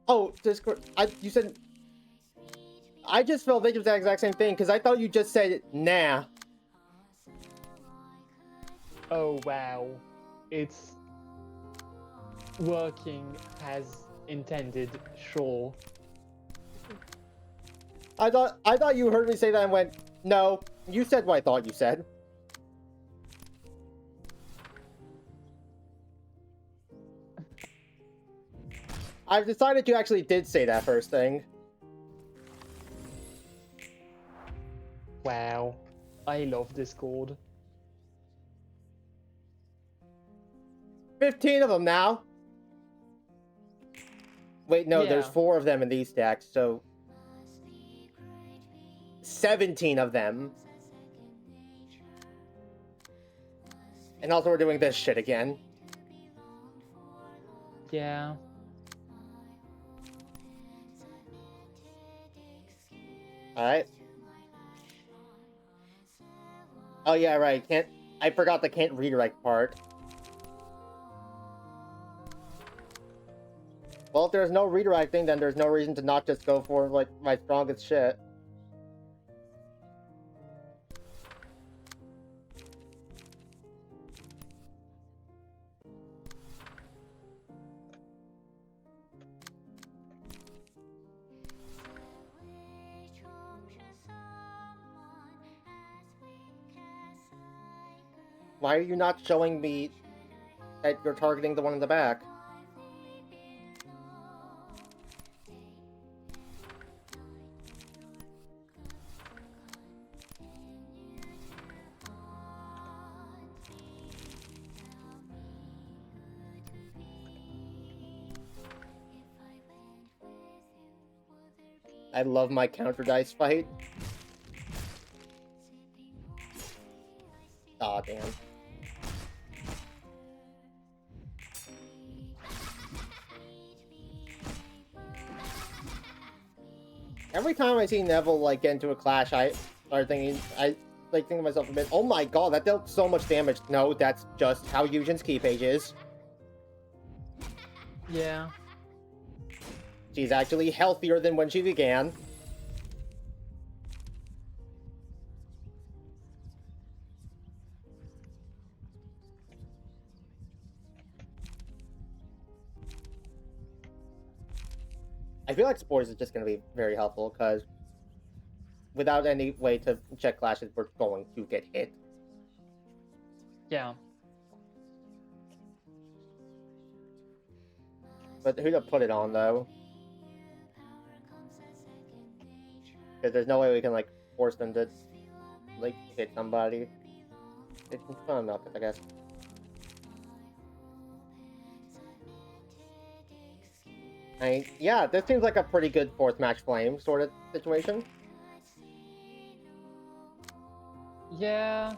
Oh, Discord. You said. I just felt like it was the exact same thing because I thought you just said nah. Oh wow, it's working as intended. Sure. I thought you heard me say that and went, no. You said what I thought you said. I've decided you actually did say that first thing. Wow, I love Discord. 15 of them now. Wait, no, there's Yeah. 4 of them in these stacks, so 17 of them. And also we're doing this shit again. Yeah. Alright. Oh yeah, right. I forgot the can't redirect part. Well, if there's no redirecting, then there's no reason to not just go for, like, my strongest shit. Why are you not showing me that you're targeting the one in the back? I love my counter dice fight. Aw, damn. Every time I see Neville, like, get into a clash, I start thinking, think to myself a bit, oh my god, that dealt so much damage. No, that's just how Yujin's key page is. Yeah. She's actually healthier than when she began. I feel like Spores is just going to be very helpful, because without any way to check clashes, we're going to get hit. Yeah. But who to put it on, though? Because there's no way we can, like, force them to, like, hit somebody. It's fun enough, I guess. I mean, yeah, this seems like a pretty good fourth match flame sort of situation. Yeah.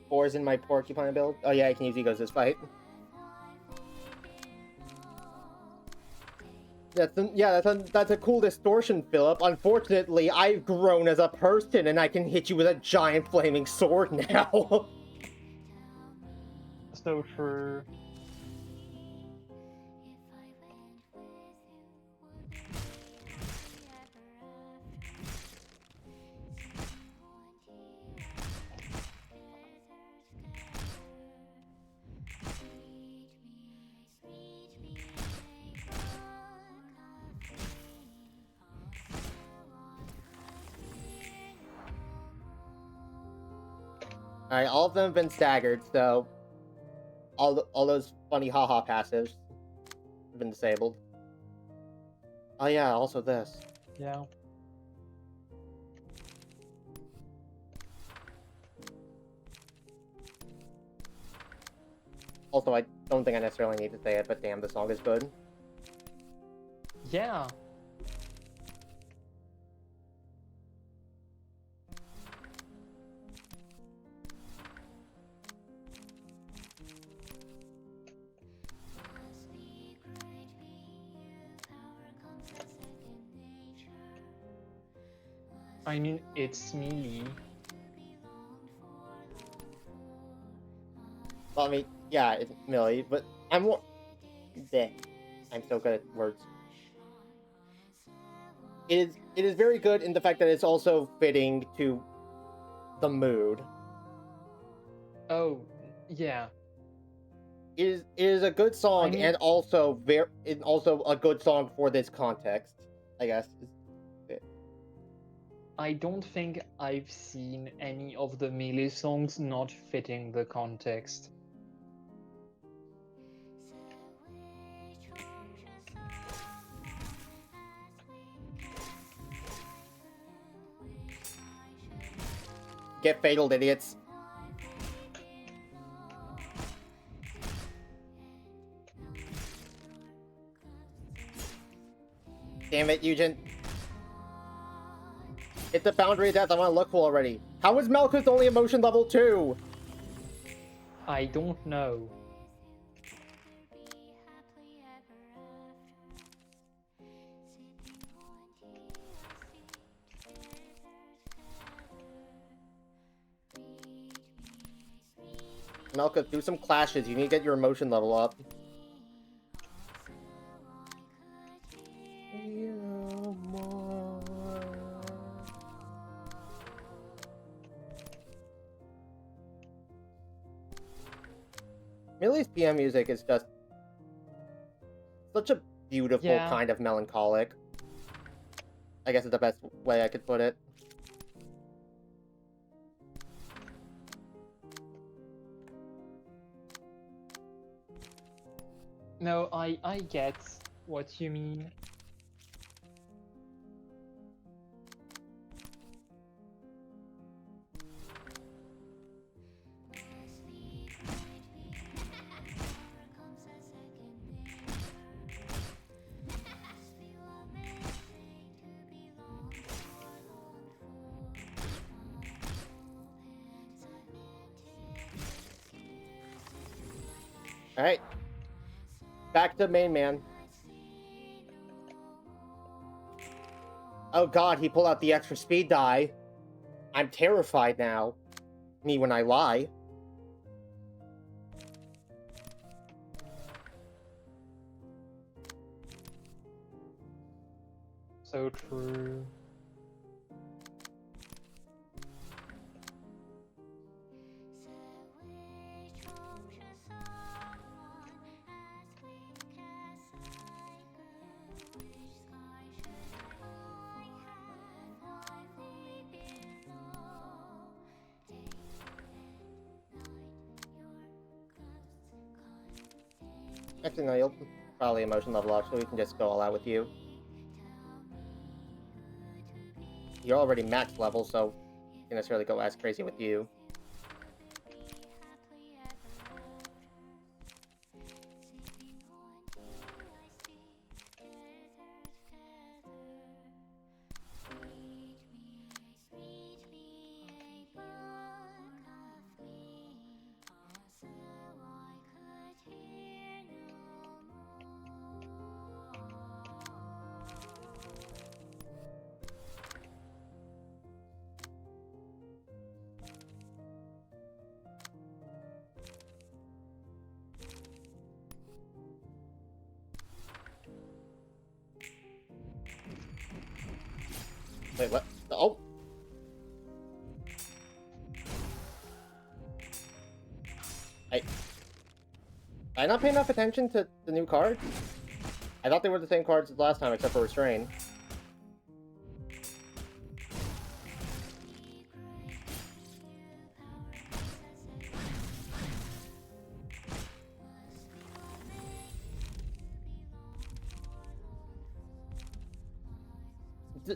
Spores in my porcupine build. Oh yeah, I can use Egos this fight. That's a cool distortion, Philip. Unfortunately, I've grown as a person and I can hit you with a giant flaming sword now. So true. Alright, all of them have been staggered, so all those funny haha passives have been disabled. Oh yeah, also this. Yeah. Also, I don't think I necessarily need to say it, but damn, the song is good. Yeah. I mean, it's Melee. Well, I mean, yeah, it's Millie, but I'm more... Bleh. I'm so good at words. It is very good in the fact that it's also fitting to the mood. Oh, yeah. It is a good song, I mean- and also a good song for this context, I guess. I don't think I've seen any of the Melee songs not fitting the context. Get fatal, idiots. Damn it, Eugen. Hit the boundary of death. I want to look cool already. How is Malkuth only emotion level 2? I don't know. Malkuth, do some clashes. You need to get your emotion level up. Millie's PM music is just such a beautiful kind of melancholic. I guess it's the best way I could put it. No, I get what you mean. Alright. Back to main man. Oh god, he pulled out the extra speed die. I'm terrified now. Me when I lie. So true. Actually, no, you'll probably emotion level up, so we can just go all out with you. You're already max level, so you can't necessarily go as crazy with you. Wait, what? Oh! I'm not paying enough attention to the new cards? I thought they were the same cards as last time, except for Restrain.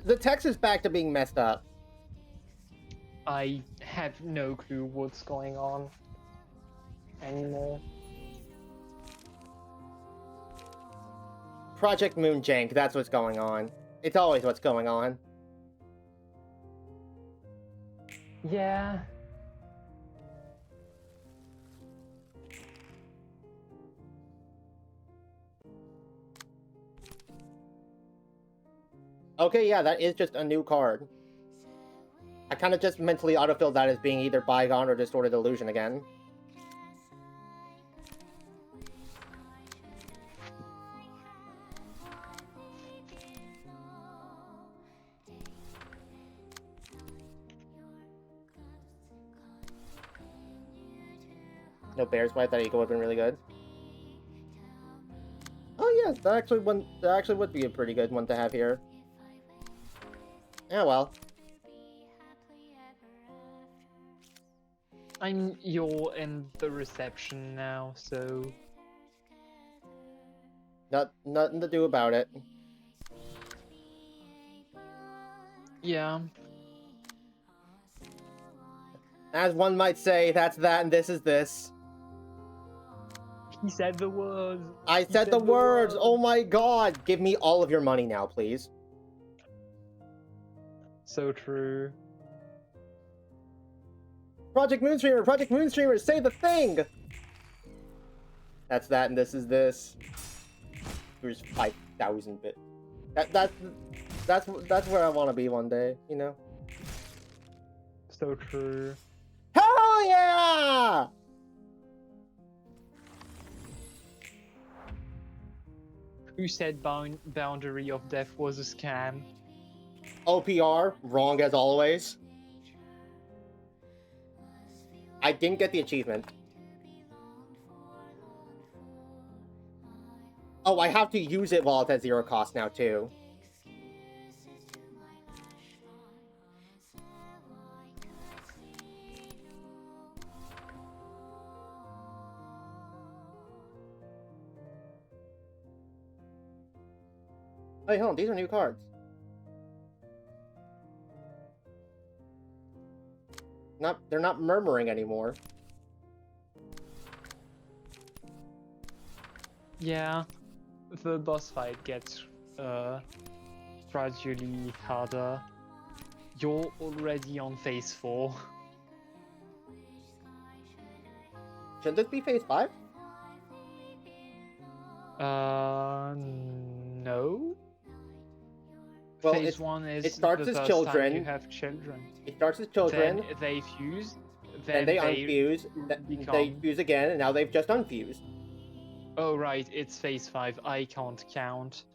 The text is back to being messed up. I have no clue what's going on anymore. Project Moon jank, that's what's going on. It's always what's going on. Yeah. Okay, yeah, that is just a new card. I kind of just mentally autofilled that as being either Bygone or Distorted Illusion again. No Bear's Bite, that eco would have been really good. Oh yeah, that actually would be a pretty good one to have here. Yeah, well. You're in the reception now, so Nothing to do about it. yeah. As one might say, that's that and this is this. He said the words. I said the words! Oh my god! Give me all of your money now, please. So true. Project Moonstreamer, say the thing! That's that and this is this. Here's 5,000 bit. That's where I want to be one day, you know? So true. Hell yeah! Who said Boundary of Death was a scam? OPR, wrong as always. I didn't get the achievement. Oh, I have to use it while it's at 0 cost now, too. Hey, hold on, these are new cards. They're not murmuring anymore. Yeah, the boss fight gets gradually harder. You're already on phase 4. Should this be phase 5? No. Well, Phase 1 is it starts the as first children. time you have children. It starts as children, Then they fuse. then they unfuse, they fuse again, and now they've just unfused. Oh right, it's phase 5. I can't count.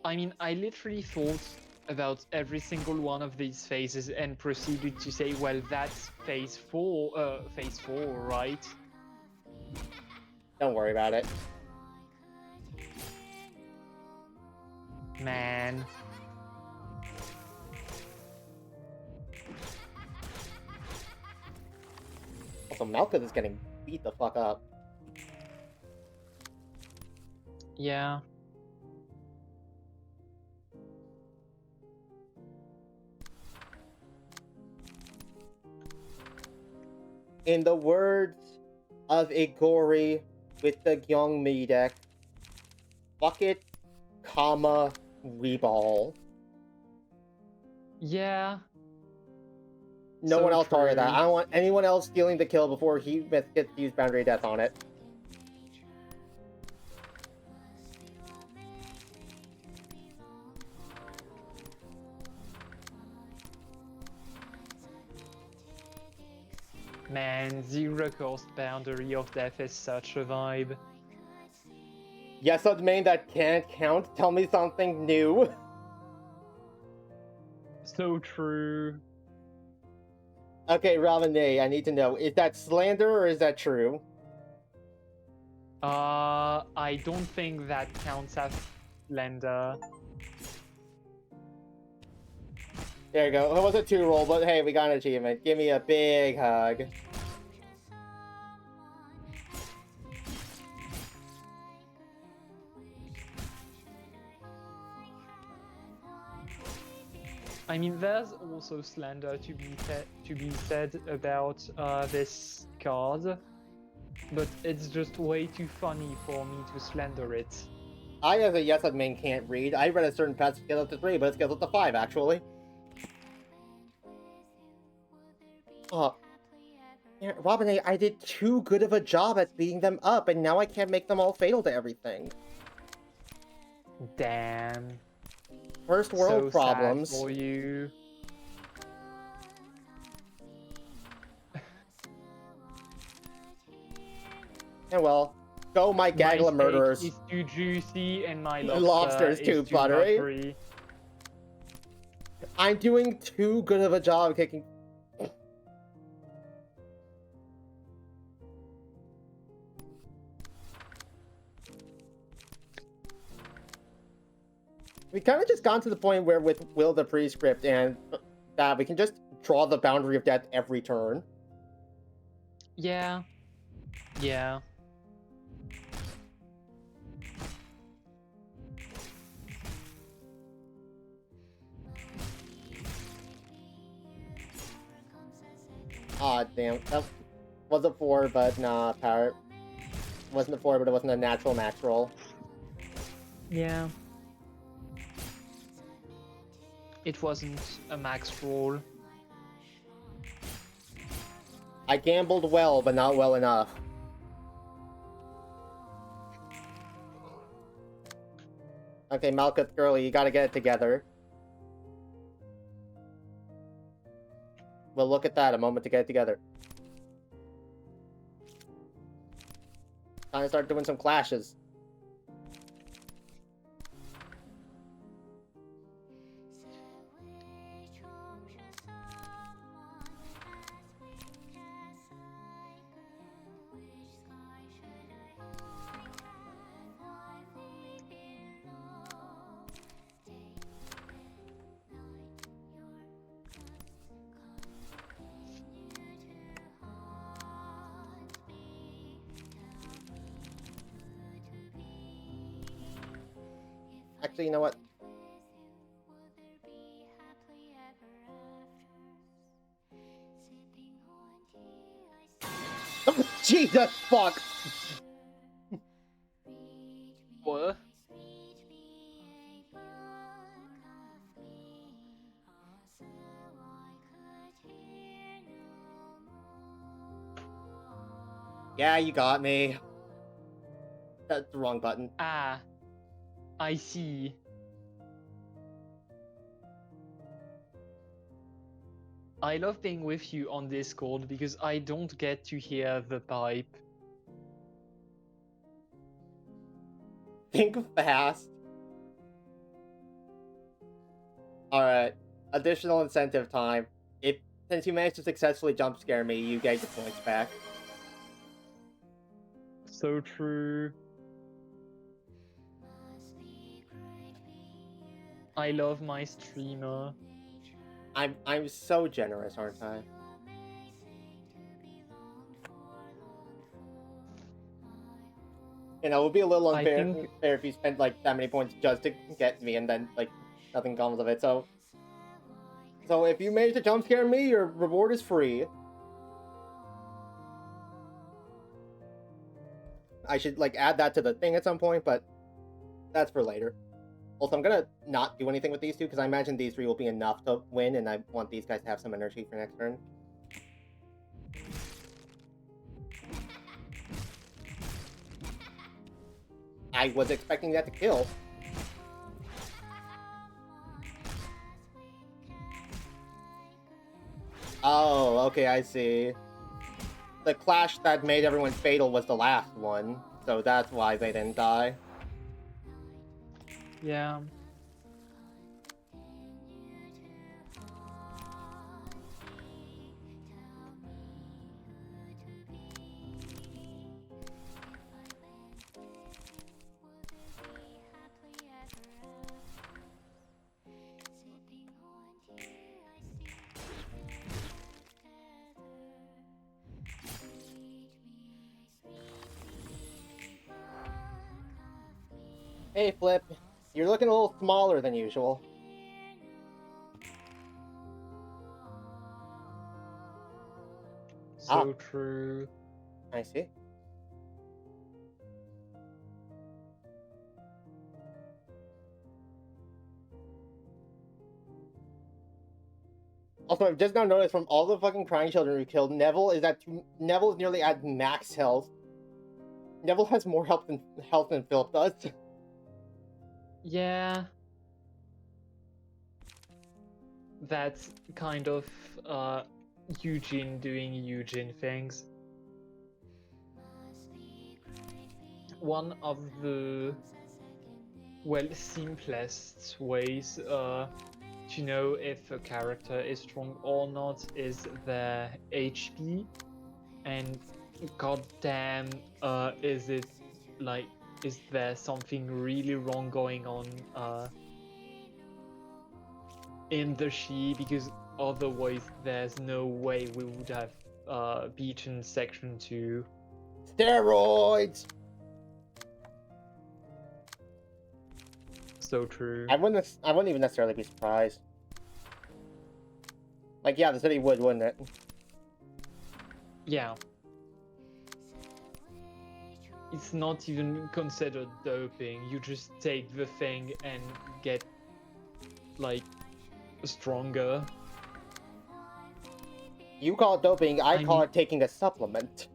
I mean, I literally thought about every single one of these phases and proceeded to say, well, that's phase 4, right? Don't worry about it. Man. Also, Malkuth is getting beat the fuck up. Yeah. In the words of Igori with the Gyeongmi deck, fuck it, comma, reball. Yeah. No So one else target that. true. I don't want anyone else stealing the kill before he gets to use Boundary Death on it. Man, 0 cost Boundary of Death is such a vibe. Yes, a domain that can't count. Tell me something new. So true. Okay, Ravane, I need to know, is that slander or is that true? I don't think that counts as Slender. There you go. It was a 2-roll, but hey, we got an achievement. Give me a big hug. I mean, there's also slander to be said about this card, but it's just way too funny for me to slander it. I, as a yes admin, can't read. I read a certain passage scale up to 3, but it scales up to 5, actually. Yeah, Robin, I did too good of a job at beating them up, and now I can't make them all fatal to everything. Damn. First world So problems. sad for you. Yeah, well, go my gaggle of My steak murderers. is too juicy, and my The lobster lobster's too is buttery. I'm doing too good of a job kicking. We kind of just gone to the point where with Will the Prescript and that we can just draw the boundary of death every turn. Yeah. Yeah. Aw, damn. That was a 4, but nah, Parrot. Wasn't a 4, but it wasn't a natural max roll. Yeah. It wasn't a max roll. I gambled well, but not well enough. Okay, Malkuth Girly, you gotta get it together. We'll look at that, a moment to get it together. Time to start doing some clashes. Actually, you know what? Oh, Jesus fuck! What? Yeah, you got me. That's the wrong button. Ah. I see. I love being with you on Discord because I don't get to hear the pipe. Think fast. Alright. Additional incentive time. Since you managed to successfully jump scare me, you get your points back. So true. I love my streamer. I'm so generous, aren't I? You know, it would be a little unfair if you spent like that many points just to get me and then like nothing comes of it. So if you manage to jump scare me, your reward is free. I should like add that to the thing at some point, but that's for later. Also, I'm gonna not do anything with these two because I imagine these three will be enough to win, and I want these guys to have some energy for next turn. I was expecting that to kill. Oh, okay, I see. The clash that made everyone fatal was the last one, so that's why they didn't die. Yeah. Hey, Flip. You're looking a little smaller than usual. So true. I see. Also, I've just now noticed from all the fucking crying children we killed, Neville is nearly at max health. Neville has more health than Philip does. Yeah. That's kind of Eugene doing Eugene things. One of the, well, simplest ways to know if a character is strong or not is their HP, and goddamn, is there something really wrong going on in the Shi? Because otherwise there's no way we would have beaten Section 2. Steroids! So true. I wouldn't even necessarily be surprised. Like, yeah, the city would, wouldn't it? Yeah. It's not even considered doping. You just take the thing and get, like, stronger. You call it doping, I call it taking a supplement.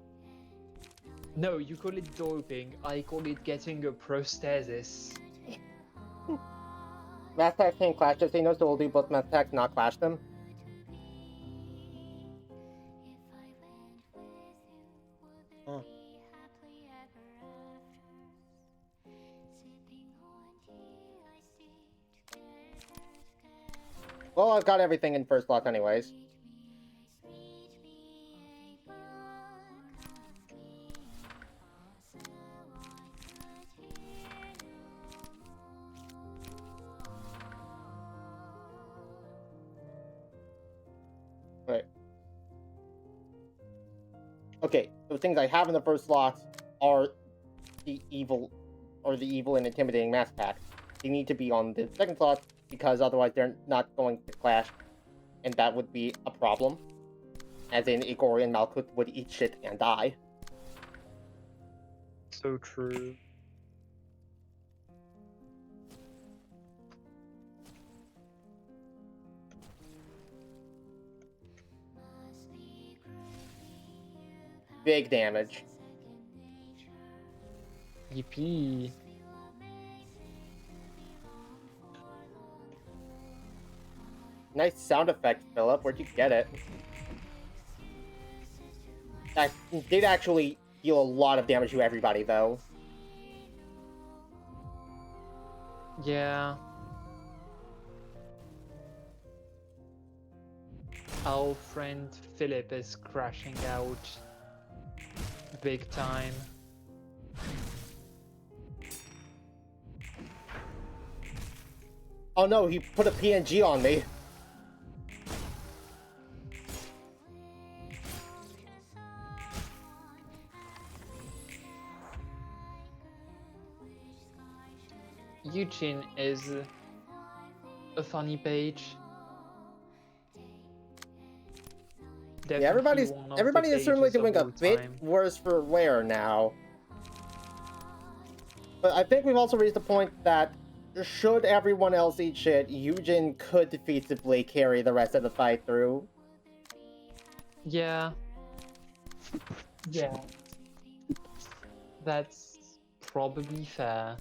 No, you call it doping. I call it getting a prosthesis. Math attacks can clash casinos, so we'll do both math attacks, not clash them. Oh. Well, I've got everything in first block anyways. Right. Okay, the things I have in the first slot are the evil and intimidating mass attack. They need to be on the second slot because otherwise they're not going to clash, and that would be a problem. As in, Igor and Malkuth would eat shit and die. So true. Big damage. Yippee. Nice sound effect, Philip. Where'd you get it? That did actually deal a lot of damage to everybody, though. Yeah. Our friend Philip is crashing out big time. Oh no, he put a PNG on me. Eugene is a funny page. Yeah, everybody is certainly doing a bit worse for wear now. But I think we've also reached the point that should everyone else eat shit, Eugen could feasibly carry the rest of the fight through. Yeah. Yeah. That's probably fair.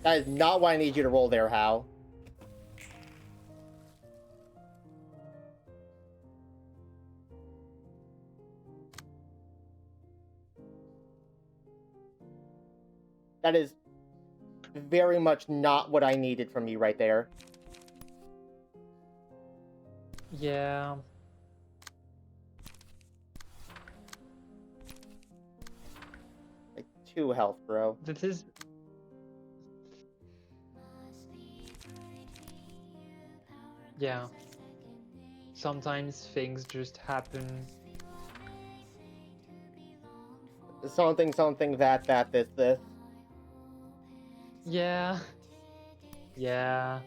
That is not what I need you to roll there, Hal. That is very much not what I needed from you right there. Yeah. Like 2 health, bro. This is... Yeah. sometimes things just happen. Something, something, that, this. Yeah. Yeah.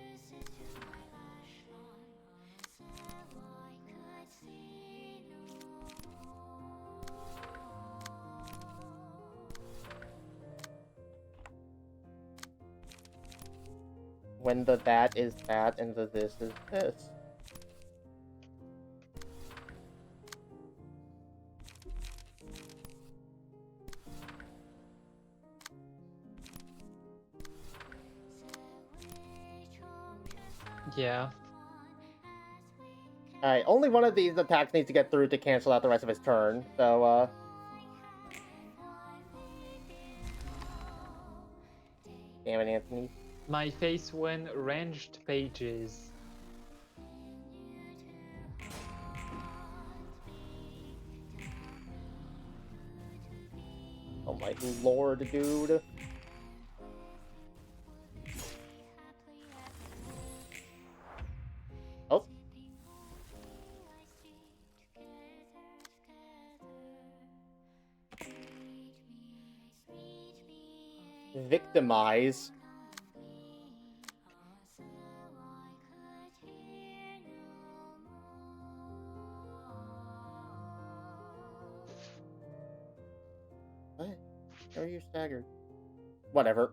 When the that is that and the this is this. Yeah. Alright, only one of these attacks needs to get through to cancel out the rest of his turn, so, damn it, Anthony. My face when ranged pages. Oh my lord, dude. Oh. Victimize. What? How are you staggered? Whatever.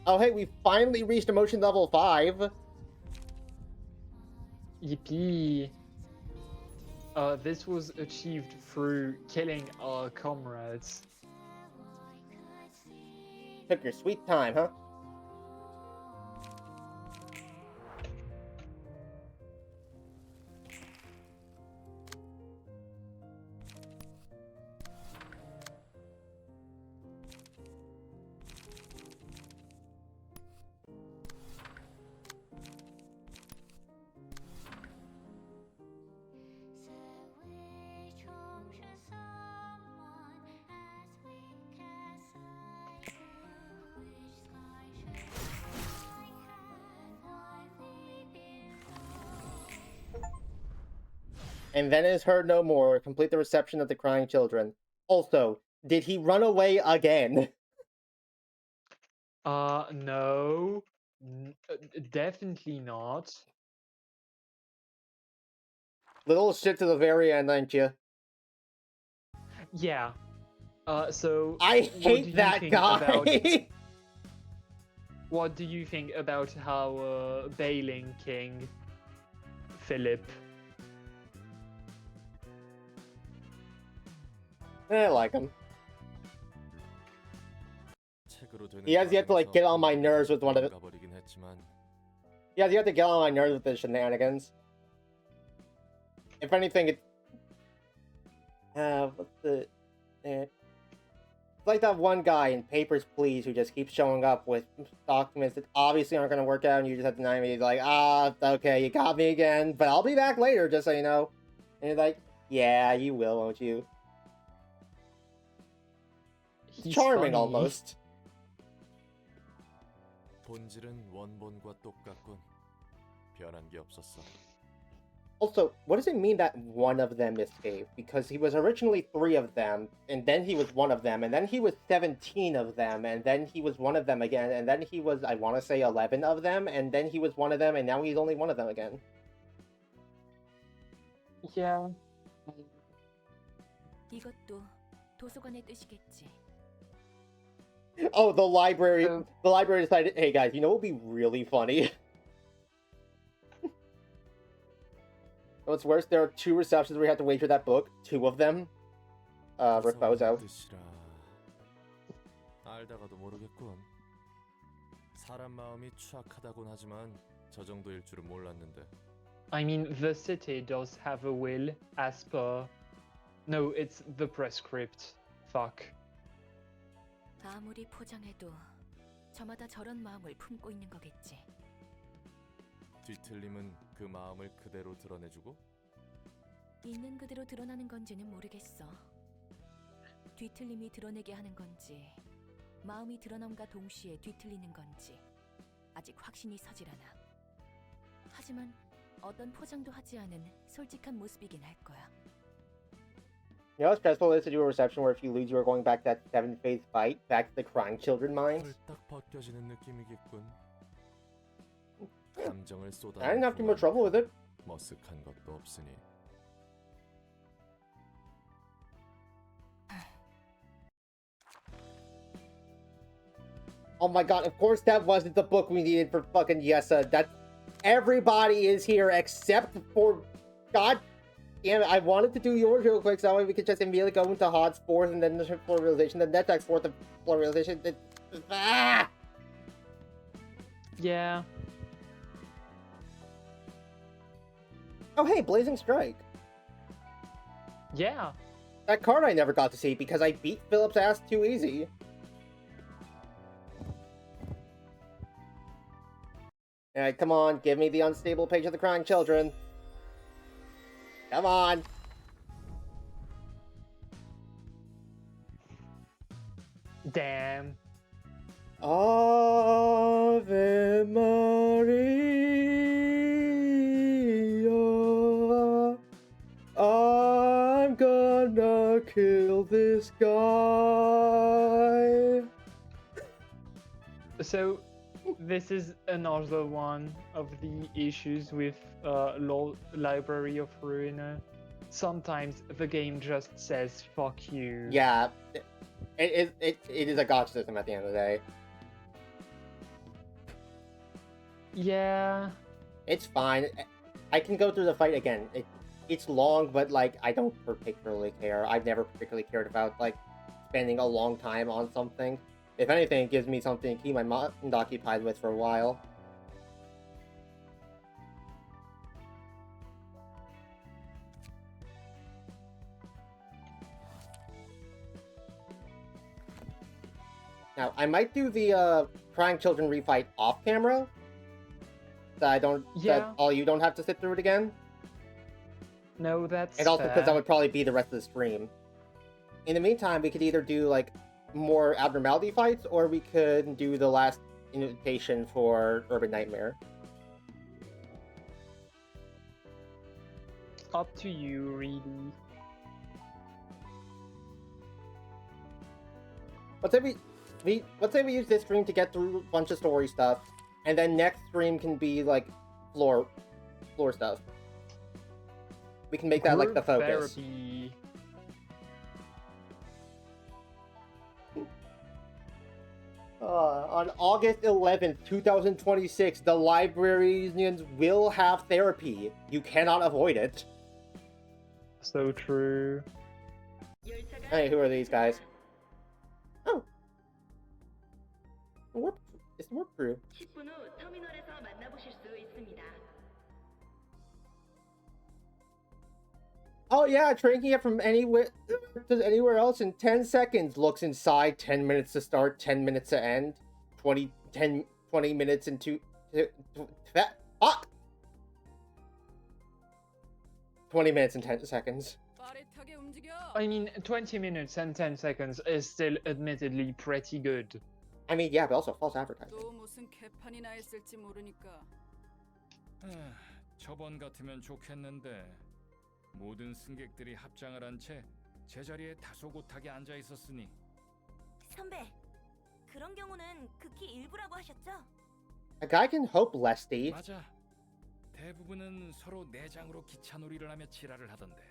Oh, hey, we finally reached emotion level 5. Yippee. This was achieved through killing our comrades. Took your sweet time, huh? And then is heard no more. Complete the reception of the crying children. Also, did he run away again? No. Definitely not. Little shit to the very end, ain't you? Yeah. So I what do hate you that think guy! about- What do you think about how Bailing King Philip? I like him. 책으로 되는 He has yet to, like, get on my nerves with one of it. 가버리긴 했지만 He has yet to get on my nerves with the shenanigans. If anything, it... what's the... It's like that one guy in Papers, Please who just keeps showing up with documents that obviously aren't going to work out, and you just have to deny me. He's like, okay, you got me again, but I'll be back later, just so you know. And you're like, yeah, you will, won't you? He's Charming, funny. almost. 본질은 원본과 똑같군. 변한 게 없었어. Also, what does it mean that one of them escaped? Because he was originally 3 of them, and then he was 1 of them, and then he was 17 of them, and then he was 1 of them again, and then he was, I want to say, 11 of them, and then he was 1 of them, and now he's only 1 of them again. Yeah. 이것도 도서관의 뜻이겠지. Oh, the library So- decided, hey guys, you know what would be really funny? What's worse, there are 2 receptions where you have to wait for that book. 2 of them. Reposo. 뜻이라. 알다가도 모르겠군. 사람 마음이 추악하다곤 하지만 저 정도일 줄은 몰랐는데. I mean, the city does have a will as per. No, it's the prescript. Fuck. 아무리 포장해도 저마다 저런 마음을 품고 있는 거겠지. 뒤틀림은 그 마음을 그대로 드러내주고 있는 그대로 드러나는 건지는 모르겠어. 뒤틀림이 드러내게 하는 건지, 마음이 드러남과 동시에 뒤틀리는 건지 아직 확신이 서질 않아. 하지만 어떤 포장도 하지 않은 솔직한 모습이긴 할 거야. You know how stressful it is to do a reception where if you lose, you are going back to that 7-phase fight, back to the crying children mines? 홀딱 벗겨지는 느낌이겠군. 감정을 쏟아. I didn't have too much trouble with it. 머쓱한 것도 없으니. Oh my god, of course that wasn't the book we needed for fucking Yessa. That everybody is here except for God damn it. I wanted to do yours real quick so that way we could just immediately go into Hod's fourth and then the floor realization, then Netek's fourth and floor realization. Ah! Yeah. Oh hey, Blazing Strike. Yeah. That card I never got to see because I beat Philip's ass too easy. Alright, come on, give me the unstable page of the crying children. Come on. Damn. Ave Maria. I'm gonna kill this guy. So, this is another one of the issues with Library of Ruina. Sometimes the game just says "fuck you." Yeah, it is a gotcha system at the end of the day. Yeah. It's fine. I can go through the fight again. It's long, but like I don't particularly care. I've never particularly cared about like spending a long time on something. If anything, it gives me something to keep my mind occupied with for a while. Now, I might do the Crying Children refight off camera. That I don't. Yeah. That all you don't have to sit through it again. No, that's And also because that fair. would probably be the rest of the stream. In the meantime, we could either do like more abnormality fights, or we could do the last invitation for Urban Nightmare. Up to you, really. Let's say we use this stream to get through a bunch of story stuff, and then next stream can be like floor stuff. We can make that like the Group focus. Therapy. On August 11th, 2026, the librarians will have therapy. You cannot avoid it. So true. Hey, who are these guys? Oh. It's the warp crew. 10분 후 터미널에서 만나보실 수 있습니다. Oh yeah, tranking it from anywhere to anywhere else in 10 seconds. Looks inside, 10 minutes to start, 10 minutes to end. 20 minutes into... Fuck! 20 minutes and 10 seconds. I mean, 20 minutes and 10 seconds is still admittedly pretty good. I mean, yeah, but also false advertising. 또 무슨 개판이나 있을지 모르니까. 저번 같으면 좋겠는데 모든 승객들이 합장을 한 채 제자리에 다소곳하게 앉아 있었으니. 선배, 그런 경우는 극히 일부라고 하셨죠? A guy can hope, Lesty. 맞아. 대부분은 서로 내장으로 기차놀이를 하며 지랄을 하던데.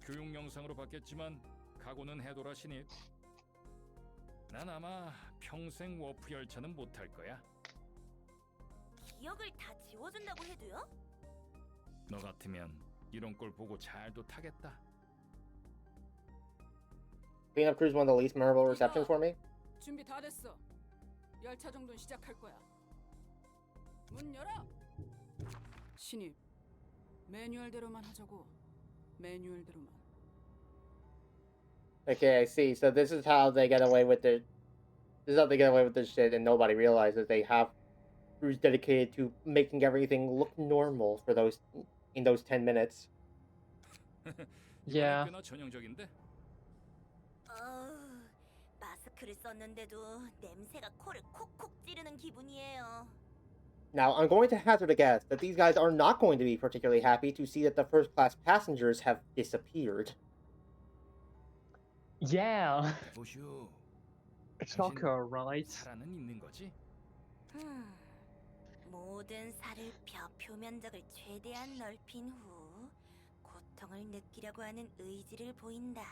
교육 영상으로 봤겠지만 각오는 해둬라시니. 난 아마 평생 워프 열차는 못 탈 거야. 기억을 다 지워준다고 해도요? 너 같으면 이런 걸 보고 잘도 타겠다. Cleanup crew's one of the least memorable receptions for me. 준비 다 됐어. 열차 정도는 시작할 거야. 문 열어. 신입, 매뉴얼대로만 하자고. 매뉴얼대로만. Okay, I see. So this is how they get away with their. This is how they get away with this shit, and nobody realizes they have crews dedicated to making everything look normal for those in those 10 minutes. Yeah. 꽤나 전형적인데. 마스크를 썼는데도 냄새가 코를 콕콕 찌르는 기분이에요. Now, I'm going to hazard a guess that these guys are not going to be particularly happy to see that the first class passengers have disappeared. Yeah. 보슈. Shocker, right? 살아는 있는 거지? 모든 살을 뼈 표면적을 최대한 넓힌 후 고통을 느끼려고 하는 의지를 보인다.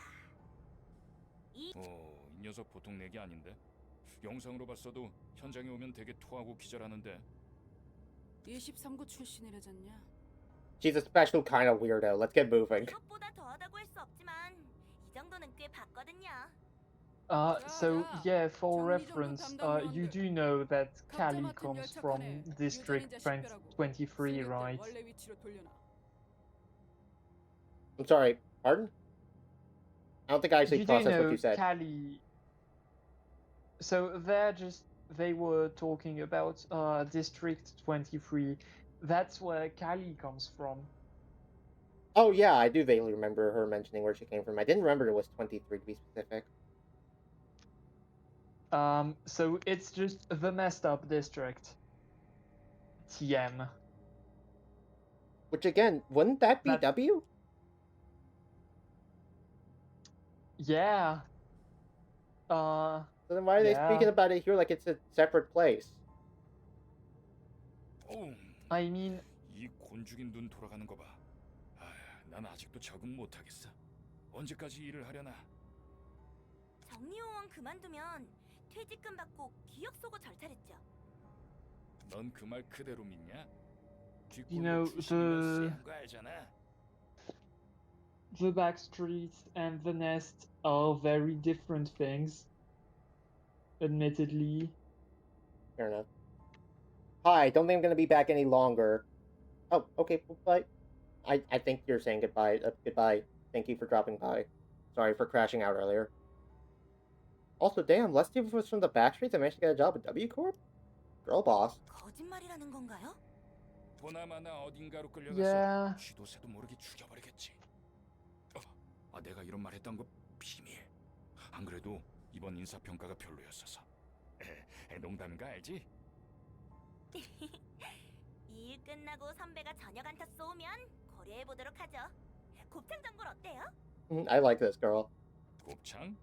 이 녀석 보통 내기 아닌데. 영상으로 봤어도 현장에 오면 되게 토하고 기절하는데. 23구 출신이라잖냐. She's a special kind of weirdo. Let's get moving. 이것보다 더하다고 할 수 없지만 이 정도는 꽤 봤거든요. So yeah, for reference, you do know that Cali comes from District 23, right? 원래 위치로 돌려놔. I'm sorry, pardon? I don't think I actually You do processed what know you said. Cali. So they were talking about District 23. That's where Cali comes from. Oh yeah, I do vaguely remember her mentioning where she came from. I didn't remember it was 23 to be specific. So it's just the messed up district. TM. Which again, wouldn't that be W? Yeah. So then why are they yeah. speaking about it here like it's a separate place? I mean, 이 곤죽인 눈 돌아가는 거 봐. 난 아직도 적응 못 하겠어. 언제까지 일을 하려나? 정리요원 그만두면 퇴직금 받고 기억 속어 절차랬죠. 넌 그 말 그대로 믿냐? You know, 거 알잖아. the Backstreet and the Nest are very different things. Admittedly. Fair enough. Hi, don't think I'm gonna be back any longer. Oh, okay, bye. I think you're saying goodbye. Goodbye. Thank you for dropping by. Sorry for crashing out earlier. Also, damn, less people was from the Backstreets that managed to get a job at W Corp? Girl boss. 거짓말이라는 건가요? 보나마나 어딘가로 끌려가서 Yeah. 쥐도 새도 모르게 죽여버리겠지. 내가 이런 말 했던 거 비밀. 안 그래도 이번 인사평가가 별로였어서. 농담인가 알지? 일 끝나고 선배가 저녁 안타 쏘면 고려해보도록 하죠. 곱창 전골 어때요? I like this girl. 곱창?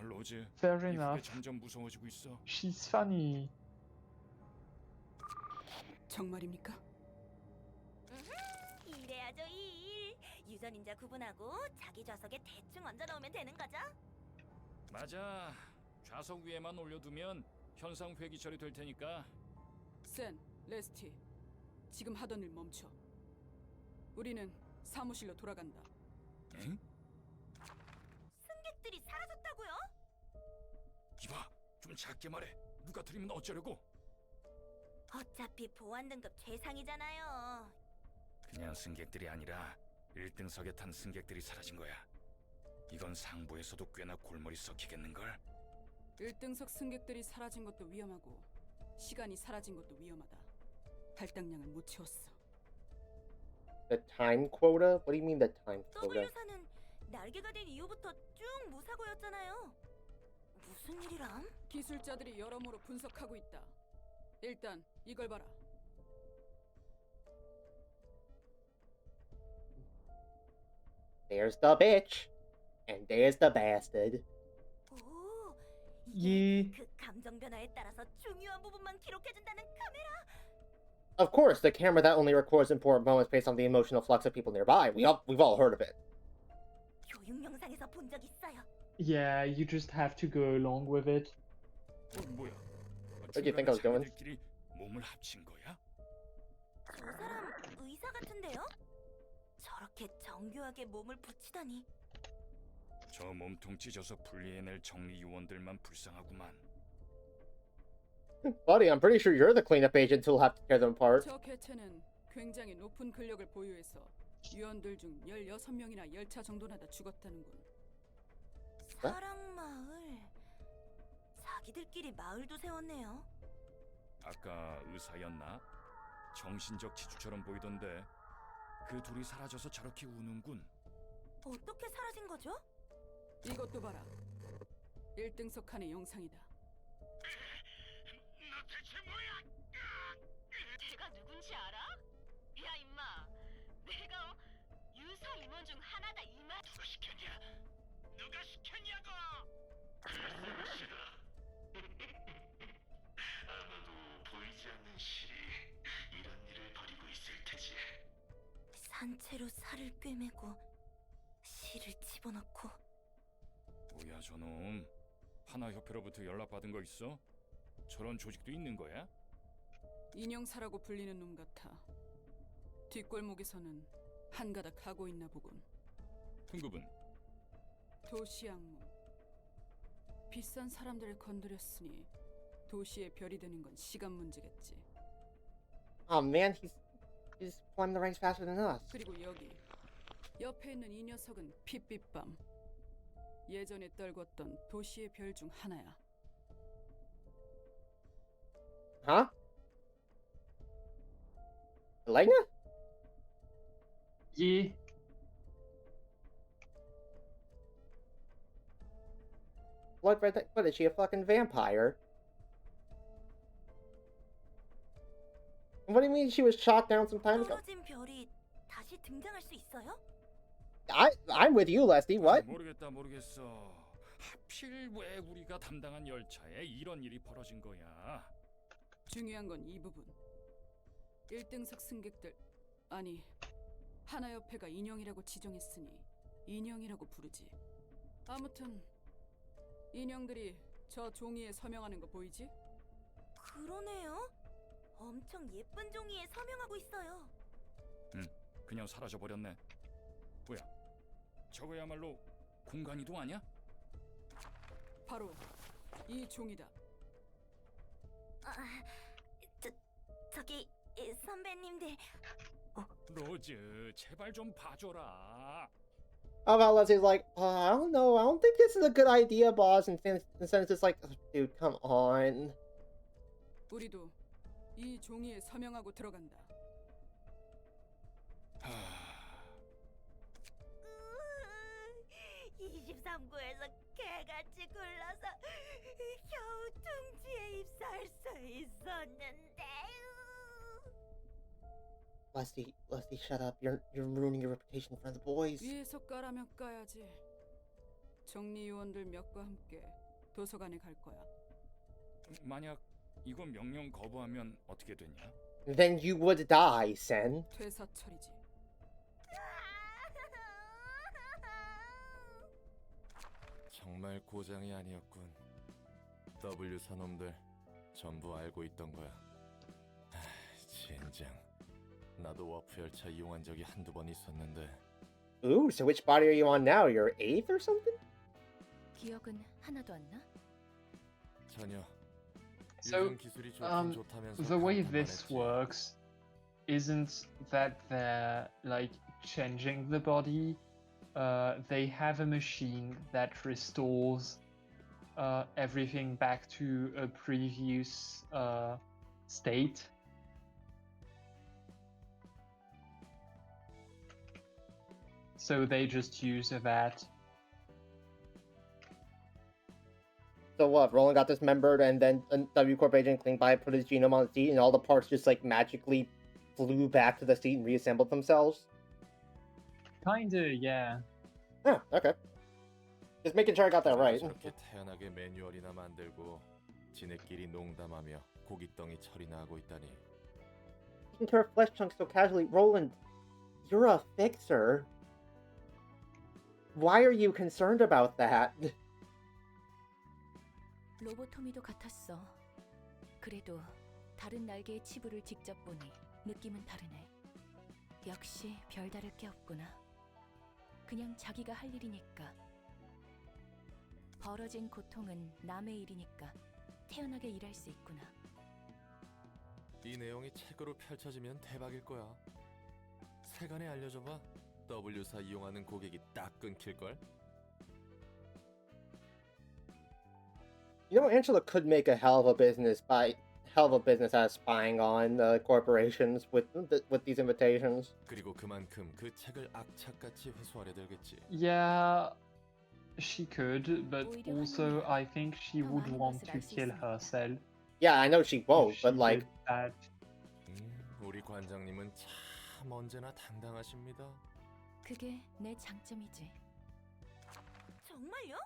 로즈. Fair 이 후배 enough. 점점 무서워지고 있어. She's funny. 정말입니까? 이래야죠 일. 유전인자 구분하고 자기 좌석에 대충 얹어 놓으면 되는 거죠? 맞아. 좌석 위에만 올려두면 현상 회귀 처리될 테니까. 센, 레스티, 지금 하던 일 멈춰. 우리는 사무실로 돌아간다. 응? 승객들이 사라졌다고요? 이봐, 좀 작게 말해. 누가 들으면 어쩌려고? 어차피 보안 등급 최상이잖아요. 그냥 승객들이 아니라 1등석에 탄 승객들이 사라진 거야. 이건 상부에서도 꽤나 골머리 썩히겠는걸? 1등석 승객들이 사라진 것도 위험하고 시간이 사라진 것도 위험하다. 할당량을 못 채웠어. The time quota? What do you mean the time quota? W사는 날개가 된 이후부터 쭉 무사고였잖아요. 무슨 일이람? 기술자들이 여러모로 분석하고 있다. 일단 이걸 봐라. There's the bitch. And there's the bastard. 오, Yeah. 그 감정 변화에 따라서 중요한 부분만 기록해준다는 카메라. Of course, the camera that only records important moments based on the emotional flux of people nearby. We've all heard of it. 교육 영상에서 본 적 있어요. Yeah, you just have to go along with it. 뭐야? What do you think I was doing? 자기들끼리 몸을 합친 거야? 저 사람 의사 같은데요? 저렇게 정교하게 몸을 붙이다니. 저 몸통 찢어서 분리해낼 정리 요원들만 불쌍하구만. Buddy, I'm pretty sure you're the cleanup agent who'll have to tear them apart. 저 개체는 굉장히 높은 근력을 보유해서 유언들 중 16명이나 열차 정도나 다 죽었다는군. 사랑 마을. 자기들끼리 마을도 세웠네요. 아까 의사였나? 정신적 지주처럼 보이던데 그 둘이 사라져서 저렇게 우는군. 어떻게 사라진 거죠? 이것도 봐라. 1등석 칸의 영상이다. 너 대체 뭐야? 제가 누군지 알아? 야 임마, 내가 유사 임원 중 하나다 이말. 누가 시켰냐? 누가 시켰냐고? 싫어. 아마도 보이지 않는 실이 이런 일을 벌이고 있을 테지. 산채로 살을 꿰매고 실을 집어넣고. 뭐야 저놈? 하나협회로부터 연락받은 거 있어? 저런 조직도 있는 거야? 인형사라고 불리는 놈 같아. 뒷골목에서는 한가닥 하고 있나 보군. 등급은? 도시악몽. 비싼 사람들을 건드렸으니 도시의 별이 되는 건 시간 문제겠지. Oh man, he's climbing the ranks faster than us. 그리고 여기 옆에 있는 이 녀석은 핏빛밤. 예전에 떨궜던 도시의 별 중 하나야. Huh? Elena? Yeah. What is she, a fucking vampire? What do you mean she was shot down some time ago? 떨어진 별이 다시 등장할 수 있어요? I'm with you, Leslie. What? 모르겠어. 하필 왜 우리가 담당한 열차에 이런 일이 벌어진 거야? 중요한 건 이 부분. 1등석 승객들, 아니 하나협회가 인형이라고 지정했으니 인형이라고 부르지. 아무튼 인형들이 저 종이에 서명하는 거 보이지? 그러네요. 엄청 예쁜 종이에 서명하고 있어요. 그냥 사라져 버렸네. 뭐야? 저거야말로 공간이동 아니야? 바로 이 종이다. 저기 선배님들. 로즈, 제발 좀 봐줘라. How about Leslie's like, I don't know, I don't think this is a good idea, boss. And since it's like, dude, come on. 우리도 이 종이에 서명하고 들어간다. 23구에서 개같이 굴러서 겨우 둥지에 입사할 수 있었는데. Leslie, shut up. You're ruining your reputation in front of the boys. 위에서 까라면 까야지. 정리요원들 몇과 함께 도서관에 갈 거야. 만약 이건 명령 거부하면 어떻게 되냐? Then you would die, Sen. 퇴사 처리지. 정말 고장이 아니었군. W 사놈들 전부 알고 있던 거야. 젠장. 나도 워프 열차 이용한 적이 한두 번 있었는데. Ooh, so which body are you on now? Your 8th or something? 기억은 하나도 안 나? 전혀. So, 요즘 기술이 좋긴 좋다면서 the way 강조만 this 했지. works isn't that they're like changing the body. They have a machine that restores everything back to a previous state. So they just use that. So what? Roland got dismembered, and then a W Corp agent came by, put his genome on the seat, and all the parts just like magically flew back to the seat and reassembled themselves. Kinda, yeah. Oh, okay. Just making sure I got that right. 저렇게 태연하게 매뉴얼이나 만들고 지네끼리 농담하며 고깃덩이 처리나 하고 있다니. Into her flesh chunks so casually, Roland, you're a fixer. Why are you concerned about that? 로보토미도 같았어. 그래도 다른 날개의 치부를 직접 보니 느낌은 다르네. 역시 별다를 게 없구나. 그냥 자기가 할 일이니까. 벌어진 고통은 남의 일이니까 태연하게 일할 수 있구나. 이 내용이 책으로 펼쳐지면 대박일 거야. 세간에 알려줘봐. W사 이용하는 고객이 딱 끊길걸? You know, Angela could make a hell of a business at spying on corporations with these invitations. 그리고 그만큼 그 책을 악착같이 회수하려 들겠지. Yeah, she could, but also I think she would want to kill herself. Yeah, I know she won't, if but she like, did that. 우리 관장님은 참 언제나 당당하십니다. 그게 내 장점이지. 정말요?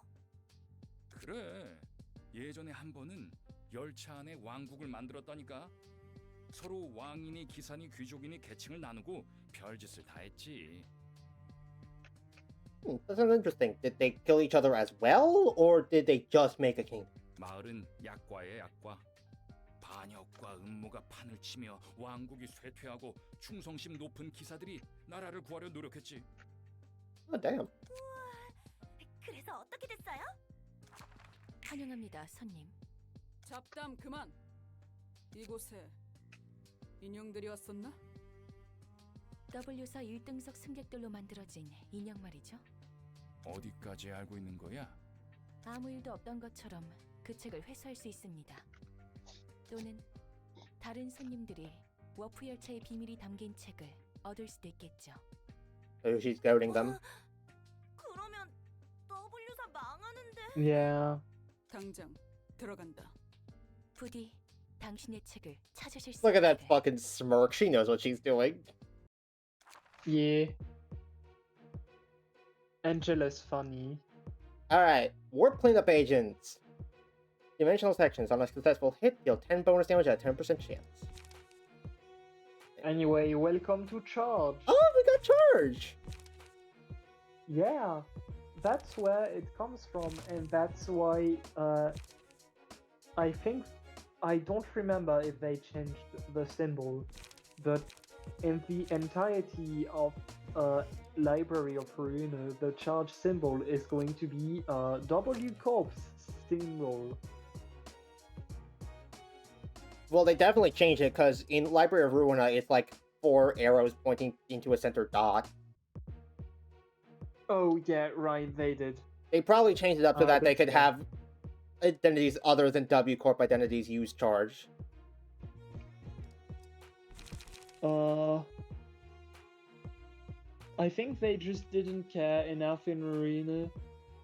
그래. 예전에 한 번은 열차 안에 왕국을 만들었다니까. 서로 왕이니 기사니 귀족이니 계층을 나누고 별짓을 다 했지. That's interesting. Did they kill each other as well, or did they just make a kingdom? 마을은 약과의 약과. 반역과 음모가 판을 치며 왕국이 쇠퇴하고 충성심 높은 기사들이 나라를 구하려 노력했지. Oh, damn. 그래서 어떻게 됐어요? 환영합니다, 손님. 잡담 그만. 이곳에 인형들이 왔었나? W사 1등석 승객들로 만들어진 인형 말이죠. 어디까지 알고 있는 거야? 아무 일도 없던 것처럼 그 책을 회수할 수 있습니다. 또는 다른 손님들이 워프 열차의 비밀이 담긴 책을 얻을 수도 있겠죠. So she's goading them. 그러면 W사 망하는데. Yeah. 당장 들어간다. 부디 당신의 책을 찾으실 수 Look at that 있게. fucking smirk. She knows what she's doing. Yeah. Angela's funny. Alright, warp cleanup agents. Dimensional sections. On a successful hit, deal 10 bonus damage at a 10% chance. Anyway, welcome to Charge. Oh, we got Charge! Yeah, that's where it comes from, and that's why I think I don't remember if they changed the symbol, but in the entirety of Library of Ruin, the Charge symbol is going to be W Corps symbol. Well, they definitely changed it, because in Library of Ruina, it's like 4 arrows pointing into a center dot. Oh yeah, right, they did. They probably changed it up so that they could yeah. have identities other than W Corp identities use Charge. I think they just didn't care enough in Arena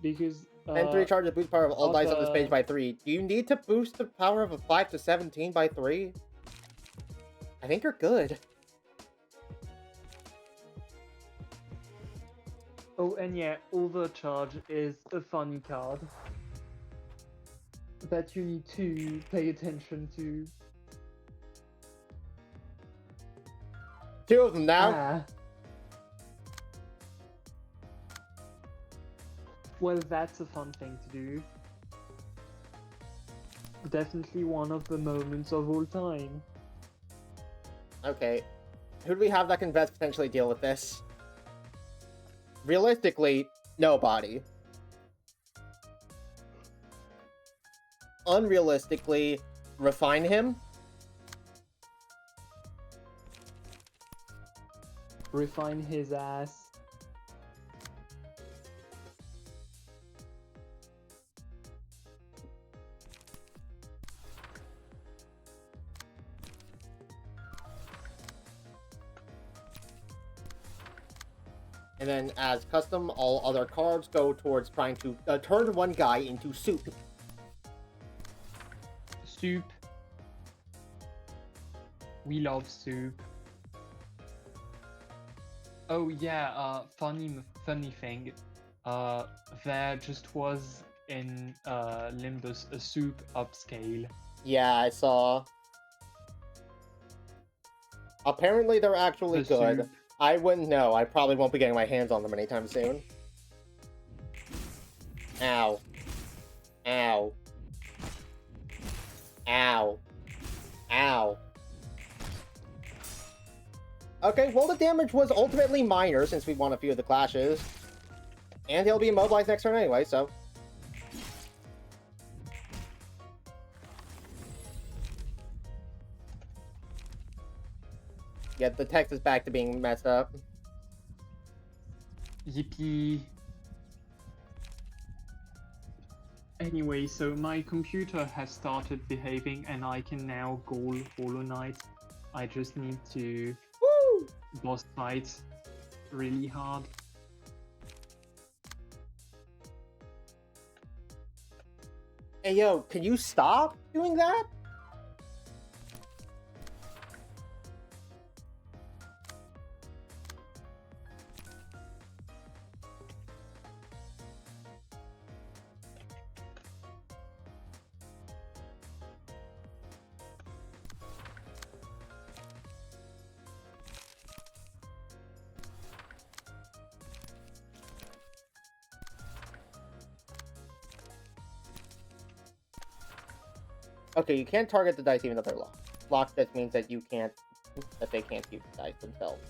because And 3 charge the boost power of all dice on this page other- by 3. Do you need to boost the power of a 5 to 17 by 3? I think you're good. Oh, and yeah, Overcharge is a funny card that you need to pay attention to. 2 of them now. Ah. Well, that's a fun thing to do. Definitely one of the moments of all time. Okay. Who do we have that can best potentially deal with this? Realistically, nobody. Unrealistically, refine him? Refine his ass. And then, as custom, all other cards go towards trying to turn one guy into soup. Soup. We love soup. Oh yeah, funny thing. There just was in Limbus a soup upscale. Yeah, I saw. Apparently, they're actually The good. soup. I wouldn't know. I probably won't be getting my hands on them anytime soon. Ow. Ow. Ow. Ow. Okay, well, the damage was ultimately minor since we won a few of the clashes. And he'll be immobilized next turn anyway, so. Yeah, the text is back to being messed up. Yippee. Anyway, so my computer has started behaving and I can now goal Hollow Knight. I just need to boss fight really hard. Hey yo, can you stop doing that? Okay, you can't target the dice even though they're locked. Locked just means that you can't, that they can't use the dice themselves.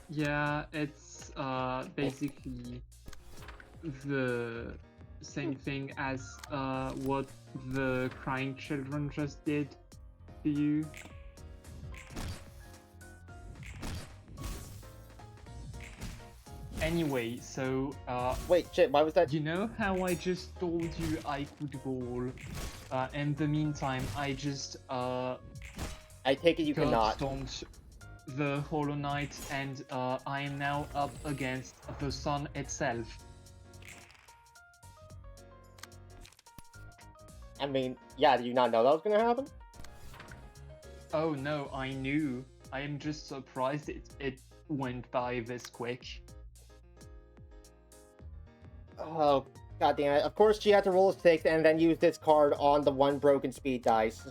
Yeah, it's basically the same thing as what the Crying Children just did to you. Anyway, so wait, shit, why was that? You know how I just told you I could goal? In the meantime, I just I take it you cannot. stomped the Hollow Knight, and I am now up against the sun itself. I mean, yeah, did you not know that was gonna happen? Oh no, I knew. I am just surprised it went by this quick. Oh, god damn it. Of course she had to roll a 6 and then use this card on the one broken speed dice.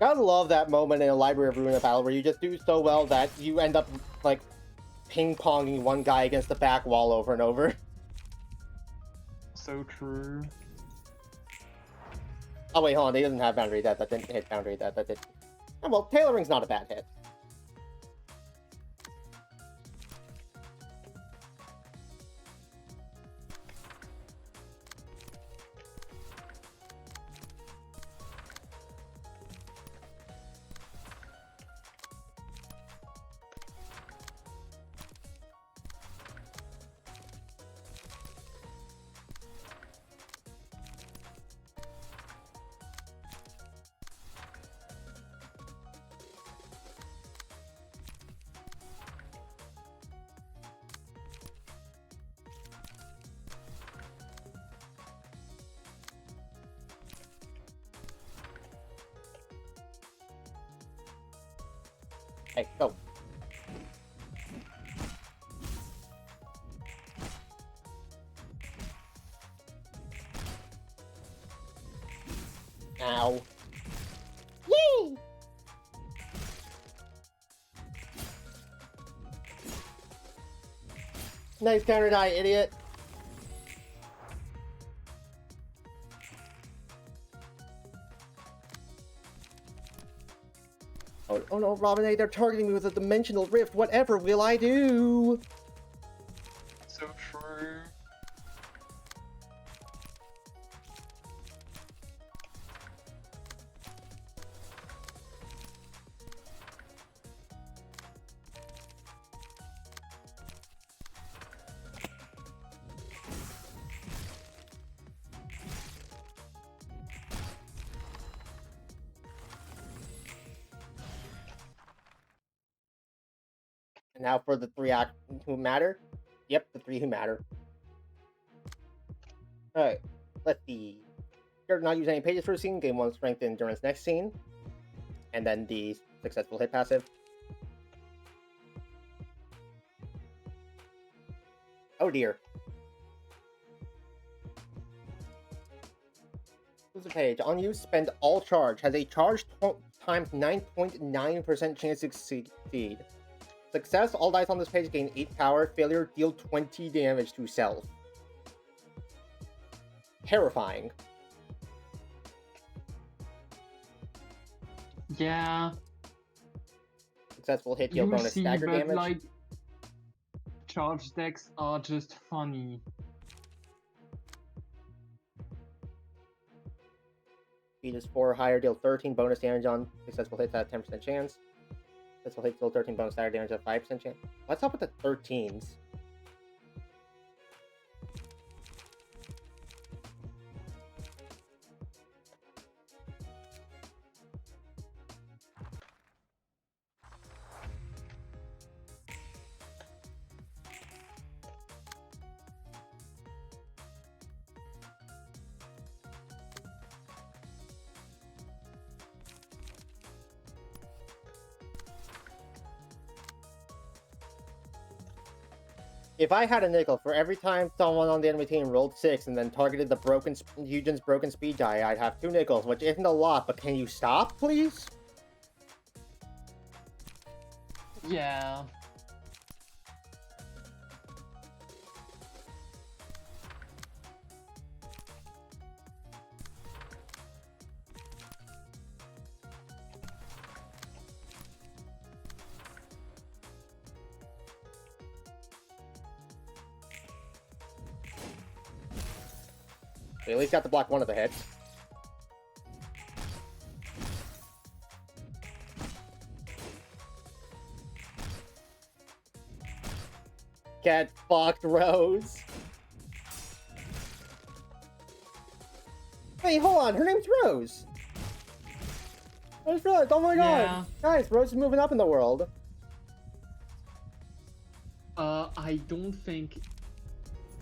Gotta love that moment in a Library of Ruin battle where you just do so well that you end up, like, ping-ponging one guy against the back wall over and over. So true. Oh wait, hold on, he doesn't have Boundary Death, that didn't hit Boundary Death, that did... Oh, well, Tailoring's not a bad hit. Hey, go. Ow. Yay! Nice counter die, idiot. Oh no, Robin A, they're targeting me with a dimensional rift. Whatever will I do? So true. And now for the 3 who matter. Yep, the 3 who matter. Alright, let's see. You're not use any pages for the scene, gain 1 strength and endurance next scene. And then the successful hit passive. Oh dear. Here's the page. On use, spend all charge. Has a charge times 9.9% chance to succeed. Success, all dice on this page gain 8 power. Failure, deal 20 damage to self. Terrifying. Yeah. Successful hit, deal bonus see, stagger but, damage. like, charge decks are just funny. Speed is 4 higher, deal 13 bonus damage on successful hits at 10% chance. Successful hits deal 13 bonus stagger damage at 5% chance. What's up with the 13s? If I had a nickel for every time someone on the enemy team rolled 6 and then targeted the Eugen's broken speed die, I'd have 2 nickels, which isn't a lot, but can you stop, please? Yeah. We at least got to block one of the hits. Get fucked, Rose. Wait, hold on. Her name's Rose. I just realized. Oh my god. Yeah. Nice. Rose is moving up in the world. I don't think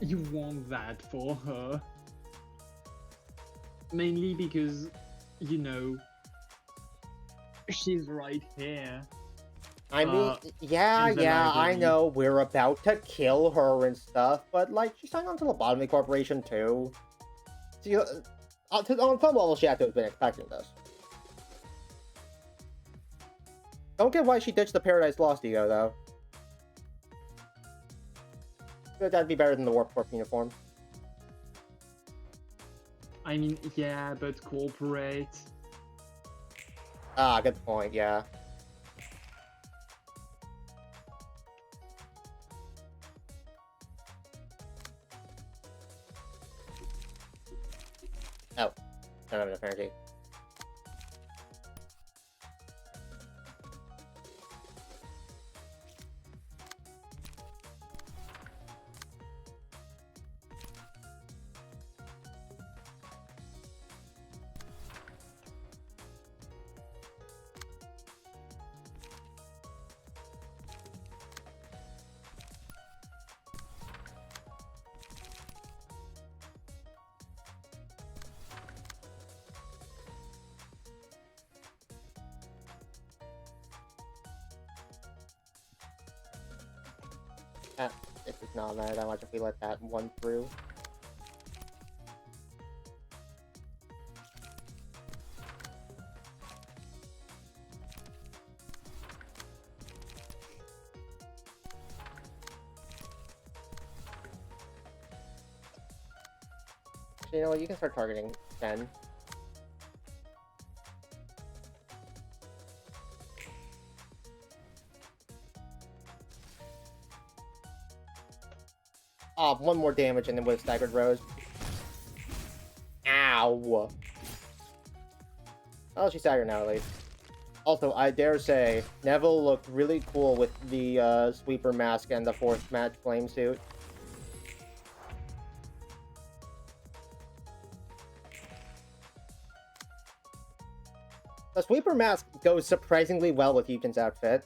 you want that for her. Mainly because, you know, she's right here. I mean, yeah, in the I library. know we're about to kill her and stuff, but like, she's signed on to the Lobotomy Corporation too. See, on some level, she had to have been expecting this. Don't get why she ditched the Paradise Lost ego, though. That'd be better than the Warp Corp uniform. I mean, yeah, but corporate. Ah, good point, yeah. Oh, don't have enough energy. This is not matter that much if we let that one through. Actually, you know what? You can start targeting 10. Oh, one more damage and then with staggered Rose. Ow! Oh, she's staggered now at least. Also, I dare say, Neville looked really cool with the sweeper mask and the 4th match flame suit. The sweeper mask goes surprisingly well with Eugen's outfit.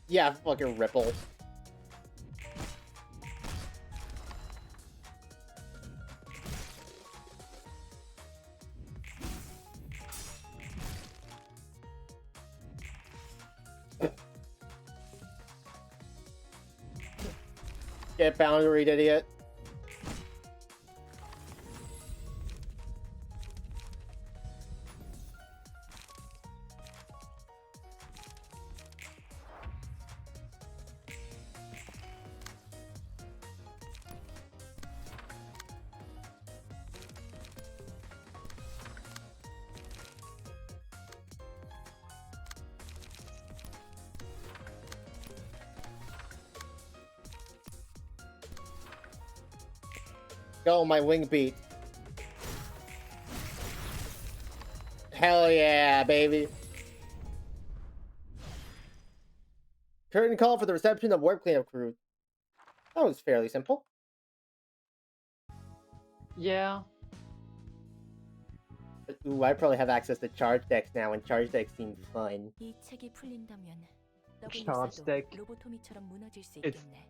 Yeah, fucking Ripple. Get boundaried, idiot. Go, my wing beat. Hell yeah, baby. Curtain call for the reception of warp cleanup crew. That was fairly simple. Yeah. But, ooh, I probably have access to charge decks now, and charge decks seem fun. 이 책이 풀린다면 Charge WS도 deck. 로보토미처럼 무너질 수 It's- 있겠네.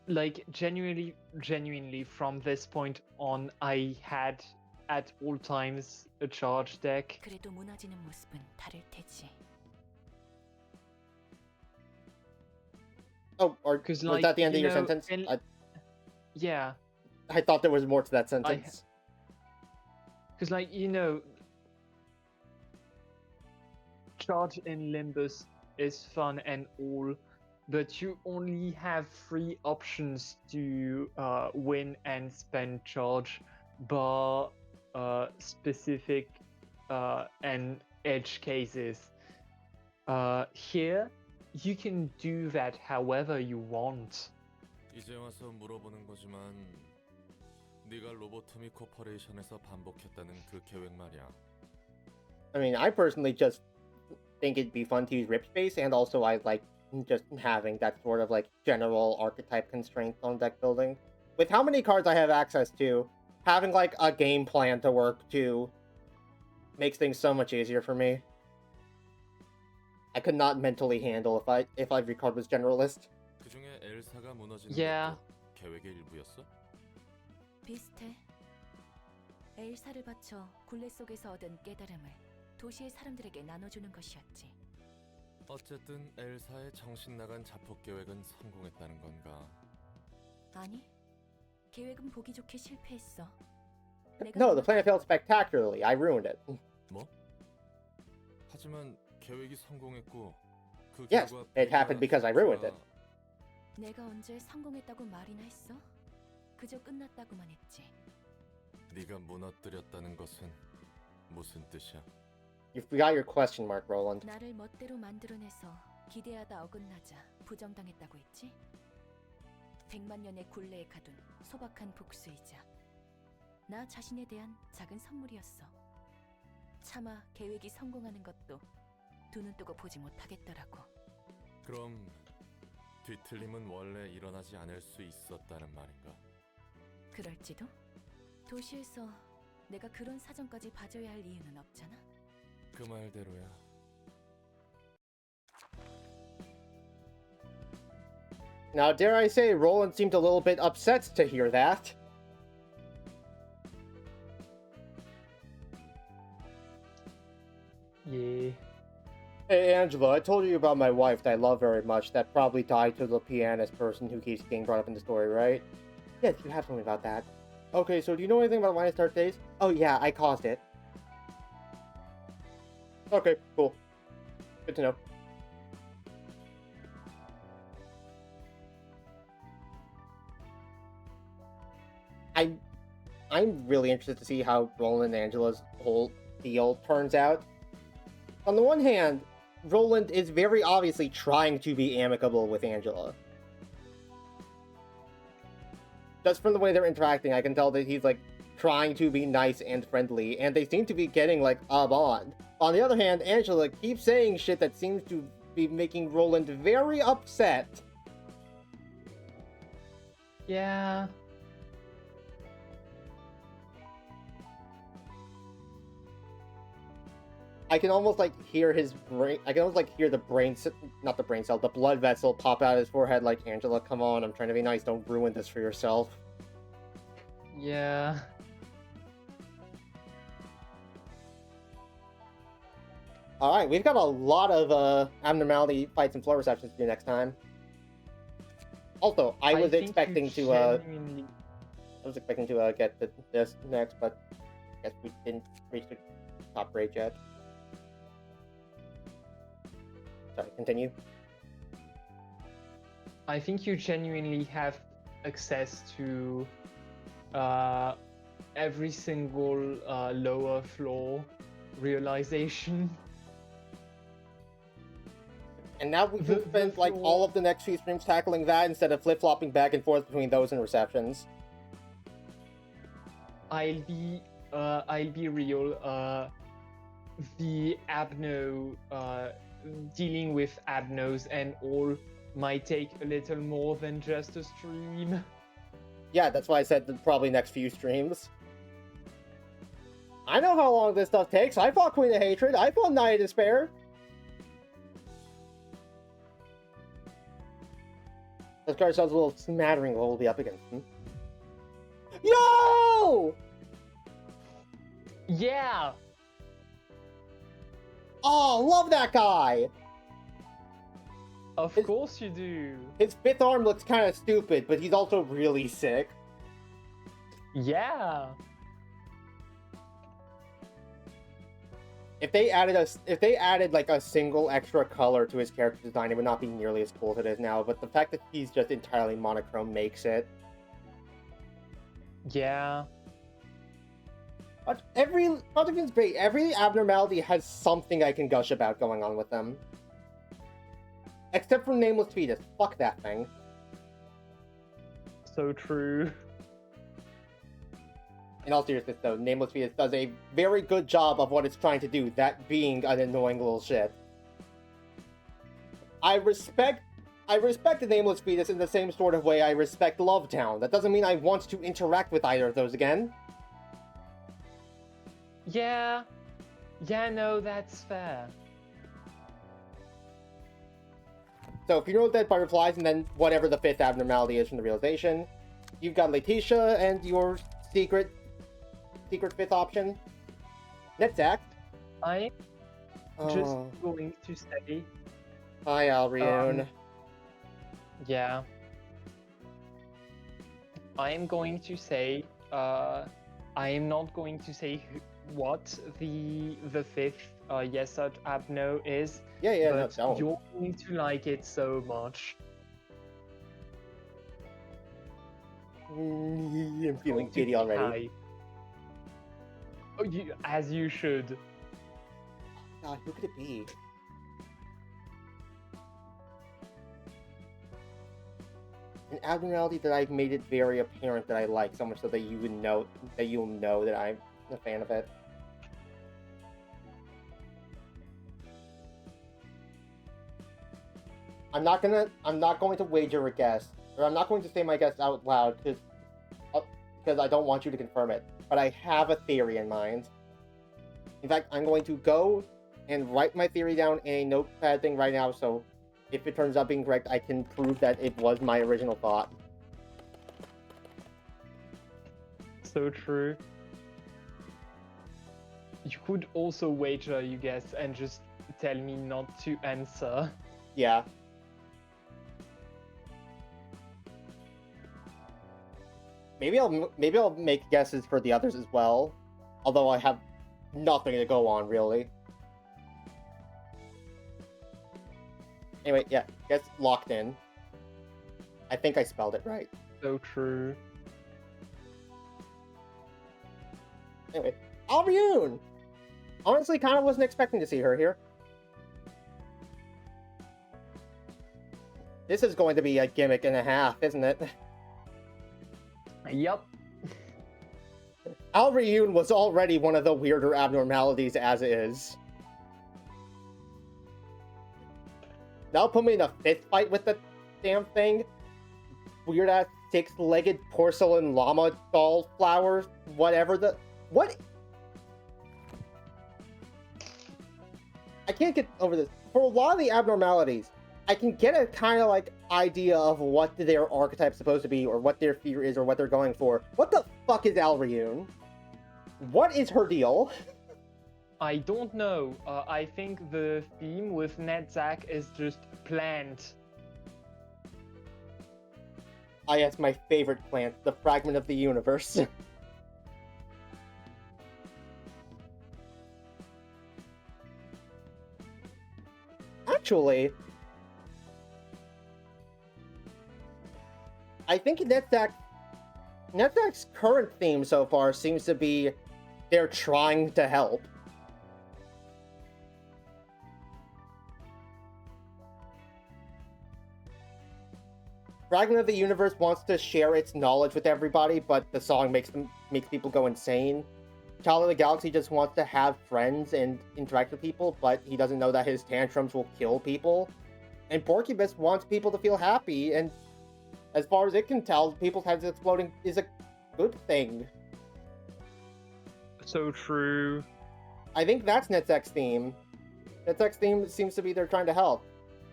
Like genuinely from this point on, I had at all times a charge deck. 그래도 무너지는 모습은 다를 테지. Oh, or Because was like that the end of you your know, sentence? yeah, I thought there was more to that sentence. because like you know, charge in Limbus is fun and all, but you only have 3 options to win and spend charge, bar specific and edge cases. Here, you can do that however you want. 이제 와서 물어보는 거지만 네가 로보토미 코퍼레이션에서 반복했다는 그 계획 말이야. I mean, I personally just think it'd be fun to use Rip Space, and also I like just having that sort of like general archetype constraint on deck building. With how many cards I have access to, having like a game plan to work to makes things so much easier for me. I could not mentally handle if every card was generalist. 그중에 엘사가 무너지는 Yeah. 것도 계획의 일부였어? 비슷해. 엘사를 바쳐 굴레 속에서 얻은 깨달음을 도시의 사람들에게 나눠주는 것이었지. 어쨌든 엘사의 정신 나간 자폭 계획은 성공했다는 건가? 아니, 계획은 보기 좋게 실패했어. No, the plan failed spectacularly. I ruined it. 뭐? 하지만 계획이 성공했고 그 Yes, 결과 it happened because I ruined it. 내가 언제 성공했다고 말이나 했어? 그저 끝났다고만 했지. 네가 무너뜨렸다는 것은 무슨 뜻이야? You forgot your question mark, Roland. 나를 멋대로 만들어내서 기대하다 어긋나자 부정당했다고 했지? 100만 년의 굴레에 가둔 소박한 복수이자 나 자신에 대한 작은 선물이었어. 차마 계획이 성공하는 것도 두 눈 뜨고 보지 못하겠더라고. 그럼 뒤틀림은 원래 일어나지 않을 수 있었다는 말인가? 그럴지도? 도시에서 내가 그런 사정까지 봐줘야 할 이유는 없잖아. 그 말대로야. Now, dare I say, Roland seemed a little bit upset to hear that. Yeah. Hey, Angela, I told you about my wife that I love very much that probably died to the pianist person who keeps getting brought up in the story, right? Yes, you have told me about that. Okay, so do you know anything about Minus Dark Days? Oh yeah, I caused it. Okay, cool. Good to know. I'm really interested to see how Roland and Angela's whole deal turns out. On the one hand, Roland is very obviously trying to be amicable with Angela. Just from the way they're interacting, I can tell that he's like trying to be nice and friendly, and they seem to be getting like a bond. On the other hand, Angela keeps saying shit that seems to be making Roland very upset. Yeah. I can almost like hear his brain. I can almost like hear the not the brain cell, the blood vessel pop out of his forehead. Like, Angela, come on, I'm trying to be nice. Don't ruin this for yourself. Yeah. All right, we've got a lot of abnormality fights and floor receptions to do next time. Also, I was think expecting you to genuinely- get this next, but I guess we didn't reach the top grade yet. Sorry, continue. I think you genuinely have access to every single lower floor realization. And now we can spend like all of the next few streams tackling that instead of flip-flopping back and forth between those and receptions. I'll be real. The Abno, dealing with Abnos and all might take a little more than just a stream. Yeah, that's why I said probably next few streams. I know how long this stuff takes. I fought Queen of Hatred. I fought Night of Despair. Let's get ourselves a little smattering of what we'll be up against. Yo! Yeah! Oh, love that guy! Of course you do. His fifth arm looks kind of stupid, but he's also really sick. Yeah. If they added like a single extra color to his character design, it would not be nearly as cool as it is now. But the fact that he's just entirely monochrome makes it. Yeah. But every Project is great. Every abnormality has something I can gush about going on with them. Except for Nameless Fetus. Fuck that thing. So true. In all seriousness, though, Nameless Fetus does a very good job of what it's trying to do, that being an annoying little shit. I respect the Nameless Fetus in the same sort of way I respect Love Town. That doesn't mean I want to interact with either of those again. Yeah. Yeah, no, that's fair. So if you know Dead Butterflies and then whatever the fifth abnormality is from the realization, you've got Letitia and your secret fifth option. Netzach. I'm just going to say... Hi, Alrione. Yeah. I am going to say... I am not going to say what the fifth Yesod Abno is. Yeah, but no, don't. You're going to like it so much. I'm feeling giddy already. Oh, as you should. God, who could it be? An abnormality that I've made it very apparent that I like, so much so that you'll know that I'm a fan of it. I'm not going to wager a guess, or I'm not going to say my guess out loud because I don't want you to confirm it. But I have a theory in mind. In fact, I'm going to go and write my theory down in a notepad thing right now, so if it turns out being correct, I can prove that it was my original thought. So true. You could also wager, you guess, and just tell me not to answer. Yeah. Maybe I'll make guesses for the others as well, although I have nothing to go on really. Anyway, yeah, guess locked in. I think I spelled it right. So true. Anyway, Albion! Honestly, kind of wasn't expecting to see her here. This is going to be a gimmick and a half, isn't it? Yup. Albion was already one of the weirder abnormalities as is. Now put me in a fist fight with the damn thing. Weird ass six-legged porcelain llama doll flowers, whatever the... What? I can't get over this. For a lot of the abnormalities, I can get a kind of like idea of what their archetype's supposed to be, or what their fear is, or what they're going for. What the fuck is Alryun? What is her deal? I don't know. I think the theme with Netzach is just plant. Ah, yes, my favorite plant, the fragment of the universe. Actually, I think Netzach's current theme so far seems to be they're trying to help. Fragment of the Universe wants to share its knowledge with everybody, but the song makes people go insane. Child of the Galaxy just wants to have friends and interact with people, but he doesn't know that his tantrums will kill people. And Porcubus wants people to feel happy, and as far as it can tell, people's heads exploding is a good thing. So true. I think that's Netzach's theme. Netzach's theme seems to be they're trying to help.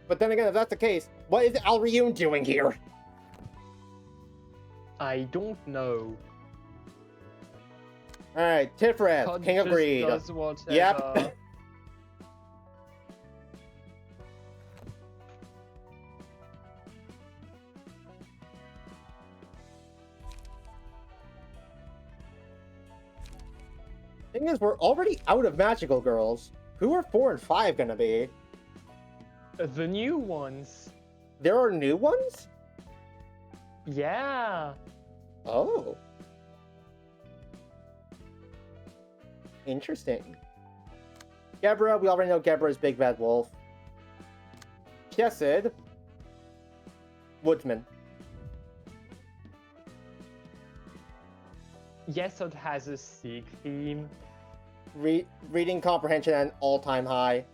But then again, if that's the case, what is Alryun doing here? I don't know. Alright, Tiferet, Todd King of just Greed. does whatever. Yep. Thing is, we're already out of magical girls. Who are 4 and 5 gonna be? The new ones. There are new ones? Yeah. Oh. Interesting. Gebra, we already know Gebra is Big Bad Wolf. Chesed. Woodsman. Yesod has a Sikh theme. Reading comprehension at an all-time high.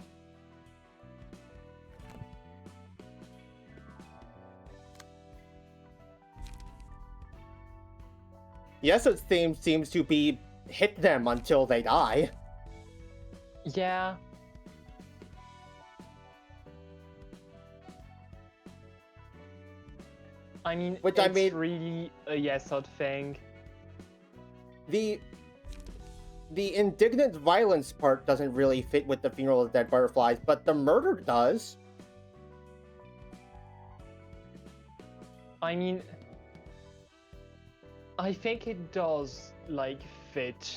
Yesod's theme seems to be hit them until they die. Yeah. I mean, Which it's I mean, really a Yesod thing. The indignant violence part doesn't really fit with the funeral of dead butterflies, but the murder does. I mean, I think it does, like, fit.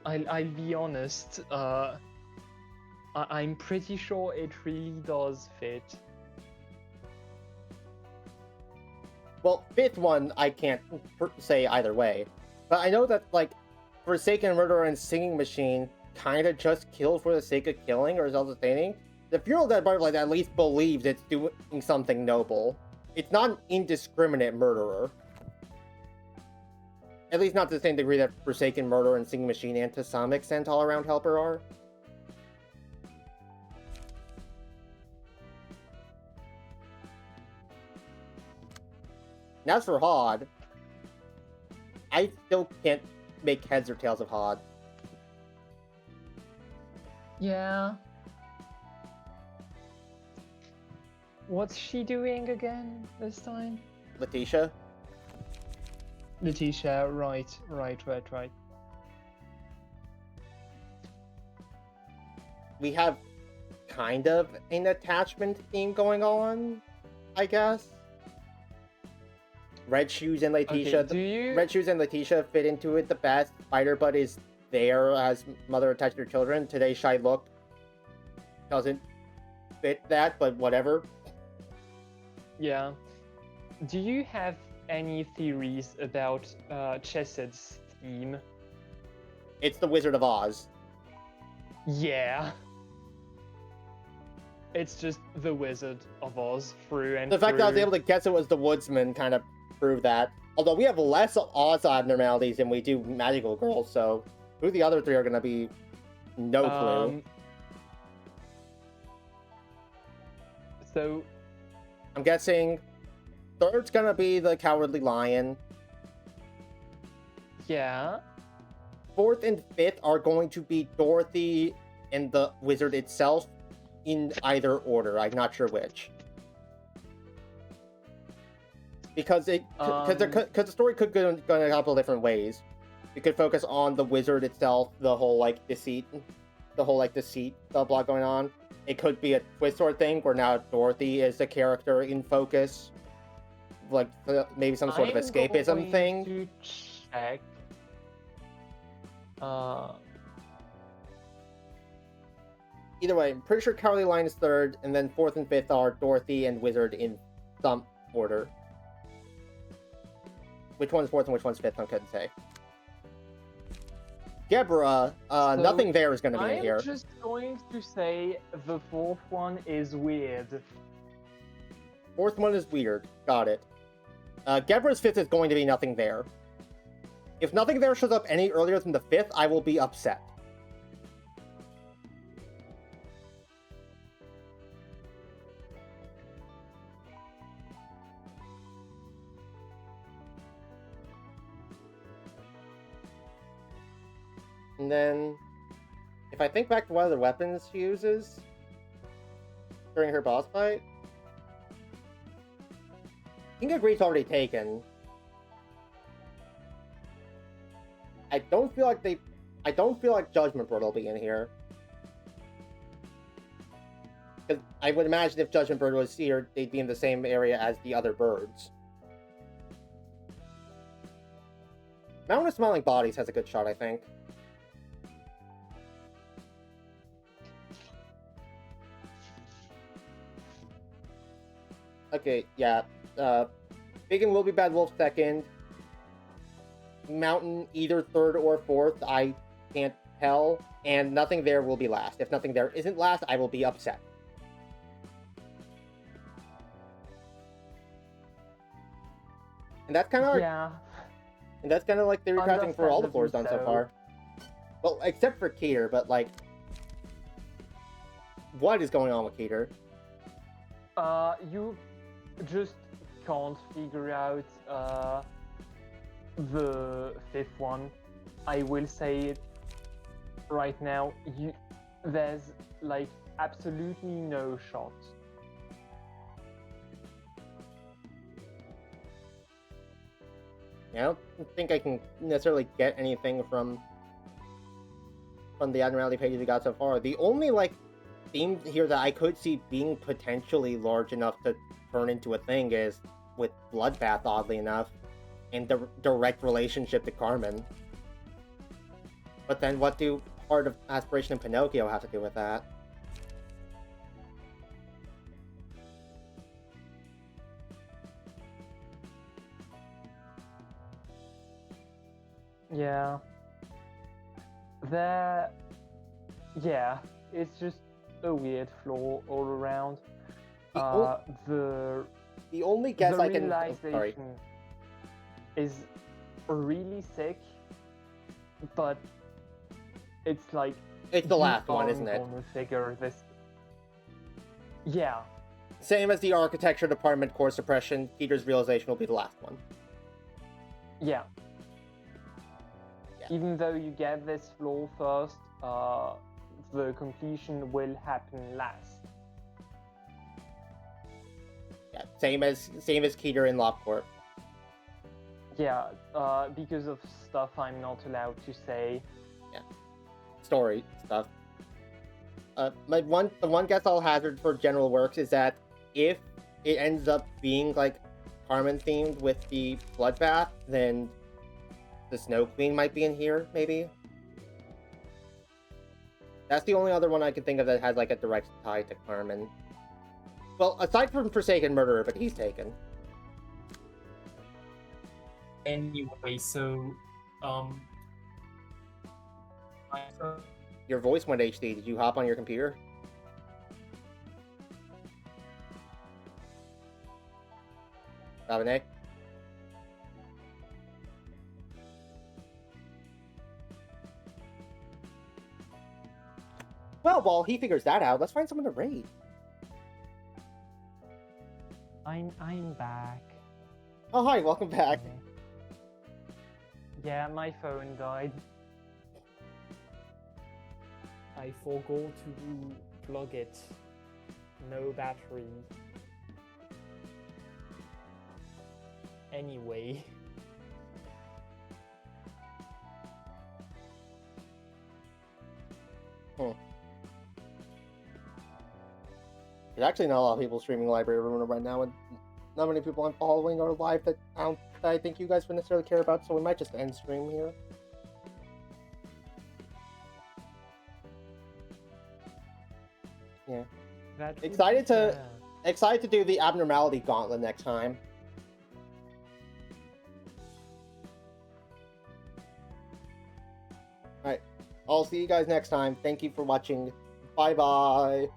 I'll be honest, I'm pretty sure it really does fit. Well, fifth one, I can't say either way. But I know that, like, Forsaken Murderer and Singing Machine kind of just kill for the sake of killing or self-sustaining. The Funeral of Dead Butterflies at least believes it's doing something noble. It's not an indiscriminate murderer. At least not to the same degree that Forsaken Murderer and Singing Machine and to some extent All Around Helper are. And as for Hod, I still can't make heads or tails of Hod. Yeah. What's she doing again this time? Letitia? Letitia, right. We have kind of an attachment theme going on, I guess. Red Shoes and Letitia. Okay, Red Shoes and Letitia fit into it the best. Spider-Butt is there as mother attached to her children. Today's Shy Look doesn't fit that, but whatever. Yeah. Do you have any theories about Chesed's theme? It's the Wizard of Oz. Yeah. It's just the Wizard of Oz through and The fact that I was through. able to guess it was the Woodsman kind of proved that. Although we have less Oz abnormalities than we do Magical Girls, so who the other three are going to be, no clue. So I'm guessing third's going to be the Cowardly Lion. yeah. 4th and 5th are going to be Dorothy and the wizard itself in either order. I'm not sure which. Because the story could go in a couple different ways. You could focus on the wizard itself, the whole like deceit plot going on. It could be a twist sort of thing where now Dorothy is the character in focus, like maybe some sort of escapism thing. To check. Either way, I'm pretty sure Cowardly Lion is 3rd, and then 4th and 5th are Dorothy and Wizard in some order. Which one's 4th and which one's 5th, I couldn't say. Deborah, nothing there is going to be in here. I'm just going to say the 4th one is weird. 4th one is weird. Got it. Deborah's 5th is going to be nothing there. If nothing there shows up any earlier than the 5th, I will be upset. And then, if I think back to what other weapons she uses during her boss fight, King of Greed's already taken. I don't feel like Judgment Bird will be in here. Because I would imagine if Judgment Bird was here, they'd be in the same area as the other birds. Mountain of Smiling Bodies has a good shot, I think. Okay, yeah. Big and Will Be Bad Wolf 2nd. Mountain either 3rd or 4th, I can't tell. And Nothing There will be last. If Nothing There isn't last, I will be upset. And that's kind of And that's kind of like the recasting for all the floors done so far. Well, except for Keter, but like, what is going on with Keter? You just can't figure out the 5th one. I will say it right now. There's like absolutely no shot. Yeah, I don't think I can necessarily get anything from the Admiralty pages we got so far. The only like theme here that I could see being potentially large enough to turn into a thing is with Bloodbath, oddly enough, and the direct relationship to Carmen. But then what do Heart of Aspiration and Pinocchio have to do with that? Yeah. It's just a weird flaw all around. The only guess I can... Sorry. Is really sick, but it's like... It's the last one, isn't it? Figure this... Yeah. Same as the Architecture Department Core Suppression, Keter's realization will be the last one. Yeah. Even though you get this flaw first, the completion will happen last. Yeah, same as Keter in Lockport. Yeah, because of stuff I'm not allowed to say. Yeah, story stuff. The one guess I'll hazard for General Works is that if it ends up being like Carmen themed with the Bloodbath, then the Snow Queen might be in here, maybe. That's the only other one I can think of that has like a direct tie to Carmen. Well, aside from Forsaken Murderer, but he's taken. Anyway, so your voice went HD. Did you hop on your computer? Robin? Well, while he figures that out, let's find someone to raid. I'm back. Oh, hi, welcome back. Yeah, my phone died. I forgot to plug it. No battery. Anyway. There's actually not a lot of people streaming Library of Ruin right now, and not many people I'm following are live that I think you guys would necessarily care about, so we might just end stream here. Yeah. That would Excited be to fair. excited to do the abnormality gauntlet next time. Alright. I'll see you guys next time. Thank you for watching. Bye bye.